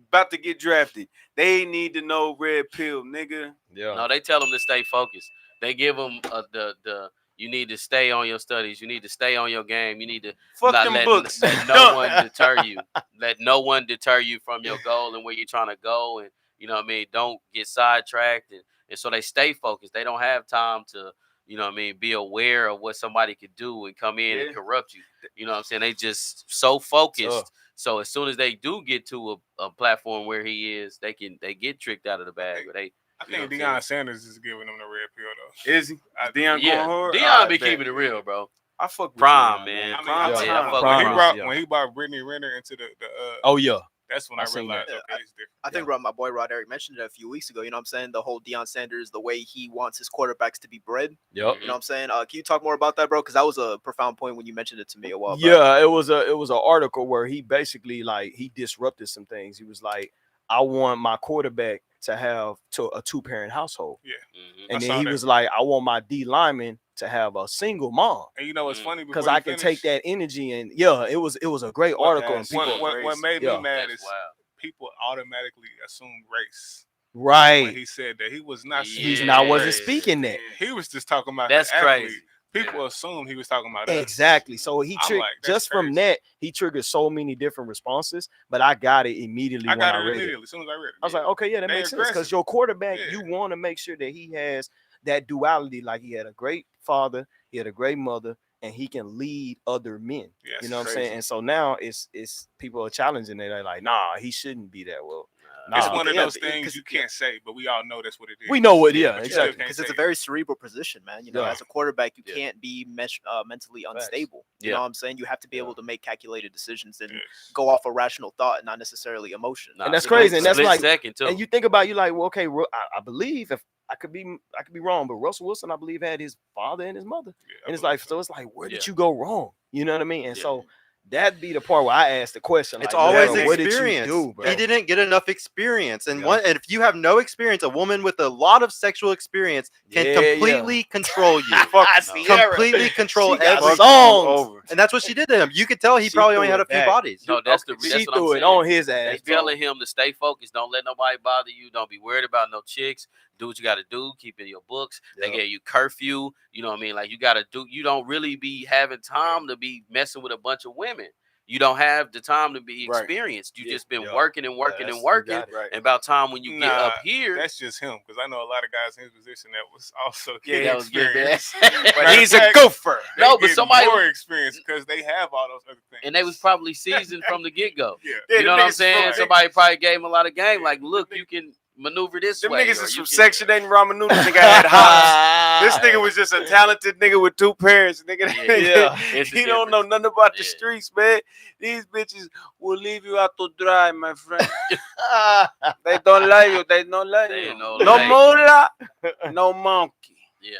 about to get drafted. They need to know red pill, nigga. Yeah. No, they tell them to stay focused. They give them the you need to stay on your studies. You need to stay on your game. You need to Fuck not them let, books. let no one deter you. Let no one deter you from your goal and where you're trying to go. And you know what I mean? Don't get sidetracked. And so they stay focused. They don't have time to, you know what I mean, be aware of what somebody could do and come in and corrupt you. You know what I'm saying? They just so focused. So as soon as they do get to a platform where he is, they get tricked out of the bag. But I you know think what I'm Deion Sanders is giving them the red pill though. Is he? Deion yeah, going hard? Deion I be bet. keeping it real, bro. I fuck with Prime, you, man. I mean, Prime yeah, time. I fuck when he with brought yeah. when he brought Brittany Renner into the Oh yeah. that's when I I seen realized that. okay, it's different. I think my boy Rod Eric mentioned it a few weeks ago. You know what I'm saying? The whole Deion Sanders, the way he wants his quarterbacks to be bred. Yep. You know what I'm saying? Can you talk more about that, bro? Because that was a profound point when you mentioned it to me a while back. Yeah, it was an article where he basically like he disrupted some things. He was like, I want my quarterback to have a 2-parent household. Yeah. And I then saw he that. was like, I want my D lineman to have a single mom. And you know what's funny? Because Before I you can finish, take that energy and it was a great article and people What made me Yeah. mad That's is wild. people automatically assumed race when right. he said that he was not. He's Yeah. not wasn't speaking that. He was just talking about That's the athlete. crazy. People assumed he was talking about us. Exactly. So he I'm triggered like, that's just from crazy. that, he triggered so many different responses, but I got it immediately I when got I it read immediately it. as soon as I read it. I was like, okay, yeah, that They makes sense. Because aggressive. your quarterback, Yeah. you want to make sure that he has that duality, like he had a great father, he had a great mother, and he can lead other men. Yes, You know what I'm crazy. saying? And so now it's people are challenging it. They're like, nah, he shouldn't be that. Well, It's nah. one of Yeah, those things 'cause- you can't say, but we all know that's what it is. We know what, yeah, But you exactly. still can't Because say it's a it. very cerebral position, man. You know, Yeah. as a quarterback, you Yeah. can't be mentally unstable. You Yeah. know what I'm saying? You have to be Yeah. able to make calculated decisions and Yes. go off a rational thought and not necessarily emotion. Nah, And that's split- crazy, and that's split like- second too. And you think about, you like, well, okay, I believe if I could be wrong, but Russell Wilson, I believe, had his father and his mother. Yeah, I And it's believe like, so. so it's like, where did Yeah. you go wrong? You know what I mean? And Yeah. so that'd be the part where I ask the question. It's like, always bro, what did you experience. do, bro? He didn't get enough experience, and Yeah. and if you have no experience, a woman with a lot of sexual experience can Yeah, completely control you. Completely control She got every songs. and that's what she did to him. You could tell he She probably threw only had it a few back. bodies. No, that's the She that's what threw I'm it saying. on his ass. They bro. telling him to stay focused. Don't let nobody bother you. Don't be worried about no chicks. Do what you got to do. Keep in your books. They Yep. gave you curfew. You know what I mean? Like you got to do. You don't really be having time to be messing with a bunch of women. You don't have the time to be Right. experienced. You Yeah, just been yeah. working and working that's- and you working. got it. Right. And about time when you get up here, That's just him, because I know a lot of guys in his position that was also Yeah, getting that was good. experience. But Matter he's of a fact, gopher. They No, but getting somebody- more experience because they have all those other things. and they was probably seasoned from the get go. Yeah. Yeah, You know them what I'm niggas saying? from- Somebody probably gave him a lot of game. Yeah, Like, look, them you can maneuver this Them way. niggas or is you from can- Section 8 and ramen noodles. Nigga had hops. This nigga was just a talented nigga with 2 parents. Nigga, Yeah. It's a he don't know difference. nothing about the Yeah. streets, man. These bitches will leave you out to dry, my friend. They don't like you. They don't like They you. ain't no No like. moolah, no monkey. Yeah.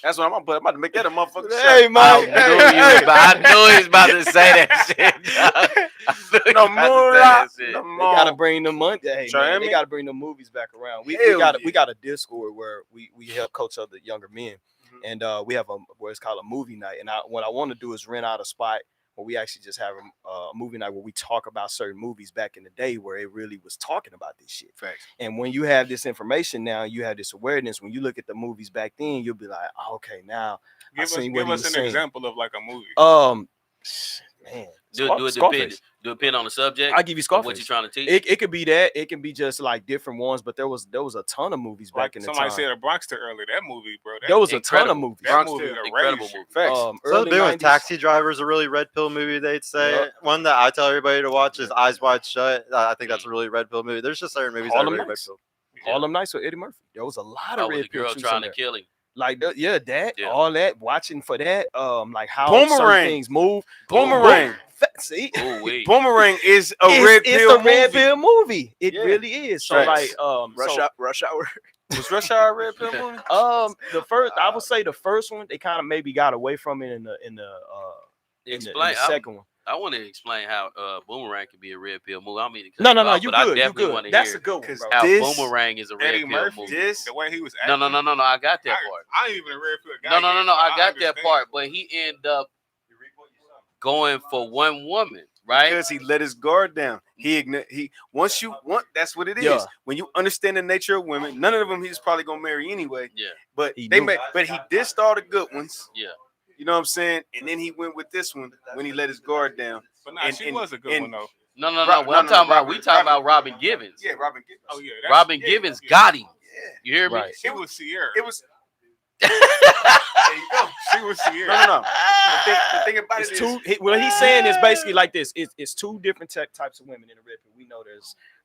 That's what I'm gonna put. I'm about to make that a motherfucking Hey, shirt. man. I knew he was about to say that shit. dog. I knew he No was about to say moolah, that shit. no They gotta monkey. bring the money. Hey, Try man, me? they gotta bring the movies back around. We Hell got yeah. we got a Discord where we help coach other younger men, Mhm. and we have where it's called a movie night. And what I want to do is rent out a spot where we actually just have a movie night where we talk about certain movies back in the day where it really was talking about this shit. Facts. And when you have this information now, you have this awareness. When you look at the movies back then, you'll be like, oh, okay, now I seen what Give he us was an saying. example of like a movie. Man, Do it Scarface. depend on the subject. I'll give you of Scarface. what you trying to teach. It could be that. It can be just like different ones, but there was a ton of movies back Like in the somebody time. said, a Bronxter earlier. That movie, bro. That, There was a ton of incredible. movies. that Bronx movie, too. a Incredible raise you. movie. Facts. So the Early big one, 90s. Taxi Driver is a really red pill movie. They'd say Yep. one that I tell everybody to watch is Eyes Wide Shut. I think that's a really red pill movie. There's just certain movies that are Harlem really red Nights. pill. Harlem Nights with Eddie Murphy. There was a lot I of was a red pill girl truths trying in to there. kill him. Like that, that, Yeah. all that, watching for that, like how Boomerang. certain things move. Boomerang. See, Ooh, wee. Boomerang is a red it's pill a red movie. pill movie. It Yeah. really is. So Facts. like, Rush Hour. Was Rush Hour a red pill movie? the first, I would say the first one, they kind of maybe got away from it in the Explain. second one. I want to explain how Boomerang can be a red pill movie. I don't mean to cut No, you off, you but I good, you definitely good. want to That's hear a good one, 'cause bro. how This- Boomerang is a red Eddie pill Murphy, movie. This the way he was No, acting. no. I got that part. I ain't even a red pill guy. No. I got that understand. part, but he ended up going for one woman, right? because he let his guard down. He once you want, that's what it is. Yeah. When you understand the nature of women, none of them he's probably gonna marry anyway. Yeah, But He they knew. made, but he dissed all the good ones. yeah. You know what I'm saying? And then he went with this one when he let his guard down. But nah, And- she and- was a good and- one though. No. Rob- What I'm no, talking about, Robin- we talking about Robin- Robin Givens. Yeah, Robin Gibbons. Oh yeah, Robin yeah, Givens yeah. got him. Yeah. You hear me? Right. She was Sierra. It was. There There you go. She was Sierra. No. The thing about It's it is, what he's saying is basically like this. It's two different types of women in the red pill. We know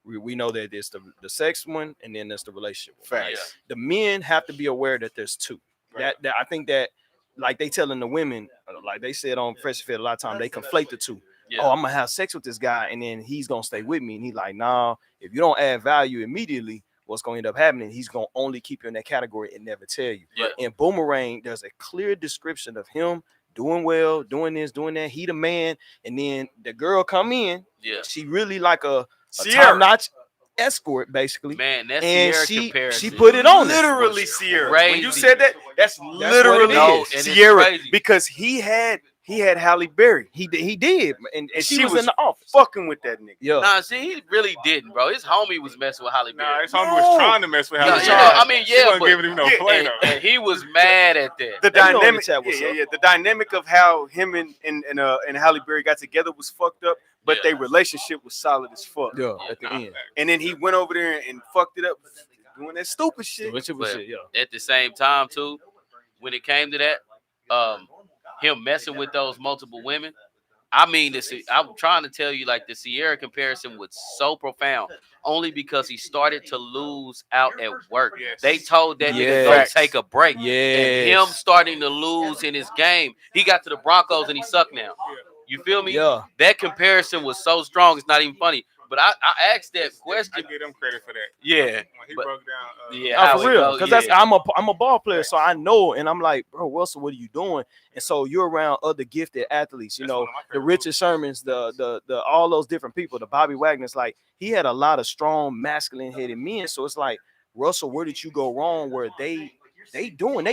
we know that there's the sex one and then there's the relationship one. facts. The men have to be aware that there's two. Right. That I think that like they telling the women, like they said on Fresh Fit a lot of time, they conflate the two. Yeah. Oh, I'm gonna have sex with this guy, and then he's gonna stay with me. And he's like, nah, if you don't add value immediately, what's gonna end up happening? He's gonna only keep you in that category and never tell you. Yeah. In Boomerang, there's a clear description of him doing well, doing this, doing that. He the man, and then the girl come in. Yeah. She really like a Sierra. top-notch escort, basically. Man, that's And Sierra she comparison. put it on. Literally Was Sierra. crazy. When you said that, that's what literally it is. And it's Sierra crazy. because he had Halle Berry. He did, and she was in the office. Fucking with that nigga. Yeah. Nah, see, he really didn't, bro. His homie was messing with Halle Berry. Nah, his homie was trying to mess with Nah, Halle you Berry. know, I mean, She yeah, wasn't but giving him no play and, though. and he was mad at that. The Let me know in the dynamic, chat what's up. the dynamic of how him and Halle Berry got together was fucked up, but Yeah. their relationship was solid as fuck. Yeah, at the end. And then he went over there and fucked it up, doing that stupid shit. Which was But shit, yeah. at the same time, too, when it came to that, him messing with those multiple women, I mean, I'm trying to tell you, like, the Sierra comparison was so profound, only because he started to lose out at work. Yes. They told that nigga Yes. go take a break. And Yeah. him starting to lose in his game, he got to the Broncos and he sucked now. You feel me? Yeah. That comparison was so strong, it's not even funny. But I asked that I question. give him credit for that. Yeah. When he But- broke down. Yeah, Oh, how for it real, go, because yeah. that's I'm a ball player, so I know, and I'm like, bro, Wilson, what are you doing? And so you're around other gifted athletes, you That's know, one of my the favorite Richard Shermans, the all those different people, the Bobby Wagners, like he had a lot of strong masculine headed men. So it's like, Russell, where did you go wrong? Where they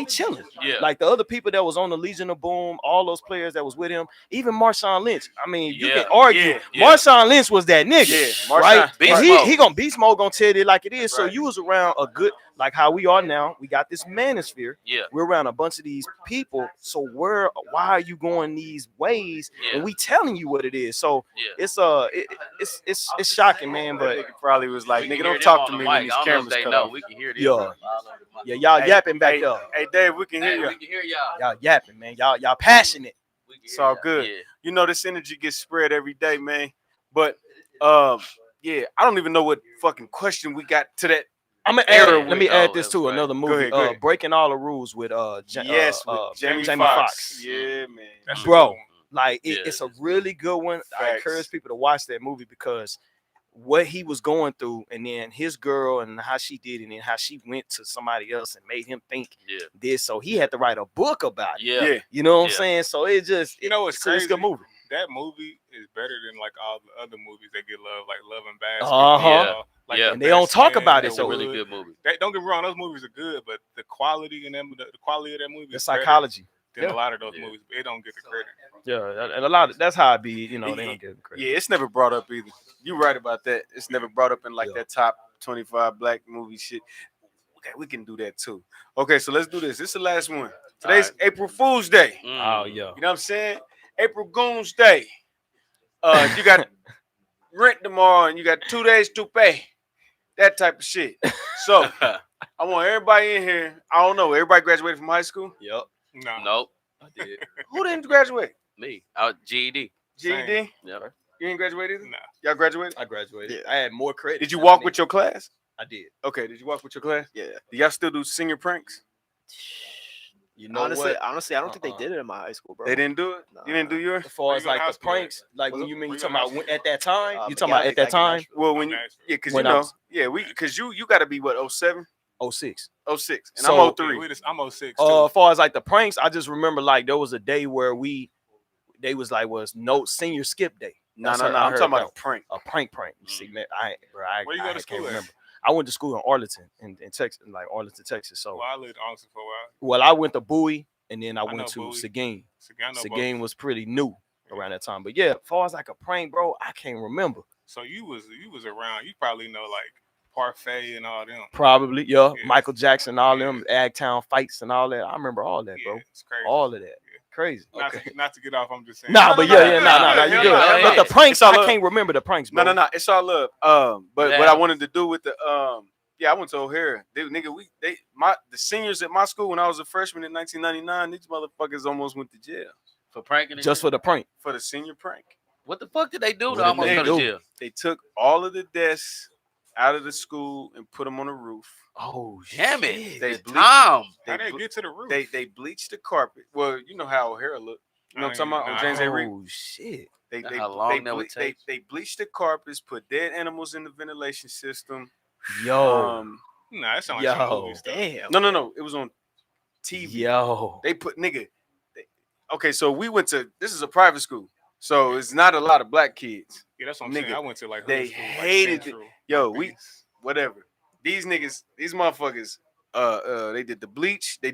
chilling. Yeah. Like the other people that was on the Legion of Boom, all those players that was with him, even Marshawn Lynch. I mean, you Yeah. can argue Yeah. Marshawn Lynch was that nigga, Yeah, right? Marshawn- Beast And mode. he gonna beast mode gonna tell you like it is. So Right. you was around a good, like how we are now. We got this manosphere. Yeah. We're around a bunch of these people. So why are you going these ways? Yeah. And we telling you what it is. So Yeah. it's shocking, man. But But nigga probably was like, We can nigga, hear don't them talk on to the me mic. when these I don't know if cameras they cut know. off. We can hear them. Yeah. Yeah, y'all Hey, yapping back hey, there. Hey, Dave, we can hear Hey, you. we can hear y'all. Y'all yapping, man. Y'all passionate. We can It's hear all y'all. good. Yeah. You know, this energy gets spread every day, man. But yeah, I don't even know what fucking question we got to that. I'm gonna Era add. Let me with- add oh, this that's to right. another Go movie. ahead, go ahead. Breaking All the Rules with Yes, with Jamie Jamie Foxx. Foxx. Yeah, man. That's a Bro. good one. Like Yeah, it's a it's really good one. I Facts. encourage people to watch that movie because what he was going through, and then his girl and how she did it, and how she went to somebody else and made him think Yeah. this. So he had to write a book about it. Yeah. Yeah. You know what I'm Yeah. saying? So it just You know what's it's a good crazy? movie. That movie is better than like all the other movies that get love, like Love and Uh-huh. Basketball. Like Yeah. The And they don't Best talk Man, about it, It's so a really Wood. good movie. Don't get me wrong, those movies are good, but the quality in them, the quality of that movie The is better psychology. than Yeah. a lot of those Yeah. movies. It don't get the credit. Yeah, and a lot of that's how it be. You know, they don't give it credit. Yeah, it's never brought up either. You're right about that. It's never brought up in like Yeah. that top 25 black movie shit. Okay, we can do that too. Okay, so let's do this. This is the last one. Today's All April Fool's Day. Oh Mm. yeah. You know what I'm saying? April Goons Day. You got rent tomorrow and you got 2 days to pay. That type of shit. So I want everybody in here. I don't know. Everybody graduated from high school? Yep. No. Nope. I did. Who didn't graduate? Me. I GED. GED? Yep. You didn't graduate either? No. Y'all graduated? I graduated. I had more credit. Did you than walk I with your class? I did. Okay, did you walk with your class? Yeah. Do y'all still do senior pranks? You know honestly, what? honestly, I don't think Uh-uh. they did it in my high school, bro. They didn't do it? You didn't do yours? As far as Where you like go the to high school at? pranks, like when you mean you Where talking you about go to at that time, you talking yeah, about I at that think I time? got Well, when you, Nice. yeah, because you When I know, was- yeah, because you got to be what, 07? 06. 06, and So- I'm Yeah, 03. I'm 06 too. As far as like the pranks, I just remember like there was a day where they was like was no senior skip day. No, That's no, how no. I I'm heard talking about that. a prank. A prank. You see, man, I Where you go to can't school at? remember. I went to school in Arlington, in Texas, like Arlington, Texas. So, Well, I lived in Austin for a while. well, I went to Bowie, and then I know went to Bowie. Seguin. So I know both. Seguin was pretty new around that time. But yeah, as far as like a prank, bro, I can't remember. So you was around. You probably know like Parfait and all them. Probably, yeah. Yeah. Michael Jackson, all Yeah. them Agtown fights and all that. I remember all that, bro. Yeah, it's crazy. All of that. Yeah. Crazy. Not to get off. I'm just saying. Nah, No, but no, yeah, no, nah, no, you no, good. no, But no. the pranks, It's all I up. can't remember the pranks, bro. No. It's all love. But Yeah. what I wanted to do with the yeah, I went to O'Hara. The seniors at my school when I was a freshman in 1999, these motherfuckers almost went to jail For pranking. and Just shit? for the prank. for the senior prank. What the fuck did they do What to did almost they go to do? jail? They took all of the desks out of the school and put them on the roof. Oh, Damn shit. it! They The bleach- time. How they get to the roof? They bleached the carpet. Well, you know how O'Hara look. You know what I'm talking about? Nah, On James A. Reed. Oh, shit. They How long that would take? they bleached the carpets, put dead animals in the ventilation system. Yo. Nah, that sounds like some Yo. movie stuff. Damn. No. It was on TV. Yo. They put okay, so we went to this is a private school, so it's not a lot of black kids. Yeah, that's what I'm Nigga, saying. I went to like they hood school, like hated it. Central. Yo, Like, whatever. These motherfuckers. They did the bleach. They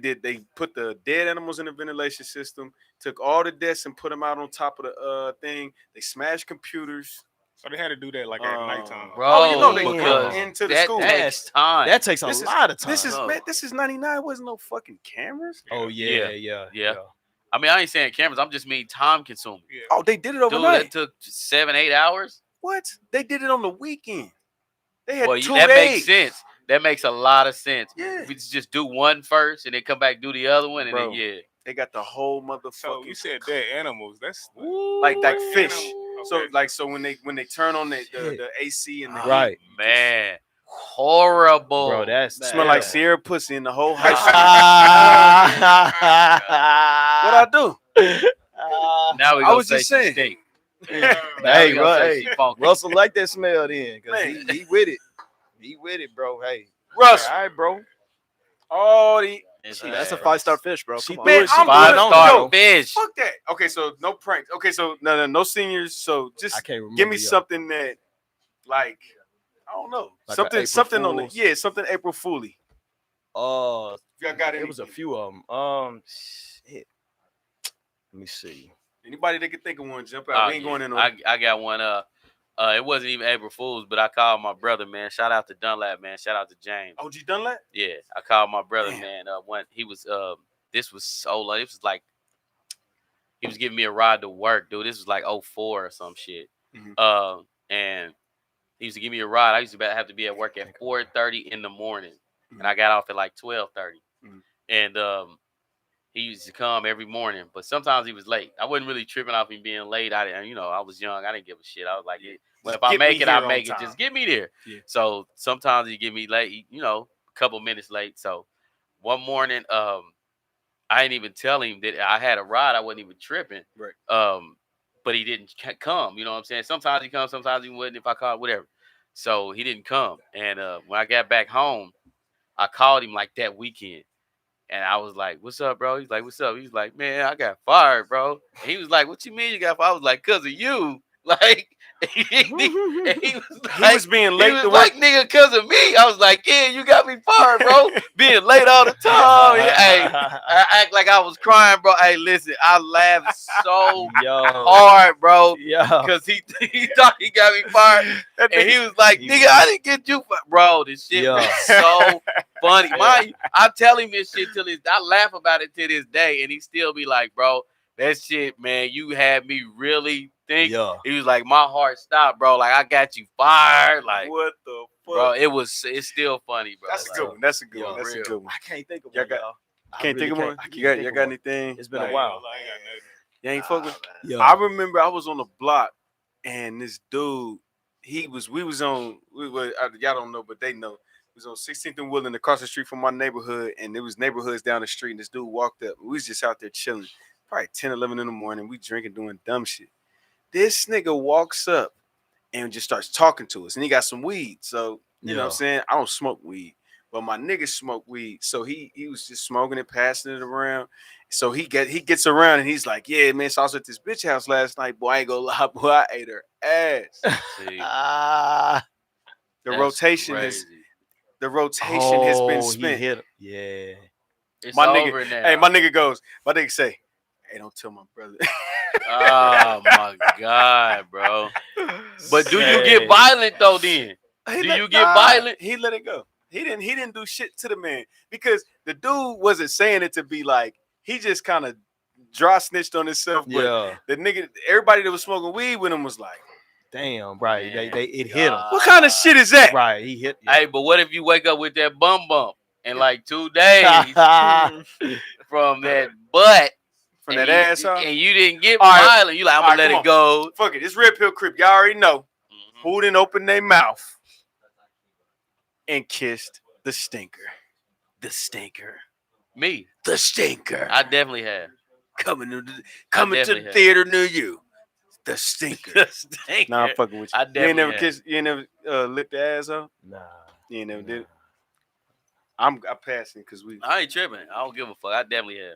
put the dead animals in the ventilation system. Took all the desks and put them out on top of the thing. They smashed computers. so they had to do that like at nighttime. Bro, Oh, you know they because broke into the that school. takes time. That takes a This is- lot of time. This is 99. Wasn't no fucking cameras. Oh, yeah. I mean, I ain't saying cameras. I'm just mean time consuming. Yeah. Oh, they did it Dude, overnight. that took 7-8 hours. What? They did it on the weekend. They had Well, 2 that days. makes sense. That makes a lot of sense. Yeah. We just do one first and then come back do the other one and Bro. then yeah. They got the whole motherfucking. So you said dead animals. That's like fish. Okay. So when they turn on the AC and the heat, Right. Man, horrible. Bro, that's smell like Sierra pussy in the whole house. What What I do? Now we I gonna was say just she saying. stink. Hey, Now we gonna say hey, she funky. Russell like that smell then, cause Man. he with it. He with it, bro. Hey, Russ, all right, bro. all the It's That's a bad. 5-star fish, bro. She Come on. threw Man, it. She I'm threw it good. on, Five-star bro. fish. fuck that. Okay, so no pranks. Okay, so no seniors. So I just can't remember. give me y'all. something that, like, I don't know, Like a April something on the Fool's? something April Fooly. Y'all got It was a anything? few of them. Shit. Let me see. Anybody that can think of one, jump out. Oh, We ain't yeah. going in on. I got one. It wasn't even April Fool's, but I called my brother, man. Shout out to Dunlap, man. Shout out to James. OG Dunlap. Yeah, I called my brother, Damn. man. When he was this was so long. It was like he was giving me a ride to work, dude. This was like 04 or some shit. Mhm. And he used to give me a ride. I used to have to be at work at 4:30 in the morning, and I got off at like 12:30. Mhm. And he used to come every morning, but sometimes he was late. I wasn't really tripping off him being late. I was young. I didn't give a shit. I was like, well, if I Get make me it, I here on make it. time. Just get me there. Yeah. So sometimes he get me late, a couple minutes late. So one morning, I didn't even tell him that I had a ride. I wasn't even tripping. Right. But he didn't come. You know what I'm saying? Sometimes he comes, sometimes he wouldn't. If I called, whatever. So he didn't come. And when I got back home, I called him like that weekend. And I was like, "What's up, bro?" He's like, "What's up?" He's like, "Man, I got fired, bro." And he was like, "What you mean you got fired?" I was like, "Cause of you." Like, he was being late he was to like, work. "Nigga, cause of me." I was like, "Yeah, you got me fired, bro. Being late all the time." Hey, I act like I was crying, bro. Hey, listen, I laughed so hard, bro, because he thought he got me fired, and he was like, "Nigga, I didn't get you fired." Bro, this shit was so funny. I tell him this shit I laugh about it to this day, and he still be like, "Bro, that shit, man, you had me really think." He was like, "My heart stopped, bro. Like, I got you fired." Like, What the fuck? bro, it's still funny, bro. That's a Like, good one. That's a good one. yo, That's a real. good one. I can't think of Y'all one, got- y'all. I Can't really think of one. can't You got think of got one. anything? It's been I a ain't while. gonna lie, I ain't got nothing. You ain't fucking. Yo. I remember I was on the block and this dude, we was on, y'all don't know, but they know. We was on 16th and Woodland across the street from my neighborhood, and there was neighborhoods down the street, and this dude walked up. We was just out there chilling, probably 10, 11 in the morning. We drinking, doing dumb shit. This nigga walks up and just starts talking to us, and he got some weed. So, you know what I'm saying? I don't smoke weed, but my niggas smoke weed. So he was just smoking it, passing it around. So he gets around and he's like, "Yeah, man, so I was at this bitch house last night. Boy, I ain't gonna lie, boy, I ate her ass." see, The that's rotation crazy. has been He spent. hit him. Yeah. It's My over nigga, now. hey, my nigga say, "Hey, don't tell my brother." Oh my god, bro. But do you Hey. get violent though? Then do you get violent? He let it go. He didn't do shit to the man because the dude wasn't saying it to be like, he just kind of dry snitched on himself. But Yeah. the nigga, everybody that was smoking weed with him was like, Damn. Right. Man, It hit him. "What kind of shit is that?" Right. He hit. Hey, but what if you wake up with that bump in like 2 days from that butt? From and that you, ass off? and you didn't get All right. violent? You like, I'm All gonna right, let come it go. Fuck it. It's Red Pill Crip. Y'all already know. Mhm. Who didn't open their mouth and kissed the stinker? The stinker. Me. The stinker. I definitely have. Coming to definitely the have. theater near you. The stinker. The stinker. Nah, I'm fucking with you. I You ain't definitely never have. kissed. You ain't never licked the ass up. Nah. You ain't never did it. I'm passing because we. I ain't tripping. I don't give a fuck. I definitely have.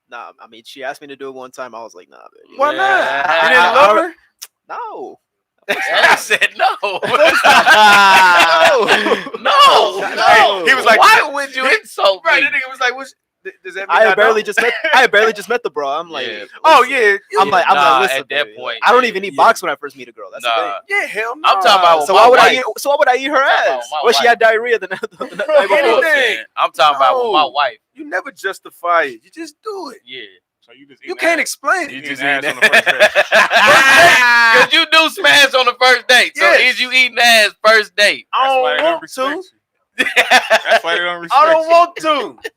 Nah, I mean, she asked me to do it one time. I was like, nah, baby. Why not? Yeah. You didn't love her? No. I said no. No. No. He was like, why would you insult Right, me? that nigga was like, does that mean I had barely know? just met. I had barely just met the bro. I'm like, Yeah. Oh yeah. I'm like, Nah, listen, at that baby, point, I don't yeah. even eat box when I first meet a girl. That's the thing. Nah. Yeah, hell no. I'm talking about So my why would I wife. eat? So why would I eat her talking ass? about my Well, she wife. had diarrhea the night before. Anything. I'm talking about with my No. wife. You never justify it. You just do it. Yeah. So you just You can't explain You it. just eating ass on the first date. Because you do smash on the first date. So Yes. is you eating ass first date? I That's why they don't don't want respect to. you. That's why they don't respect I don't you. want to.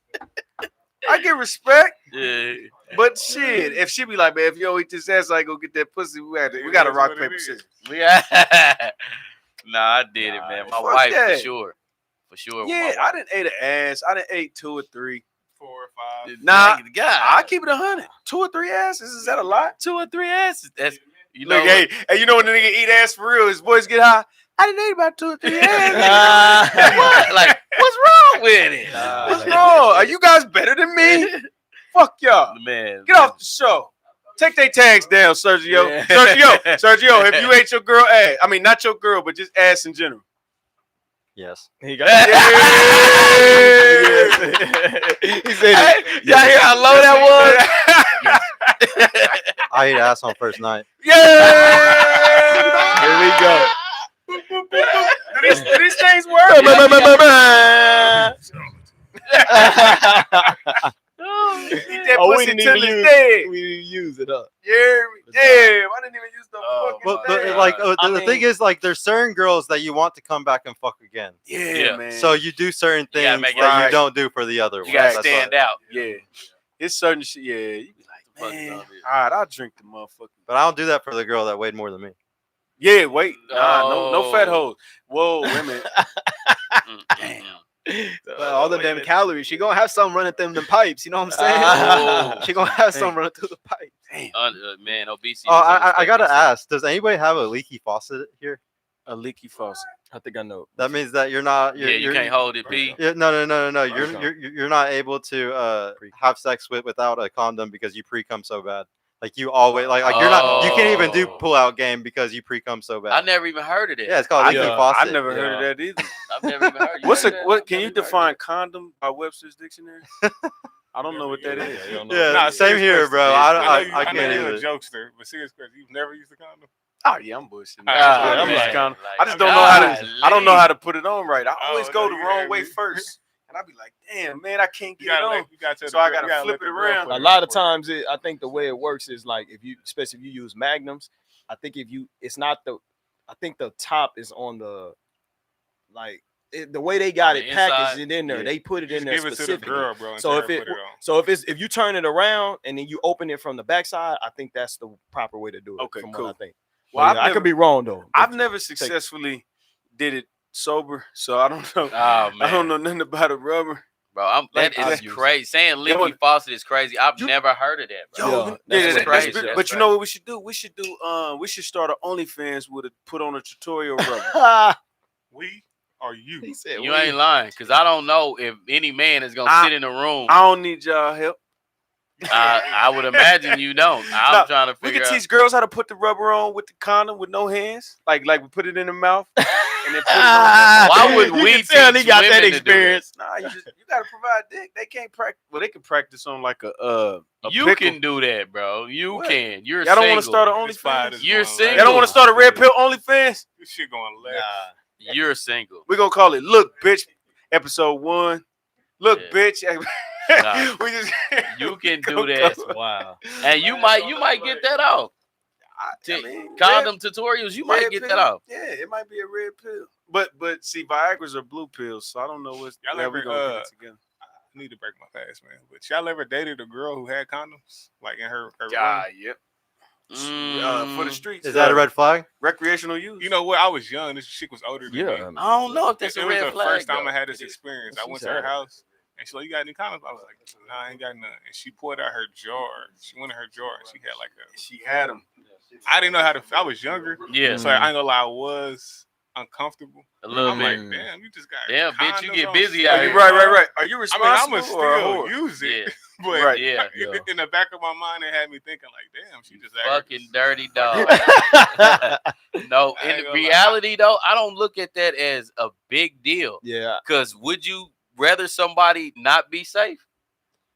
I get respect, Yeah. but shit, if she be like, man, if you don't eat this ass, I go get that pussy. We got to is rock what it paper is. scissors. Nah, I did it, man. My fuck wife that. for sure. For sure. Yeah, with my I wife. didn't ate an ass. I didn't ate 2 or 3. 4 or 5. Nah, God. I keep it 100. 2 or 3 asses. Is that a lot? 2 or 3 asses. That's you know. Look, hey, you know when the nigga eat ass for real, his voice get high. I didn't eat about 2 or 3 asses. what? Like, what's wrong with it? What's wrong? Are you guys better than me? Fuck y'all. Man, Get off the show. Take their tags down, Sergio. Yeah. Sergio, if you ate your girl ass, I mean, not your girl, but just ass in general. Yes. He got He said Hey, it. y'all hear how low that was? I ate ass on first night. Yeah. Here we go. Do these things work? Eat that Oh, we pussy didn't till even it's use. dead. We didn't use it up. Yeah, damn. I didn't even use the Oh, fucking But thing. like I the thing mean- is, like, there's certain girls that you want to come back and fuck again. Yeah, man. So you do certain You gotta things make it that right. you don't do for the other You ones. gotta That's stand why. out. yeah, it's certain shit. Yeah, you be like, Fuck man, it all up, right, I'll drink the motherfucker. But I don't do that for the girl that weighed more than me. Yeah, wait, nah, no fat No. hoes. Whoa, wait a minute. Damn. Well, all the damn calories. She gonna have some running through them pipes. You know what I'm saying? Oh. She gonna have some running through the pipes. Man, obesity. Oh, is I unexpected gotta stuff. ask. Does anybody have a leaky faucet here? A leaky faucet. I think I know. That means that you're not. Yeah, you can't hold it, P. Yeah, no. Okay. You're not able to have sex without a condom because you pre-cum so bad. Like you always like you're not. You can't even do Oh. pull-out game because you pre-cum so bad. I never even heard of it. Yeah, it's called leaky Yeah. faucet. I never heard of that either. I've never even heard. What's heard a that? what? I've Can you never heard of define it. condom by Webster's dictionary? I don't know what that is. Yeah, Nah, same serious here, question. bro. Serious I question. I can't know you're either. a jokester, but serious question. You've never used a condom? Oh yeah, I'm bullshitting. Ah, I'm man. just condom. Like, I just don't know how to. golly. I don't know how to put it on right. I always Oh, go no, the you wrong ain't way really- first, and I be like, damn, man, I can't You get it gotta, on. you gotta tell So the I girl- gotta you gotta flip let the it girl around. put A it lot on of for you. times, I think the way it works is like especially if you use magnums. I think it's not the. I think the top is on the, like the way they got On it the packaged inside? it in there. Yeah. They put it Just in there give it to the specifically. girl, bro. And So tell if her it, put it on. if you turn it around and then you open it from the backside, I think that's the proper way to do it. Okay, from cool. what I think. Well, But yeah, I could be wrong though. I've never successfully did it sober, so I don't know. Oh man, I don't know nothing about a rubber. bro. Like, That is I- crazy. Saying leaky Yo, faucet is crazy. I've you- never heard of that, bro. Yo, Yo, that's that's crazy. but That's you know what we should do? We should start an OnlyFans with a put on a tutorial rubber. We or you? He said, You ain't lying, because I don't know if any man is gonna I- sit in a room. I don't need y'all help. I would imagine you don't. I'm No, trying to We figure can out. teach girls how to put the rubber on with the condom with no hands. Like we put it in the mouth and then put it on. Why would You we can tell teach he got that women to do experience. Nah, you gotta provide dick. They can't practice. Well, they can practice on like a You pickle. can do that, bro. You What? can. You're Y'all don't single. want to start an This fire OnlyFans? is You're going single. Y'all don't want to start a red pill OnlyFans? This shit going left. You're single. We're gonna call it "Look, Bitch" episode 1. Look, Yeah. bitch. Nah. We just You can do Go- that, go. Wow. and you might get that off. I mean, Condom tutorials, you might red get pill? that off. Yeah, it might be a red pill. But see, Viagra's are blue pills, so I don't know what's Y'all how we ever, gonna get it together. I need to break my fast, man. But y'all ever dated a girl who had condoms, like in her room? Yep. for the streets. Is that a red flag? Recreational use. You know what? I was young. This chick was older than me. I don't know if that's It a was red the flag. first time though. I had this experience. I went to her house and she's like, "You got any condoms?" I was like, "Nah, I ain't got none." And she pulled out her jar. She went in her jar and she had like a. She had them. I didn't know how to. I was younger. Yeah. So I ain't gonna lie, I was uncomfortable. A little I'm bit. like, damn, you just got. Damn, bitch, you condoms get on busy sale." out here. Right. Are you I mean, responsible I'ma or a still whore? use it, Yeah. but Right. Yeah. in the back of my mind, it had me thinking like, damn, she just Fucking dirty dog. No, I ain't in gonna lie. reality though, I don't look at that as a big deal. Yeah. Cause would you rather somebody not be safe?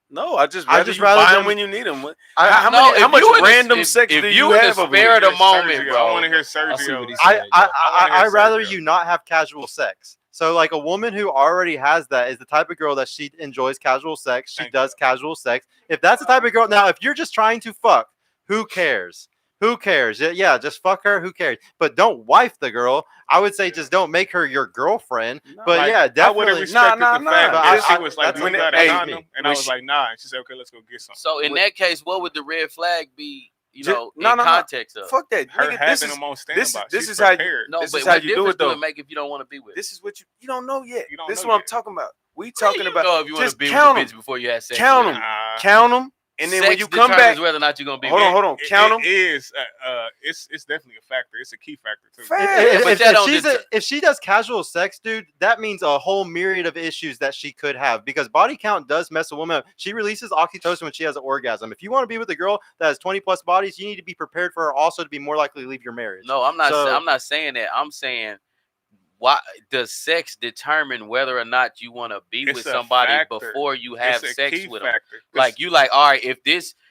No, I just I rather just you rather buy them them- when you need them. I- How much you in the- random sex if do you you in the have over spare here? of the moment, Sergio, bro. I want to hear I see Sergio. what he's saying. I'd rather Sergio. you not have casual sex. So like a woman who already has that is the type of girl that she enjoys casual sex. She Thank does casual sex. If that's the type of girl, now if you're just trying to fuck, who cares? Who cares? Yeah, just fuck her. Who cares? But don't wife the girl. I would say just don't make her your girlfriend. But Like, yeah, I would have definitely. respected Nah, the fact but that I- she was like, that's "Do you me. got a Hey, condom?" And I when was she- like, "Nah." And she said, "Okay, let's go get some." So in that case, what would the red flag be? You know, No, in context of Fuck that. Her Nigga, having this is them on standby. this She's is how you- prepared. no, this but is how what you do difference it, do though. it make if you don't want to be with? this is what you don't know yet. You don't This is know what I'm yet. talking about. We How talking you about know if you want to just be with count the 'em. bitch before you have sex. Count with 'em. her. Nah. Count them, and then when Sex you come back, determines whether or not you're gonna be hold with on, her. hold on, count them. It is. It's definitely a factor. It's a key factor too. Fact. but If, that don't she's deter- if she does casual sex, dude, that means a whole myriad of issues that she could have because body count does mess a woman up. She releases oxytocin when she has an orgasm. If you want to be with a girl that has 20 plus bodies, you need to be prepared for her also to be more likely to leave your marriage. No, I'm not. So- I'm not saying that. I'm saying, why does sex determine whether or not you want to be It's with a somebody factor. before you have It's a sex key with them? factor. 'Cause Like you, like, all right,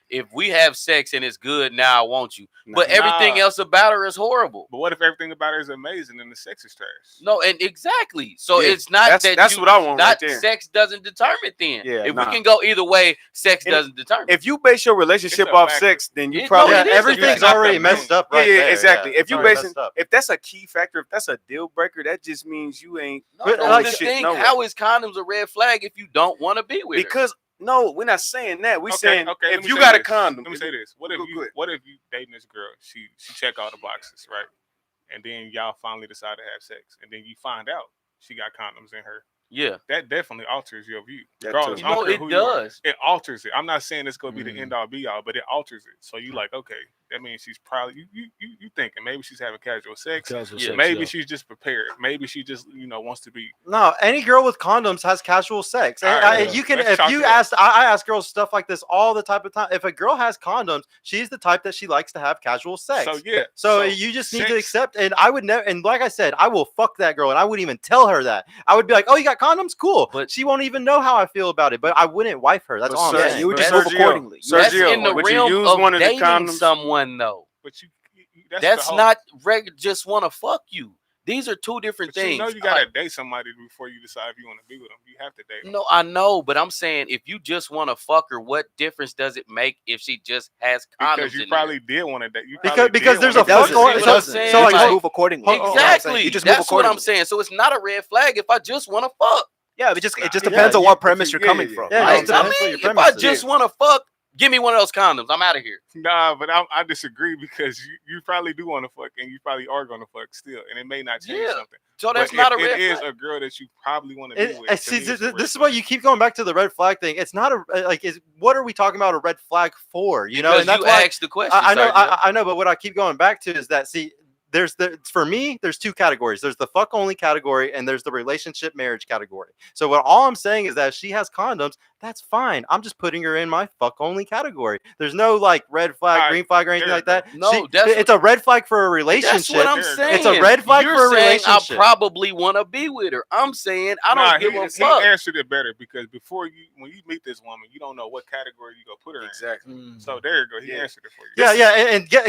if we have sex and it's good, now I want you. But everything Nah. else about her is horrible. But what if everything about her is amazing and the sex is trash? No, and exactly. So Yeah, it's not that's what I want not right there. sex doesn't determine then. Yeah, if nah. we can go either way, sex And doesn't determine. If you base your relationship It's a off factor. sex, then you It- probably no, yeah, it is a everything's factor. already messed up right yeah, there. exactly. Yeah, If you it's already basing, messed up. if that's a key factor, if that's a deal breaker, that just means you ain't No, But, that's like, the shit, thing. no way. How is condoms a red flag if you don't want to be with her? because no, we're not saying that. We Okay, saying okay, let if me you say got a this. condom, Let me say this. What if Go you ahead. dating this girl? She check all the boxes, right? And then y'all finally decide to have sex, and then you find out she got condoms in her. Yeah, That definitely alters your view. That Regardless, too. I don't care it who you are. does. It alters it. I'm not saying it's gonna be the end all be all, but it alters it. So you like, okay, that means she's probably you thinking maybe she's having casual sex. Casual Yeah, sex, Maybe yeah. she's just prepared. Maybe she just wants to be. No, any girl with condoms has casual sex. And All right, you can, let's if chalk you it up. ask, I ask girls stuff like this all the type of time. If a girl has condoms, she's the type that she likes to have casual sex. So yeah. So you just need to sex- accept, and I would never, and like I said, I will fuck that girl, and I wouldn't even tell her that. I would be like, "Oh, you got condoms? Cool." But- she won't even know how I feel about it. But I wouldn't wife her. That's But all I'm Sergio- saying. you would But just move Sergio, accordingly. That's Sergio, in the would you realm use of one of the dating condoms? someone, though. But That's the whole- not just want to fuck you. These are two different But things. you know you gotta date somebody before you decide if you want to be with them. You have to date them. No, I know, but I'm saying if you just want to fuck her, what difference does it make if she just has condoms Because you in probably did want to date. You Because- probably because did there's wanna a be fuck with on- them. so- so you like- just move accordingly. there? You know what I'm saying? Exactly. You just move That's what I'm accordingly. saying. So it's not a red flag if I just want to fuck. Yeah, it just Nah, depends on yeah, what premise you're yeah, coming yeah. from. Yeah, You know it what I'm just saying? I depends what mean, your if I premise is. just want to fuck, give me one of those condoms. I'm out of here. Nah, but I disagree because you probably do want to fuck and you probably are going to fuck still, and it may not change Yeah. something. So that's But not a if red it is flag. a girl that you probably want to be It, with. see, to me, it's a red this is what flag. you keep going back to the red flag thing. It's not a like. Is what are we talking about a red flag for? You know, Because and that's you why asked the question. I know, Sergio. I know, but what I keep going back to is that for me, there's two categories. There's the fuck only category, and there's the relationship marriage category. So what all I'm saying is that if she has condoms, that's fine. I'm just putting her in my fuck only category. There's no like red flag, Alright, green flag, or anything there like that. No, that's it's a red flag for a relationship. That's what I'm There you go. saying. It's a red flag You're for a saying relationship. I probably want to be with her. I'm saying I don't Nah, give he a fuck. answered it better because when you meet this woman, you don't know what category you go put her Exactly. in. So there you go. He Yeah. answered it for you. Yeah,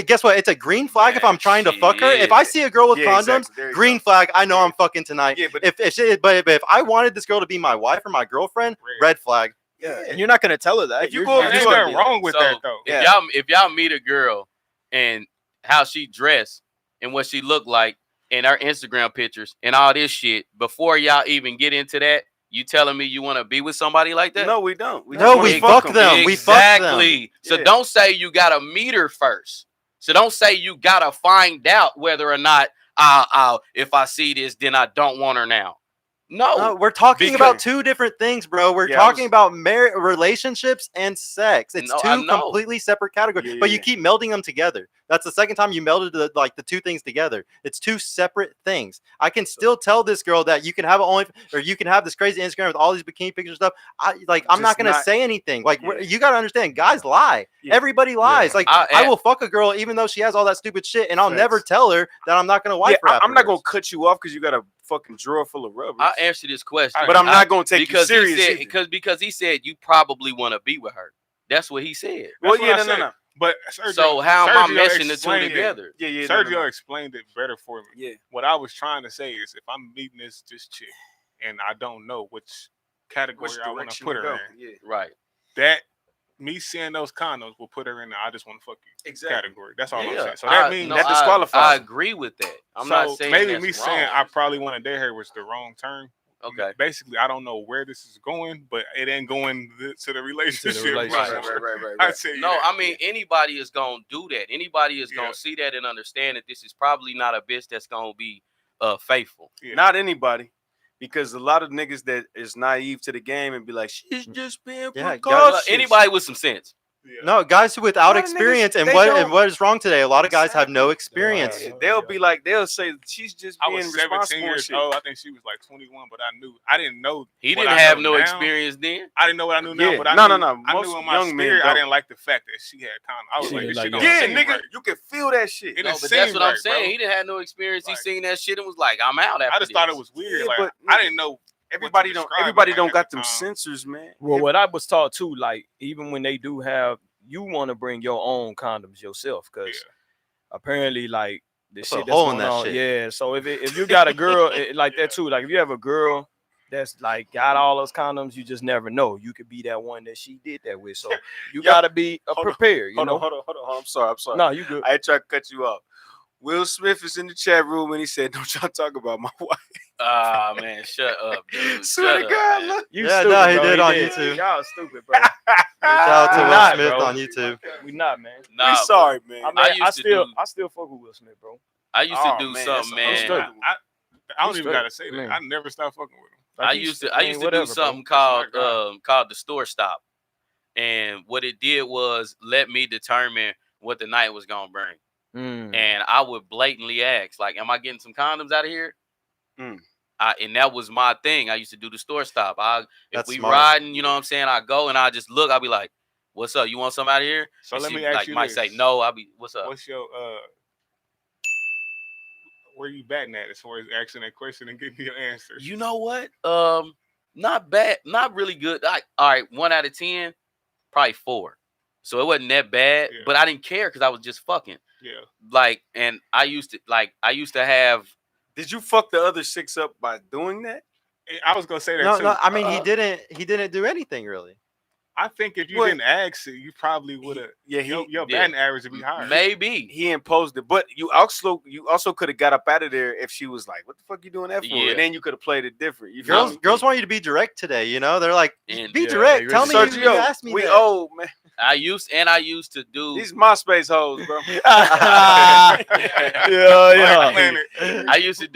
and guess what? It's a green flag if I'm trying to fuck her. If I see a girl with Yeah, condoms, exactly. There you green go. flag. I know I'm fucking tonight. Yeah, but if I wanted this girl to be my wife or my girlfriend, red flag. Yeah, and you're not gonna tell her that. If you You're go just Ain't to gonna nothing be like, wrong with So, that though. Yeah. If y'all meet a girl and how she dressed and what she looked like and her Instagram pictures and all this shit, before y'all even get into that, you telling me you want to be with somebody like that? no, we don't. No, just we wanna fuck them. We fuck them. Exactly. So Yeah. don't say you gotta meet her first. So don't say you gotta find out whether or not if I see this, then I don't want her now. No, we're talking about two different things, bro. We're talking about relationships and sex. It's two completely separate categories, but you keep melding them together. That's the second time you melded the two things together. It's two separate things. I can still tell this girl that you can have you can have this crazy Instagram with all these bikini pictures and stuff. I'm not gonna say anything. Like you gotta understand, guys lie. Everybody lies. Like I will fuck a girl even though she has all that stupid shit, and I'll never tell her that I'm not gonna wife her. I'm not gonna cut you off because you got a fucking drawer full of rubber. I'll answer this question, but I'm not gonna take you serious because he said you probably want to be with her. That's what he said. Well, no. But Sergio, so how am I meshing the two together? Sergio explained it better for me. Yeah. What I was trying to say is, if I'm meeting this chick and I don't know which category I want to put her in, right? That me seeing those condoms will put her in the I just want to fuck you category. That's all I'm saying. So that means that disqualifies. I agree with that. I'm not saying maybe that's me wrong. saying I probably want to date her was the wrong term. Okay. Basically, I don't know where this is going, but it ain't going to the relationship. Right. I mean, anybody is gonna do that. Anybody is gonna see that and understand that this is probably not a bitch that's gonna be faithful. Yeah. Not anybody. Because a lot of niggas that is naive to the game and be like, she's just being precautious. Anybody with some sense. Yeah. No, guys without experience, and what is wrong today? A lot of guys have no experience. They'll be like, they'll say she's just being responsible. I was 17 years old. I think she was like 21, but I didn't know. He didn't have no experience then. I didn't know what I knew now, but I knew in my spirit I didn't like the fact that she had condoms. I was like, this shit don't seem nigga, right. You can feel that shit. But that's what I'm saying. He didn't have no experience. He seen that shit and was like, I'm out after I just thought it was weird. Like I didn't know. Everybody don't got them sensors, man. Well, what I was taught too, like even when they do have, you want to bring your own condoms yourself, because apparently, like the shit that's going on. Yeah. So if you got a girl like that too, like if you have a girl that's like got all those condoms, you just never know. You could be that one that she did that with. So you gotta be prepared. Hold on. I'm sorry. No, you good. I ain't trying to cut you off. Will Smith is in the chat room and he said, "Don't y'all talk about my wife." Ah, man, shut up, dude. Swear to God, look. He did on YouTube. Y'all stupid, bro. Shout out to Will Smith on YouTube. We not, man. Nah, we sorry, man. I still fuck with Will Smith, bro. I used to do something, man. I don't even gotta say that. I never stopped fucking with him. I used to do something called the store stop, and what it did was let me determine what the night was gonna bring. And I would blatantly ask, like, am I getting some condoms out of here? And that was my thing. I used to do the store stop. If we riding, you know what I'm saying, I go and I just look, I'll be like, what's up? You want something out of here? So and let me ask you might this. say no, I'll be, what's up? What's your where you batting at as far as asking that question and getting your answer? You know what? Not bad, not really good. All right, 1 out of 10, probably 4. So it wasn't that bad, but I didn't care because I was just fucking. Yeah. Like, and I used to have. Did you fuck the other 6 up by doing that? I was gonna say that too. No, I mean he didn't do anything really. I think if you didn't ask it, you probably would have. Your batting average would be higher. Maybe he imposed it, but you also could have got up out of there if she was like, "What the fuck you doing that for?" And then you could have played it different. Girls want you to be direct today. You know, they're like, be direct. Tell me you asked me. We old, man. I used to do these MySpace hoes, bro. I used to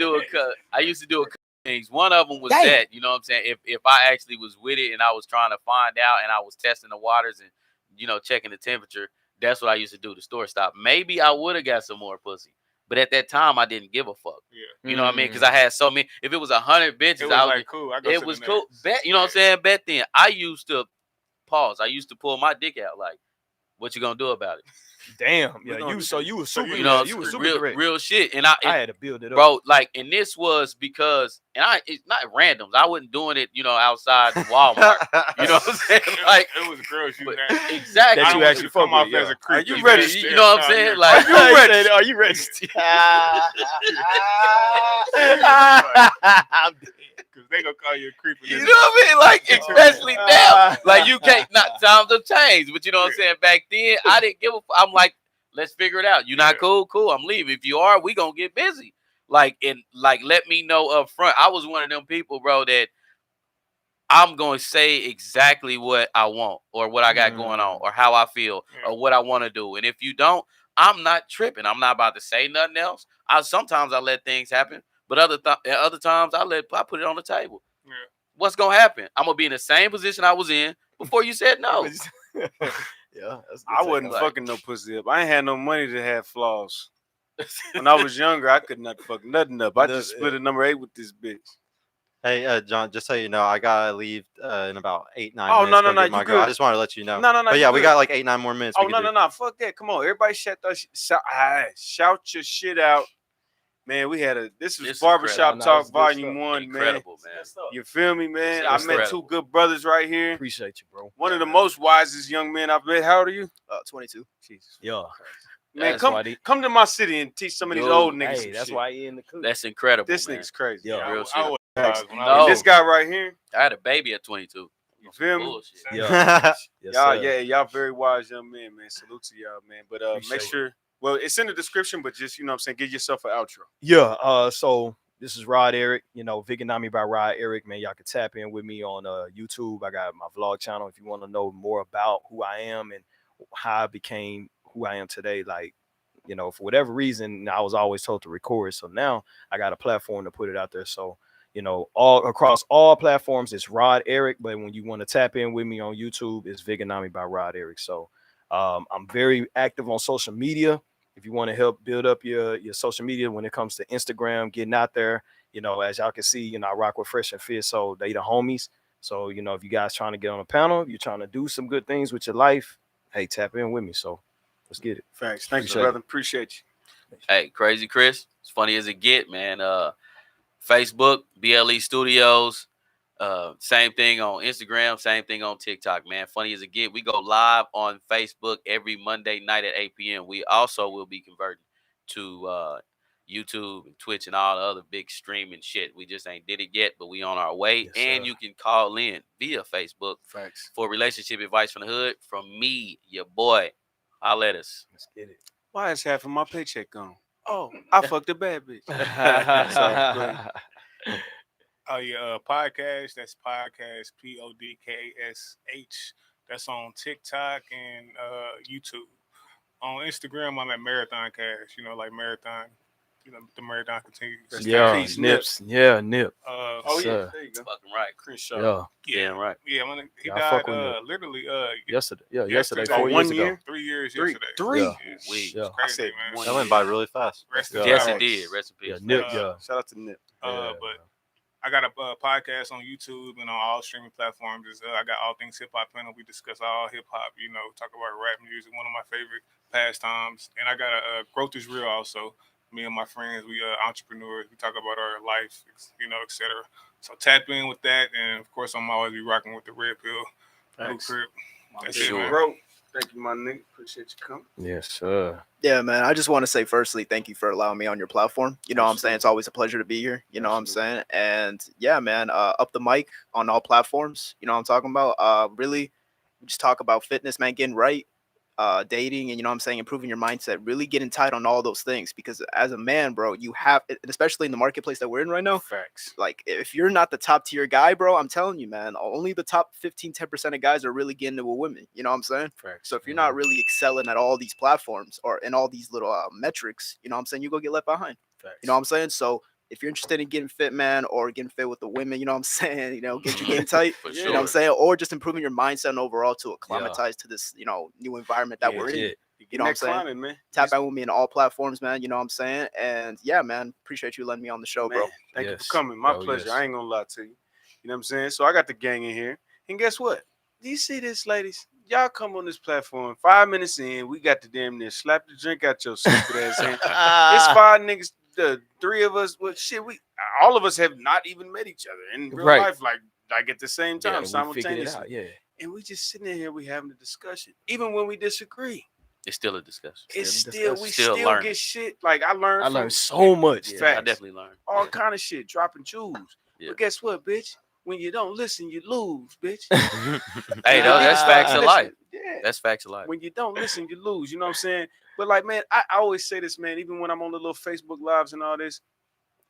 do a things. One of them was that, you know what I'm saying? If I actually was with it and I was trying to find out and I was testing the waters and, you know, checking the temperature, that's what I used to do, the store stop. Maybe I would have got some more pussy. But at that time, I didn't give a fuck. Yeah. You know what I mean? Because I had so many. If it was 100 bitches, cool. It was cool. You know what I'm saying? Back then, I used to pull my dick out like, what you gonna do about it? Damn. Yeah, you were super. You know, you were super real shit. And I had to build it up, bro. Like, and this was because, it's not randoms. I wasn't doing it, you know, outside Walmart. You know what I'm saying? Like, it was girls you exactly that you actually come off as a creep. Are you ready? You know what I'm saying? Like, are you ready? I'm dead. Because they gonna call you a creep. You know what I mean? Like, especially now. Like, you can't, not times have changed. But you know what I'm saying? Back then, I didn't give a fuck. I'm like, let's figure it out. You're not cool? Cool. I'm leaving. If you are, we gonna get busy. Like, let me know up front. I was one of them people, bro, that I'm going to say exactly what I want or what I got going on or how I feel or what I want to do. And if you don't, I'm not tripping. I'm not about to say nothing else. Sometimes I let things happen, but other times I put it on the table. Yeah. What's gonna happen? I'm gonna be in the same position I was in before you said no. Yeah, I wasn't fucking no pussy up. I ain't had no money to have flaws. When I was younger, I could not fuck nothing up. I just split a number 8 with this bitch. Hey, John, just so you know, I gotta leave in about 8-9 Oh, minutes. no, Get my you girl. good. I just wanted to let you know. No, But you yeah, we good. got like 8-9 more minutes. Oh, no, fuck that. Come on, everybody shout your shit out. Man, this was Barbershop Talk Volume 1, incredible, man. You feel me, man? I met two good brothers right here. Appreciate you, bro. One of the most wisest young men I've met. How old are you? 22. Jesus. Yeah. Man, come to my city and teach some of these old niggas some that's shit. why he in the coop. That's incredible. This man. nigga's crazy. Yeah. Real I shit. was when I No. was This guy right here. I had a baby at 22. You feel me? Bullshit. Yeah. Yes, sir. Y'all very wise young men, man. Salute to y'all, man. But Appreciate make sure, well, it's in the description, but just, you know what I'm saying, give yourself an outro. Yeah. So this is Rod Eric, Veganami by Rod Eric, man. Y'all can tap in with me on YouTube. I got my vlog channel if you want to know more about who I am and how I became who I am today. Like, for whatever reason, I was always told to record. So now I got a platform to put it out there. So, all across all platforms, it's Rod Eric. But when you want to tap in with me on YouTube, it's Veganami by Rod Eric. So I'm very active on social media. If you want to help build up your social media when it comes to Instagram, getting out there, as y'all can see, I rock with Fresh and Fit. So they the homies. So, if you guys trying to get on a panel, you're trying to do some good things with your life, hey, tap in with me. So let's get it. Thanks. Thank you, brother. Appreciate you. Hey, Crazy Chris. It's funny as it get, man. Facebook, BLE Studios. Same thing on Instagram, same thing on TikTok, man. Funny as it get. We go live on Facebook every Monday night at 8 p.m. We also will be converting to YouTube and Twitch and all the other big streaming shit. We just ain't did it yet, but we on our way. Yes, and sir. you can call in via Facebook for relationship advice from the hood from me, your boy. Holla at us. Let's get it. Why is half of my paycheck gone? Oh, I fucked a bad bitch. Oh yeah, podcast. That's podcast PODKASH. That's on TikTok and YouTube. On Instagram, I'm at Marathon Cash. Like Marathon. The marathon continues. Yeah, Peace, Nips. Yeah, Nip. Oh yeah, sir. there you go. Fucking right. Chris Shaw. Yeah. Damn right. Yeah, he Yeah, I died fuck with Nip. literally Yesterday. Yeah, yesterday. Oh, 4 years 1 ago. year? 3 years Three. yesterday. 3? Yeah. It's Yeah. I crazy, said man. 1 That went by really fast. Rest in Yeah. Yes, peace. it did. Rest in peace. Yeah, Nip. Yeah. Shout out to Nip. But I got a podcast on YouTube and on all streaming platforms. I got All Things Hip Hop panel. We discuss all hip hop, talk about rap music, one of my favorite pastimes. And I got a Growth is Real also. Me and my friends, we entrepreneurs. We talk about our life, et cetera. So tap in with that. And, of course, I'm always be rocking with the Red Pill, Pill Crip. That's it, man. Bro, thank you, my nigga. Appreciate you coming. Yes, sir. Yeah, man. I just want to say, firstly, thank you for allowing me on your platform. You know what I'm saying? It's always a pleasure to be here. You know what I'm saying? And yeah, man, up the mic on all platforms. You know what I'm talking about? Really, we just talk about fitness, man, getting right, dating, and you know what I'm saying, improving your mindset, really getting tight on all those things. Because as a man, bro, you have, especially in the marketplace that we're in right now, Facts. like if you're not the top tier guy, bro, I'm telling you, man, only the top 10% of guys are really getting into a woman. You know what I'm saying? Facts. So if you're not really excelling at all these platforms or in all these little metrics, you know what I'm saying, you go get left behind. Facts. You know what I'm saying? So if you're interested in getting fit, man, or getting fit with the women, you know what I'm saying, get your game tight, For you know what I'm sure. saying, or just improving your mindset and overall to acclimatize to this, new environment that we're in. You know what I'm saying? Climbing, man. Tap out with me in all platforms, man. You know what I'm saying? And yeah, man, appreciate you letting me on the show, bro. Thank you for coming. My pleasure. Yes. I ain't gonna lie to you. You know what I'm saying? So I got the gang in here. And guess what? Do you see this, ladies? Y'all come on this platform. 5 minutes in, we got the damn near slap the drink out your stupid ass hand. It's 5 niggas, the 3 of us. Well, shit, all of us have not even met each other in real life, like at the same time, simultaneously. Yeah. And we just sitting in here, we having a discussion. Even when we disagree. It's still a discussion. It's still we still learning. get shit. Like I learned so much. Yeah, I definitely learned. All kind of shit, dropping jewels. Yeah. But guess what, bitch? When you don't listen, you lose, bitch. Hey, that's facts of life. Yeah. That's facts of life. When you don't listen, you lose. You know what I'm saying? But like, man, I always say this, man. Even when I'm on the little Facebook lives and all this,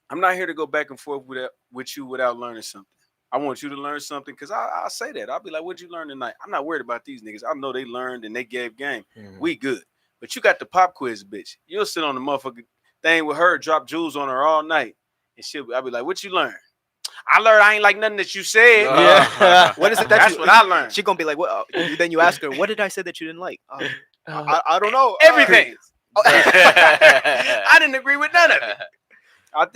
I'm not here to go back and forth with you without learning something. I want you to learn something because I'll say that. I'll be like, what'd you learn tonight? I'm not worried about these niggas. I know they learned and they gave game. We good. But you got the pop quiz, bitch. You'll sit on the motherfucking thing with her, drop jewels on her all night, and I'll be like, "What you learn?" I learned I ain't like nothing that you said. Yeah. What is it That's what I learned. She gonna be like, "What?" Then you ask her, "What did I say that you didn't like?" I don't know. Everything. I didn't agree with none of it.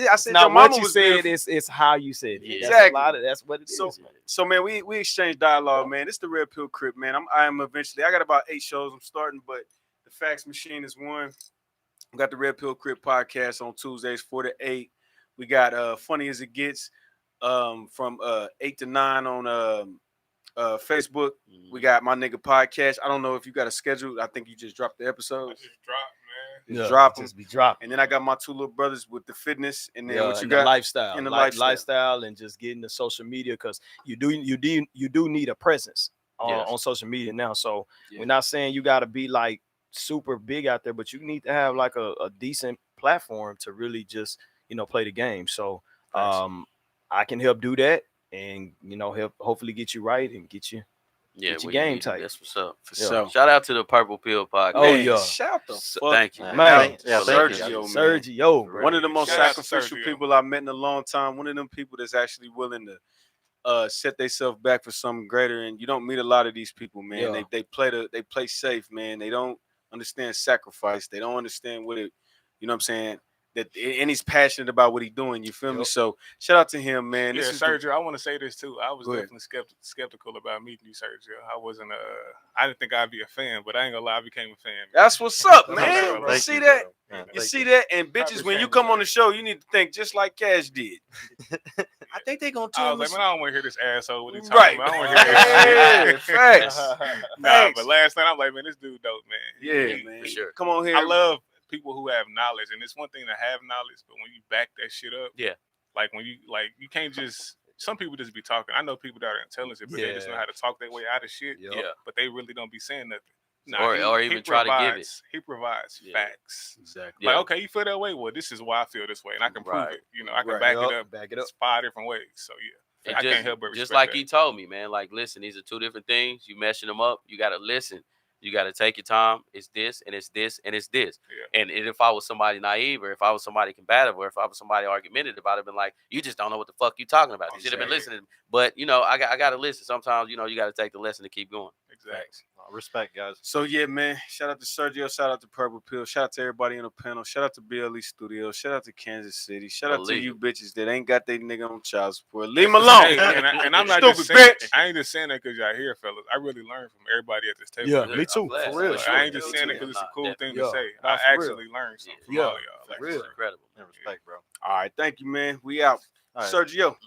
I said Now, your mama what you was said beautiful. is how you said it. Yeah. Exactly. That's what it is. Man. So man, we exchange dialogue, man. It's the Red Pill Crip, man. I got about 8 shows I'm starting, but the Fax Machine is one. We got the Red Pill Crip podcast on Tuesdays 4 to 8. We got Funny as It Gets from 8 to 9 on Facebook. We got My Nigga Podcast. I don't know if you got a schedule. I think you just dropped the episode. I just dropped, man. Just drop 'em. Just be dropping. And then I got my 2 little brothers with the fitness, and then what you and got? the lifestyle, and the lifestyle, and just getting the social media, because you do need a presence on social media now. So we're not saying you got to be like super big out there, but you need to have like a decent platform to really just play the game. So I can help do that, and help hopefully get you right and get your game tight. That's what's up. So Shout out to the Purple Pill podcast. Oh yeah, shout the fuck. Thank you, man. Yeah, thank you. Sergio, bro. One of the most Shout out to sacrificial Sergio. people I've met in a long time. One of them people that's actually willing to set themselves back for something greater. And you don't meet a lot of these people, man. Yeah. They play safe, man. They don't understand sacrifice. They don't understand what it, you know what I'm saying? And he's passionate about what he's doing. You feel me? So shout out to him, man. Yeah, This is Sergio, I want to say this too. I was Go ahead. definitely skeptical about meeting you, Sergio. I wasn't I didn't think I'd be a fan, but I ain't gonna lie, I became a fan. That's what's up, That's man. what's up, You see that? Yeah, You thank see that? And bitches, when you come on the show, you need to think just like Cash did. I think they gonna I tell was me. like, man, I don't want to hear this asshole. What he talking Right. about. I don't want to hear that Yeah, shit. facts. Nah, Facts. but last night I'm like, man, this dude dope, man. Yeah, man. for sure. Come on here. I love people who have knowledge, and it's one thing to have knowledge, but when you back that shit up, like when you can't just. Some people just be talking. I know people that are intelligent, but they just know how to talk their way out of shit. Yeah. But they really don't be saying nothing. Or even try to give it. He provides facts. Exactly. Like, okay, you feel that way? Well, this is why I feel this way, and I can prove it. I can back it up 5 different ways. So And I just, can't help but just respect like that. he told me, man. Like, listen, these are 2 different things. You meshing them up. You got to listen. You got to take your time. It's this and it's this and it's this. Yeah. And if I was somebody naive, or if I was somebody combative, or if I was somebody argumentative, I'd have been like, you just don't know what the fuck you talking about. You should have been listening. But I got to listen. Sometimes you got to take the lesson to keep going. Exactly. Respect, guys. So yeah, man. Shout out to Sergio. Shout out to Purple Pill. Shout out to everybody in the panel. Shout out to BLE Studios. Shout out to Kansas City. Shout out to you bitches that ain't got their nigga on child support. Leave him alone. Hey, and I'm not Stupid just saying, bitch. I ain't just saying that because y'all here, fellas. I really learned from everybody at this table. Yeah, me too. I'm glad. For real. Sure. I ain't just Me saying too. it because it's a Nah, cool thing Yeah. to say. Nah, I for actually learned something from all y'all. Like, For real. Incredible. Yeah, respect, bro. All right, thank you, man. We out. All right. Sergio,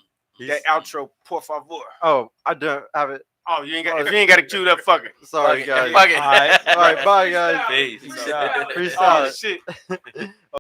that outro, por favor. Oh, I don't have it. Oh, you ain't got. If you ain't got it queued up, fuck it. Sorry, guys. Fuck it. All right, bye, guys. Peace. Peace Oh out. shit.